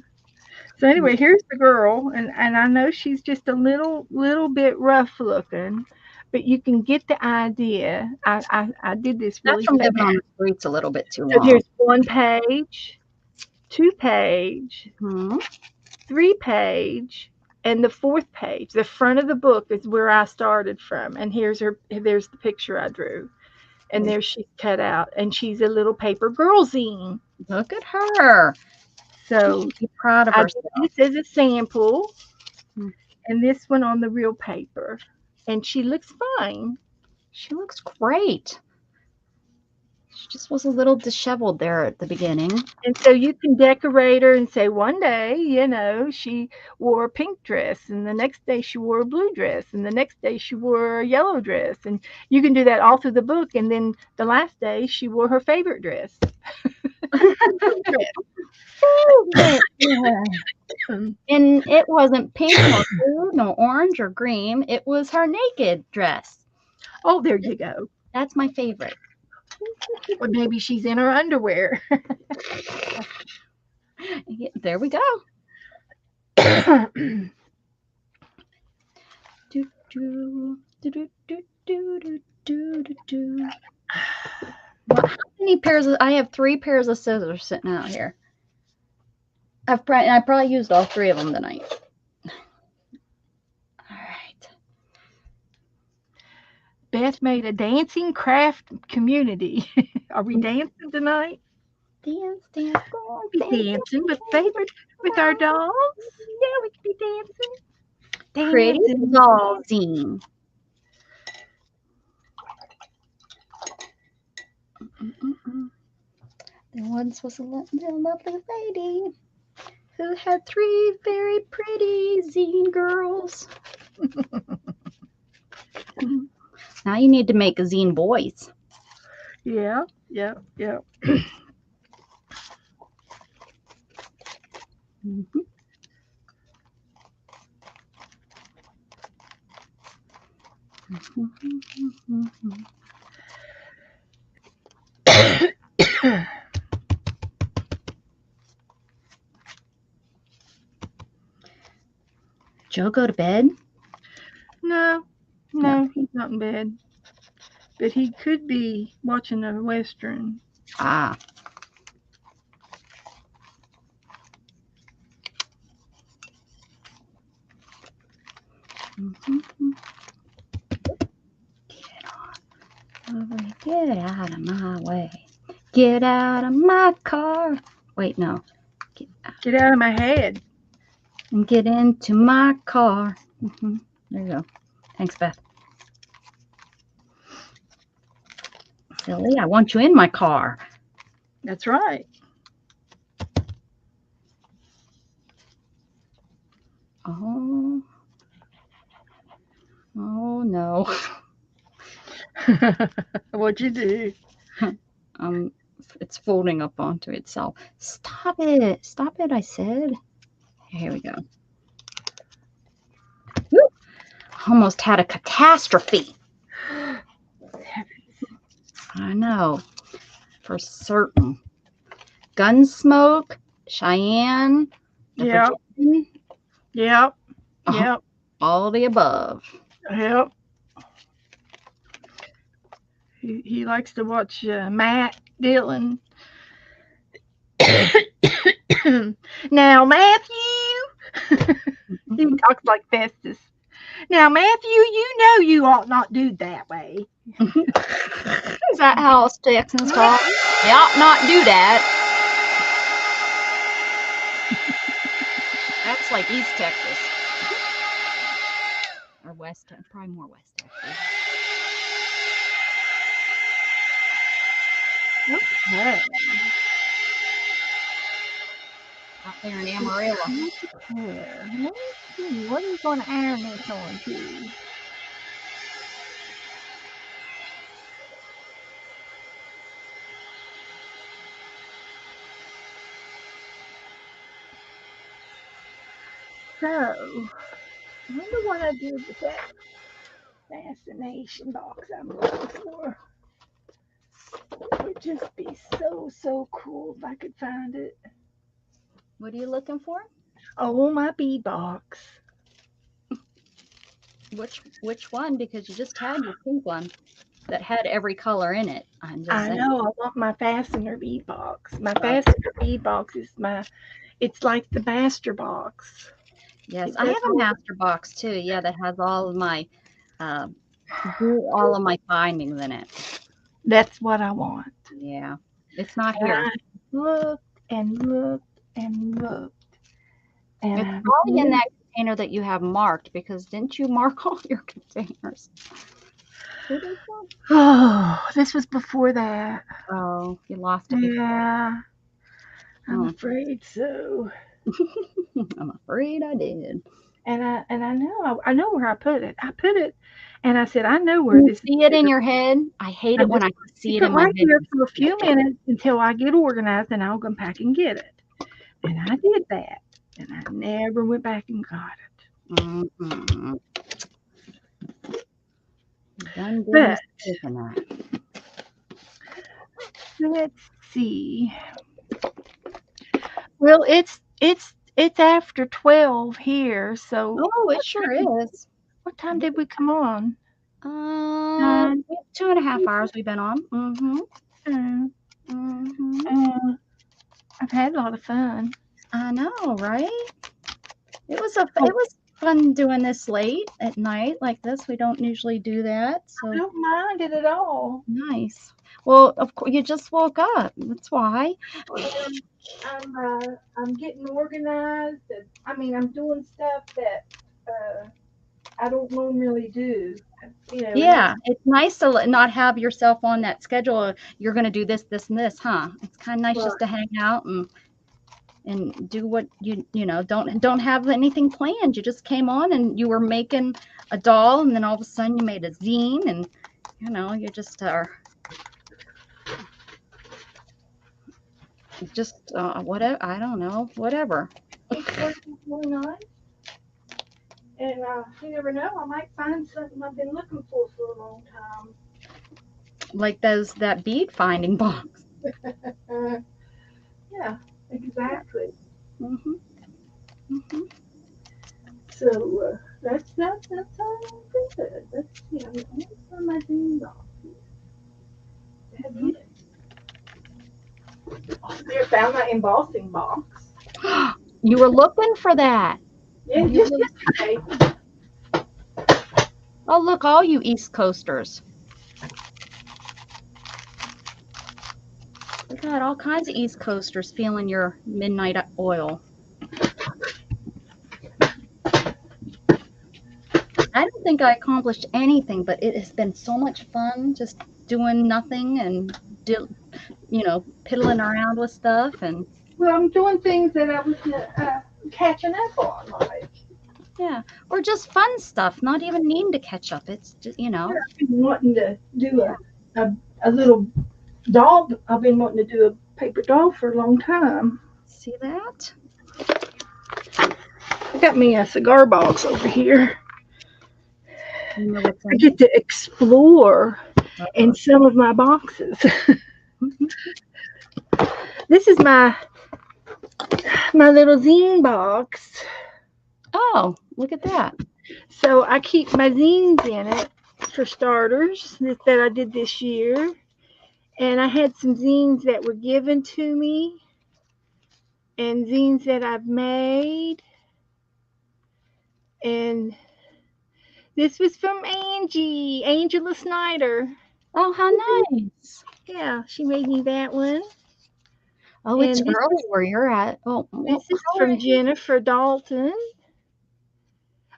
So anyway, here's the girl, and I know she's just a little bit rough looking, but you can get the idea. I did this really fast. That's from living on the streets a little bit too long. So here's 1 page, 2 page, 3 page, and the 4th page. The front of the book is where I started from, and there's the picture I drew. And there she's cut out, and she's a little paper girl zine. Look at her. So be proud of herself. This is a sample, and this one on the real paper. And she looks fine. She looks great. She just was a little disheveled there at the beginning. And so you can decorate her and say one day, she wore a pink dress, and the next day she wore a blue dress, and the next day she wore a yellow dress. And you can do that all through the book. And then the last day she wore her favorite dress. And it wasn't pink or blue, no orange or green. It was her naked dress. Oh, there you go. That's my favorite. Or maybe she's in her underwear. There we go. Well, how many pairs I have 3 pairs of scissors sitting out here. I probably used all 3 of them tonight. All right. Beth made a dancing craft community. Are we dancing tonight? Dance. We'll be dancing with our dolls. Yeah, we could be dancing. Pretty doll zine. There once was a lovely lady who had 3 very pretty zine girls. Now you need to make a zine boys. Yeah. Joe go to bed? No, he's not in bed. But he could be watching a Western. Ah. Get out of my way. Get out of my car. Wait, no. Get out of my head. And get into my car. There you go. Thanks, Beth. Silly, I want you in my car. That's right. Oh no. What'd you do? It's folding up onto itself. Stop it. Stop it, I said. Here we go. Woo. Almost had a catastrophe. I know. For certain. Gunsmoke, Cheyenne. Yep. Yep. Yep. All the above. Yep. He likes to watch Matt Dillon. Now, Matthew. He talks like Festus. Now, Matthew, you know you ought not do that way. Is that how Texans talk? They ought not do that. That's like East Texas. Or West, probably more West Texas. Okay. Out there in Amarillo. Let's see. What are you going to iron this on to? So, I wonder what I did with that fascination box I'm looking for. It would just be so cool if I could find it. What are you looking for? Oh, my bead box. Which one? Because you just had your pink one that had every color in it. I know. I want my fastener bead box. My fastener bead box is it's like the master box. Yes, I have a master box too. Yeah, that has all of my findings in it. That's what I want. Yeah, it's not here. I looked and looked and looked. And it's probably in that container that you have marked, because didn't you mark all your containers? Oh, this was before that. Oh, you lost it. Yeah, I'm afraid so. I'm afraid I did. And I know where I put it. I put it, and I said, I know where this. See it in your head? I hate it when I see it in my head. Here for a few minutes until I get organized, and I'll go back and get it. And I did that, and I never went back and got it. Mm-hmm. But let's see. Well, It's after 12 here, so Oh, it sure is. what time did we come on? 2.5 hours we've been on. I've had a lot of fun. I know, right? It was fun doing this late at night like this. We don't usually do that, so I don't mind it at all. nice. Well, of course, you just woke up. That's why. I'm getting organized. And, I mean, I'm doing stuff that I don't normally do. You know. Yeah, it's nice to not have yourself on that schedule. You're going to do this, this, and this, huh? It's kind of nice just to hang out and do what you know. Don't have anything planned. You just came on and you were making a doll, and then all of a sudden you made a zine, and you know you just are just whatever. I don't know, whatever. It's working really nice. And you never know, I might find something I've been looking for a long time. Like that bead finding box. Yeah, exactly. Mm-hmm. So that's all good. Let's see. I'm looking for my dream boxes. I found my embossing box. You were looking for that. Yeah, just yesterday. Oh, look, all you East Coasters. We got all kinds of East Coasters feeling your midnight oil. I don't think I accomplished anything, but it has been so much fun just doing nothing and, you know, piddling around with stuff. And well, I'm doing things that I was catching up on, like. Yeah, or just fun stuff, not even needing to catch up. It's just, you know. I've been wanting to do a little doll. I've been wanting to do a paper doll for a long time. See that? I got me a cigar box over here. You know what's I get to explore in some of my boxes. This is my little zine box. Oh, look at that. So I keep my zines in it, for starters, that I did this year. And I had some zines that were given to me and zines that I've made. And this was from Angela Snyder. Oh, how nice. Yeah, she made me that one. Oh, it's early where you're at. Oh, this is from Jennifer Dalton.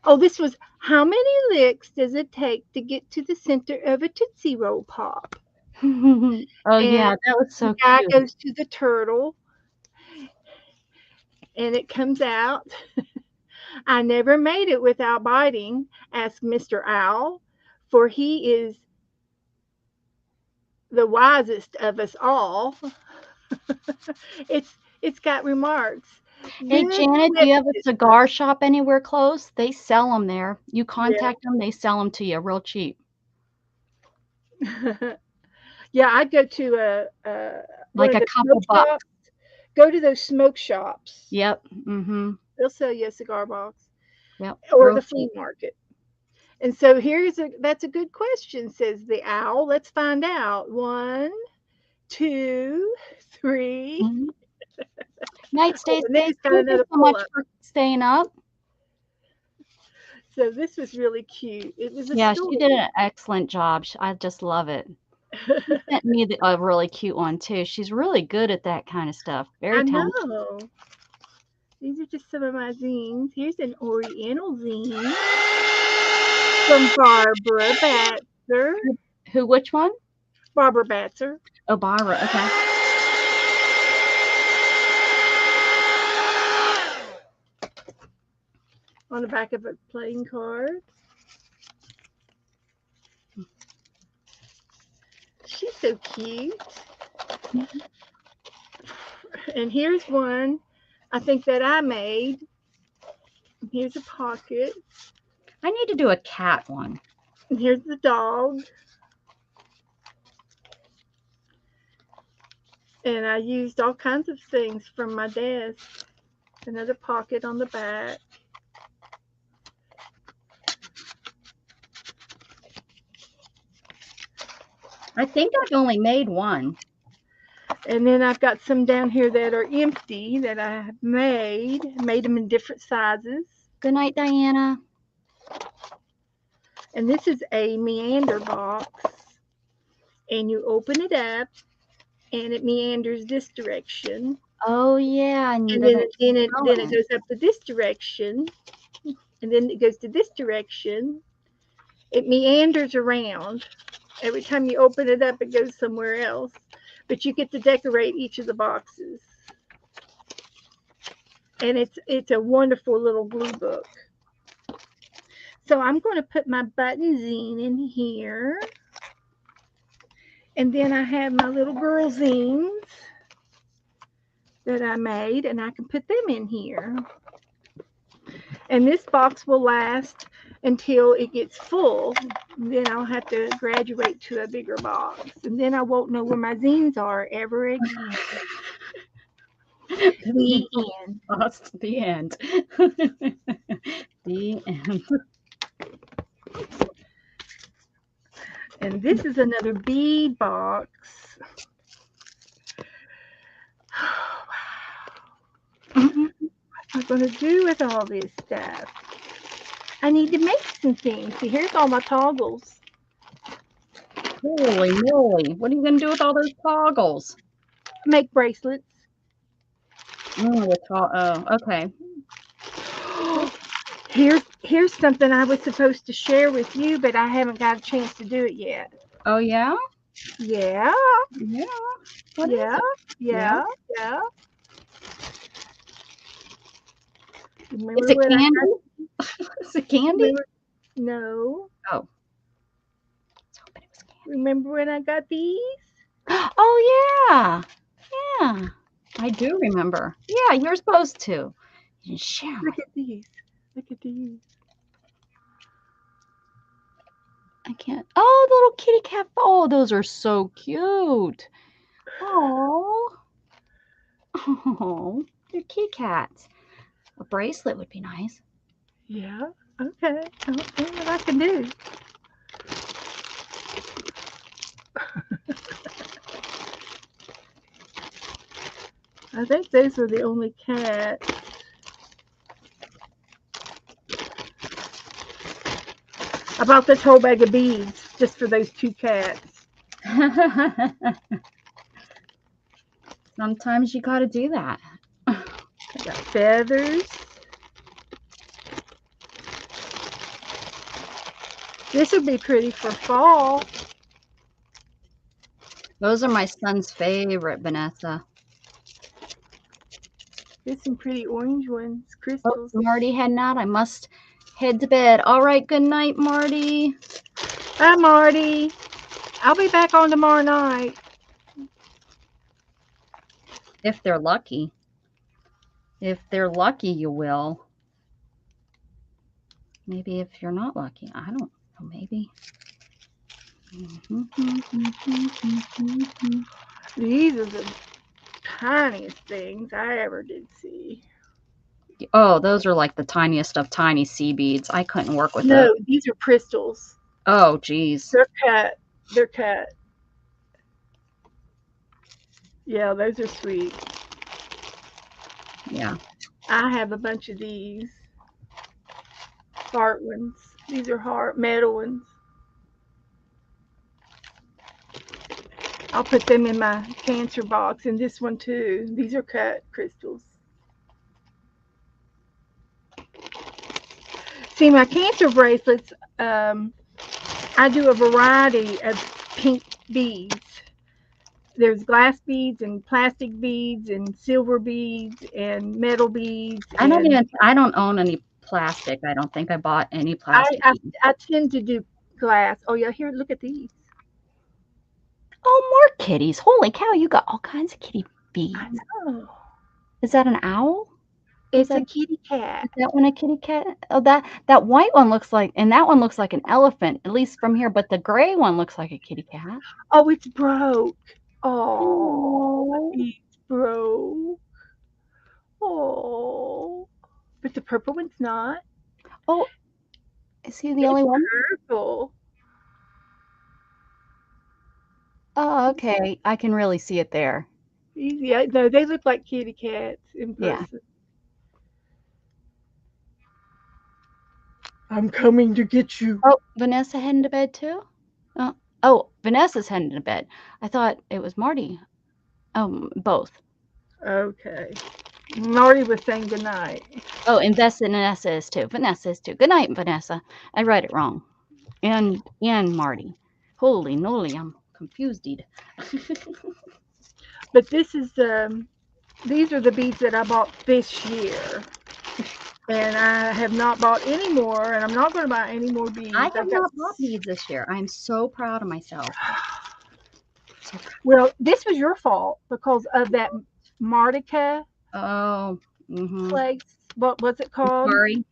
Oh, this was, how many licks does it take to get to the center of a Tootsie Roll Pop? Oh, and yeah, that was so the guy cute. Goes to the turtle, and it comes out. I never made it without biting, asked Mr. Owl, for he is the wisest of us all. It's got remarks. Hey, Janet, do you have a cigar shop anywhere close? They sell them there. You contact them, they sell them to you real cheap. Yeah, I'd go to like a couple bucks. Go to those smoke shops. Yep. Mm-hmm. They'll sell you a cigar box. Yep. Or the flea market. And so that's a good question, says the owl. Let's find out. 1, 2, 3. Mm-hmm. Night, Stacy. Thank you so much for staying up. So this was really cute. It was story. She did an excellent job. I just love it. She sent me a really cute one too. She's really good at that kind of stuff. Very talented. I know. These are just some of my zines. Here's an Oriental zine from Barbara Batzer. Who? Which one? Barbara Batzer. Oh, Barbara. Okay. On the back of a playing card. She's so cute. Mm-hmm. And here's one I think that I made. Here's a pocket. I need to do a cat one. And here's the dog. And I used all kinds of things from my desk. Another pocket on the back. I think I've only made one. And then I've got some down here that are empty that I have made them in different sizes. Good night, Diana. And this is a meander box. And you open it up, and it meanders this direction. Oh, yeah. And then it goes up to this direction. And then it goes to this direction. It meanders around. Every time you open it up, it goes somewhere else. But you get to decorate each of the boxes. And it's a wonderful little glue book. So I'm going to put my button zine in here. And then I have my little girl zines that I made, and I can put them in here. And this box will last until it gets full. Then I'll have to graduate to a bigger box. And then I won't know where my zines are ever again. The end. That's the end. The end. And this is another bead box. What am I going to do with all this stuff? I need to make some things. See, here's all my toggles. Holy moly. What are you going to do with all those toggles? Make bracelets. Oh, okay. Here's something I was supposed to share with you, but I haven't got a chance to do it yet. Oh, yeah? Yeah. Yeah. What is it? Yeah. Is it candy? Is it candy? No. Oh. Remember when I got these? Oh, yeah. Yeah. I do remember. Yeah, you're supposed to. You share. Look at these. Look at these. I can't. Oh, the little kitty cat. Oh, those are so cute. Oh. Oh, they're kitty cats. A bracelet would be nice. Yeah. Okay. I'll see what I can do. I think those were the only cats. I bought this whole bag of beads just for those two cats. Sometimes you got to do that. I got feathers. This would be pretty for fall. Those are my son's favorite, Vanessa. There's some pretty orange ones, crystals. Oh, Marty heading out. I must head to bed. All right, good night, Marty. Bye, Marty. I'll be back on tomorrow night. If they're lucky. If they're lucky, you will. Maybe if you're not lucky. I don't know. Maybe. These are the tiniest things I ever did see. Oh, those are like the tiniest of tiny sea beads. I couldn't work with those. No, these are crystals. Oh, geez. They're cut. They're cut. Yeah, those are sweet. Yeah. I have a bunch of these. Heart ones. These are heart metal ones. I'll put them in my cancer box, and this one too. These are cut crystals. See, my cancer bracelets, I do a variety of pink beads. There's glass beads and plastic beads and silver beads and metal beads. I don't own any plastic. I don't think I bought any plastic. I tend to do glass. Oh yeah, here, look at these. Oh, more kitties. Holy cow, you got all kinds of kitty beads. I know. Is that an owl? It's a kitty cat. Is that one a kitty cat? Oh, that white one looks like, and that one looks like an elephant, at least from here, but the gray one looks like a kitty cat. Oh, it's broke. Oh, it's broke. Oh, but the purple one's not. Oh, is he the only one? Purple. Oh, okay. I can really see it there. Yeah, no, they look like kitty cats in Yeah. person. I'm coming to get you. Oh, Vanessa heading to bed too? Oh, Vanessa's heading to bed. I thought it was Marty. Both. Okay. Marty was saying goodnight. Oh, and Vanessa is too. Vanessa is too. Good night, Vanessa. I read it wrong. And Marty. Holy moly, I'm confused. But this is these are the beads that I bought this year. And I have not bought any more, and I'm not going to buy any more beads. I have not bought beads this year. I'm so proud of myself. Well, this was your fault because of that Martica. Oh. Place. What was it called? Sorry.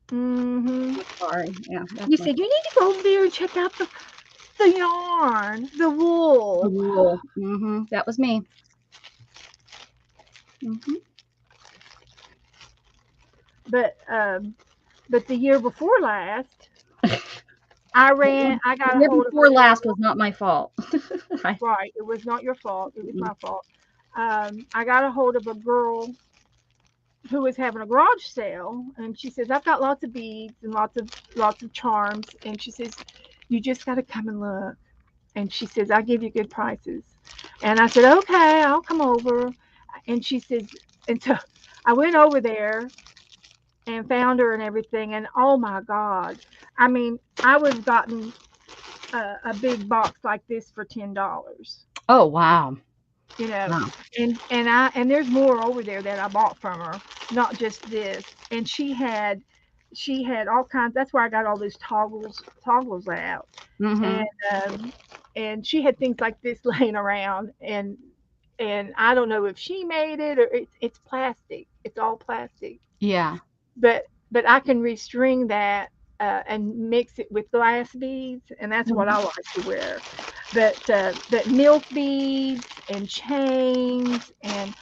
Sorry. Yeah. You said you need to go over there and check out the yarn, the wool. The wool. That was me. But the year before last, I got a hold of before last was not my fault. Right. It was not your fault. It was my fault. I got a hold of a girl who was having a garage sale, and she says, I've got lots of beads and lots of charms, and she says, you just got to come and look. And she says, I'll give you good prices. And I said, okay, I'll come over. And she says, and so I went over there and found her and everything, and oh my God, I mean, I would have gotten a big box like this for $10. Oh wow. You know, wow. and there's more over there that I bought from her, not just this. And she had all kinds. That's where I got all those toggles out. And she had things like this laying around, and I don't know if she made it or it's plastic. It's all plastic. Yeah. But I can restring that and mix it with glass beads, and that's what I like to wear. But milk beads and chains, and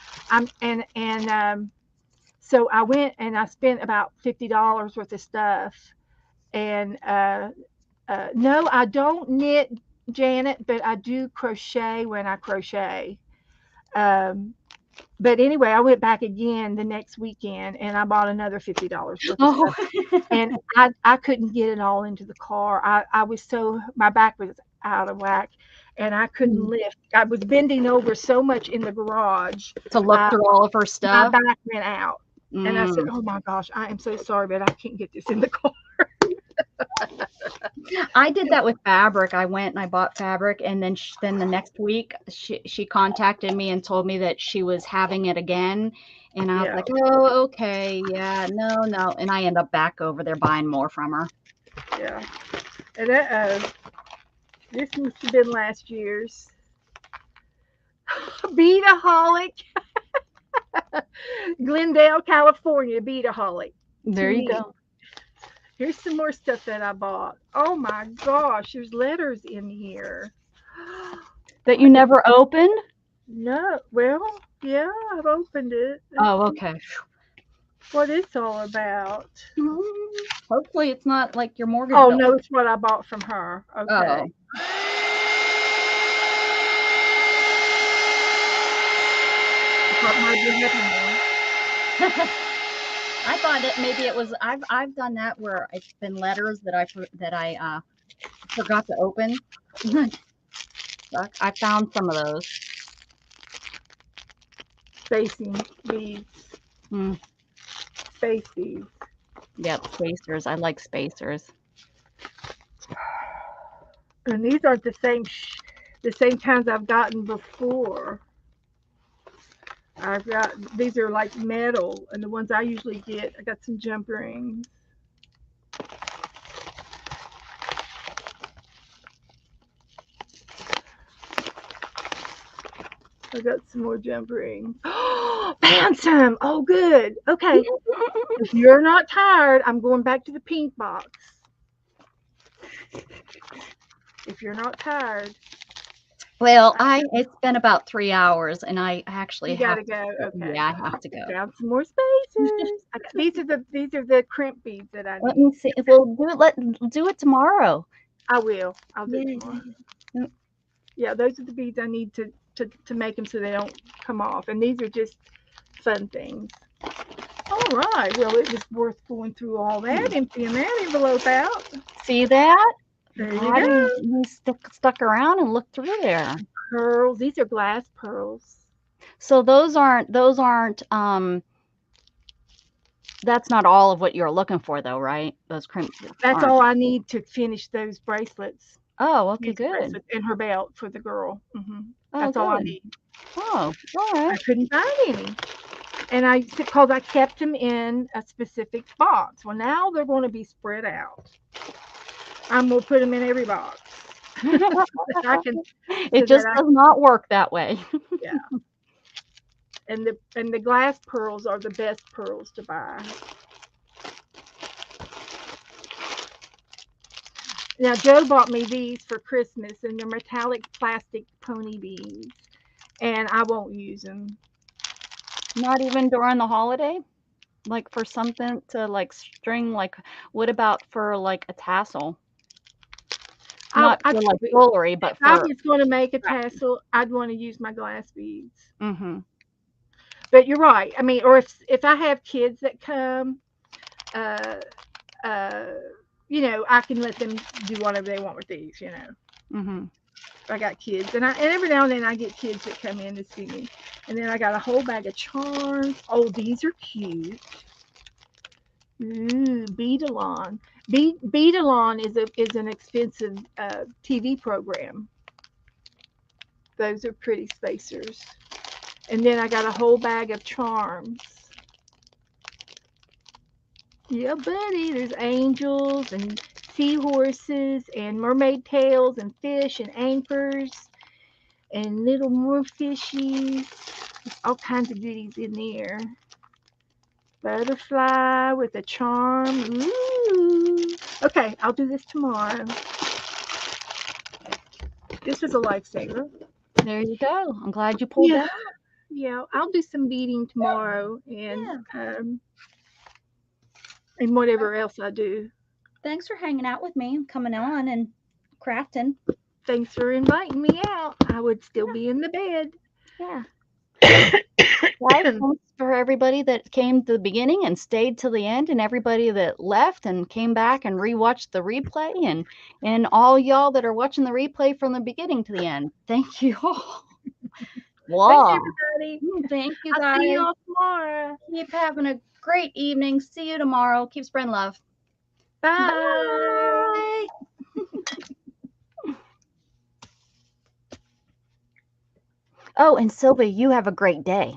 so I went and I spent about $50 worth of stuff. And no, I don't knit, Janet, but I do crochet when I crochet. But anyway, I went back again the next weekend and I bought another $50 worth of stuff. And I couldn't get it all into the car. I was my back was out of whack and I couldn't lift. I was bending over so much in the garage to look through all of her stuff. My back went out. And I said, oh my gosh, I am so sorry, but I can't get this in the car. I did that with fabric. I went and I bought fabric, and then the next week she contacted me and told me that she was having it again, and I was like, oh, okay, yeah, no, and I end up back over there buying more from her. Yeah, and this must have been last year's Beadaholic, Glendale, California, Beadaholic. There you go. Here's some more stuff that I bought. Oh my gosh, there's letters in here. That you never opened? No. Well, yeah, I've opened it. Oh, okay. What it's all about. Hopefully it's not like your mortgage. Oh, no, it's what I bought from her. Okay. Oh. I thought maybe it was. I've done that where it's been letters that I forgot to open. I found some of those. Spacing beads. Space beads. Yep, spacers. I like spacers. And these aren't the same kinds I've gotten before. These are like metal, and the ones I usually get, I got some jump rings. I got some more jump rings. Found some. Oh, good. Okay. If you're not tired, I'm going back to the pink box. If you're not tired. Well, it's been about 3 hours, and I actually You have gotta go. Okay. yeah, I have to go. Found some more spacers. These are the crimp beads that I Let need. me see. Well, do it tomorrow. I will. I'll do Yeah. it tomorrow. Yeah, those are the beads I need to make them so they don't come off. And these are just fun things. All right. Well, it was worth going through all that, emptying that envelope out. See that? There you go. You stuck around and looked through there. Pearls. These are glass pearls. So those aren't that's not all of what you're looking for though, right? Those crimp. That's all I need to finish those bracelets. Oh, okay, good. And her belt for the girl. Oh, That's all I need. Oh, all right. I couldn't find any. And because I kept them in a specific box. Well, now they're going to be spread out. I'm going to put them in every box. It just does not work that way. Yeah. And the glass pearls are the best pearls to buy. Now, Joe bought me these for Christmas, and they're metallic plastic pony beads, and I won't use them. Not even during the holiday? Like for something to like string, like what about for like a tassel? Not for like jewelry, but if I was going to make a tassel, I'd want to use my glass beads. But you're right. I mean, or if I have kids that come, you know, I can let them do whatever they want with these. You know, I got kids, and every now and then I get kids that come in to see me, and then I got a whole bag of charms. Oh, these are cute. Ooh, Beadalon. Beadalon is an expensive TV program. Those are pretty spacers. And then I got a whole bag of charms. Yeah, buddy. There's angels and seahorses and mermaid tails and fish and anchors and little more fishies. All kinds of goodies in there. Butterfly with a charm. Ooh. Okay, I'll do this tomorrow. This is a lifesaver. There you go. I'm glad you pulled that out. Yeah, I'll do some beading tomorrow and whatever else I do. Thanks for hanging out with me, coming on and crafting. Thanks for inviting me out. I would still be in the bed. Yeah. Thanks for everybody that came to the beginning and stayed till the end, and everybody that left and came back and rewatched the replay, and all y'all that are watching the replay from the beginning to the end. Thank you all. Wow. Thanks, everybody. Thank you, guys. I'll see you all tomorrow. Keep having a great evening. See you tomorrow. Keep spreading love. Bye. Bye. Oh, and Sylvia, you have a great day.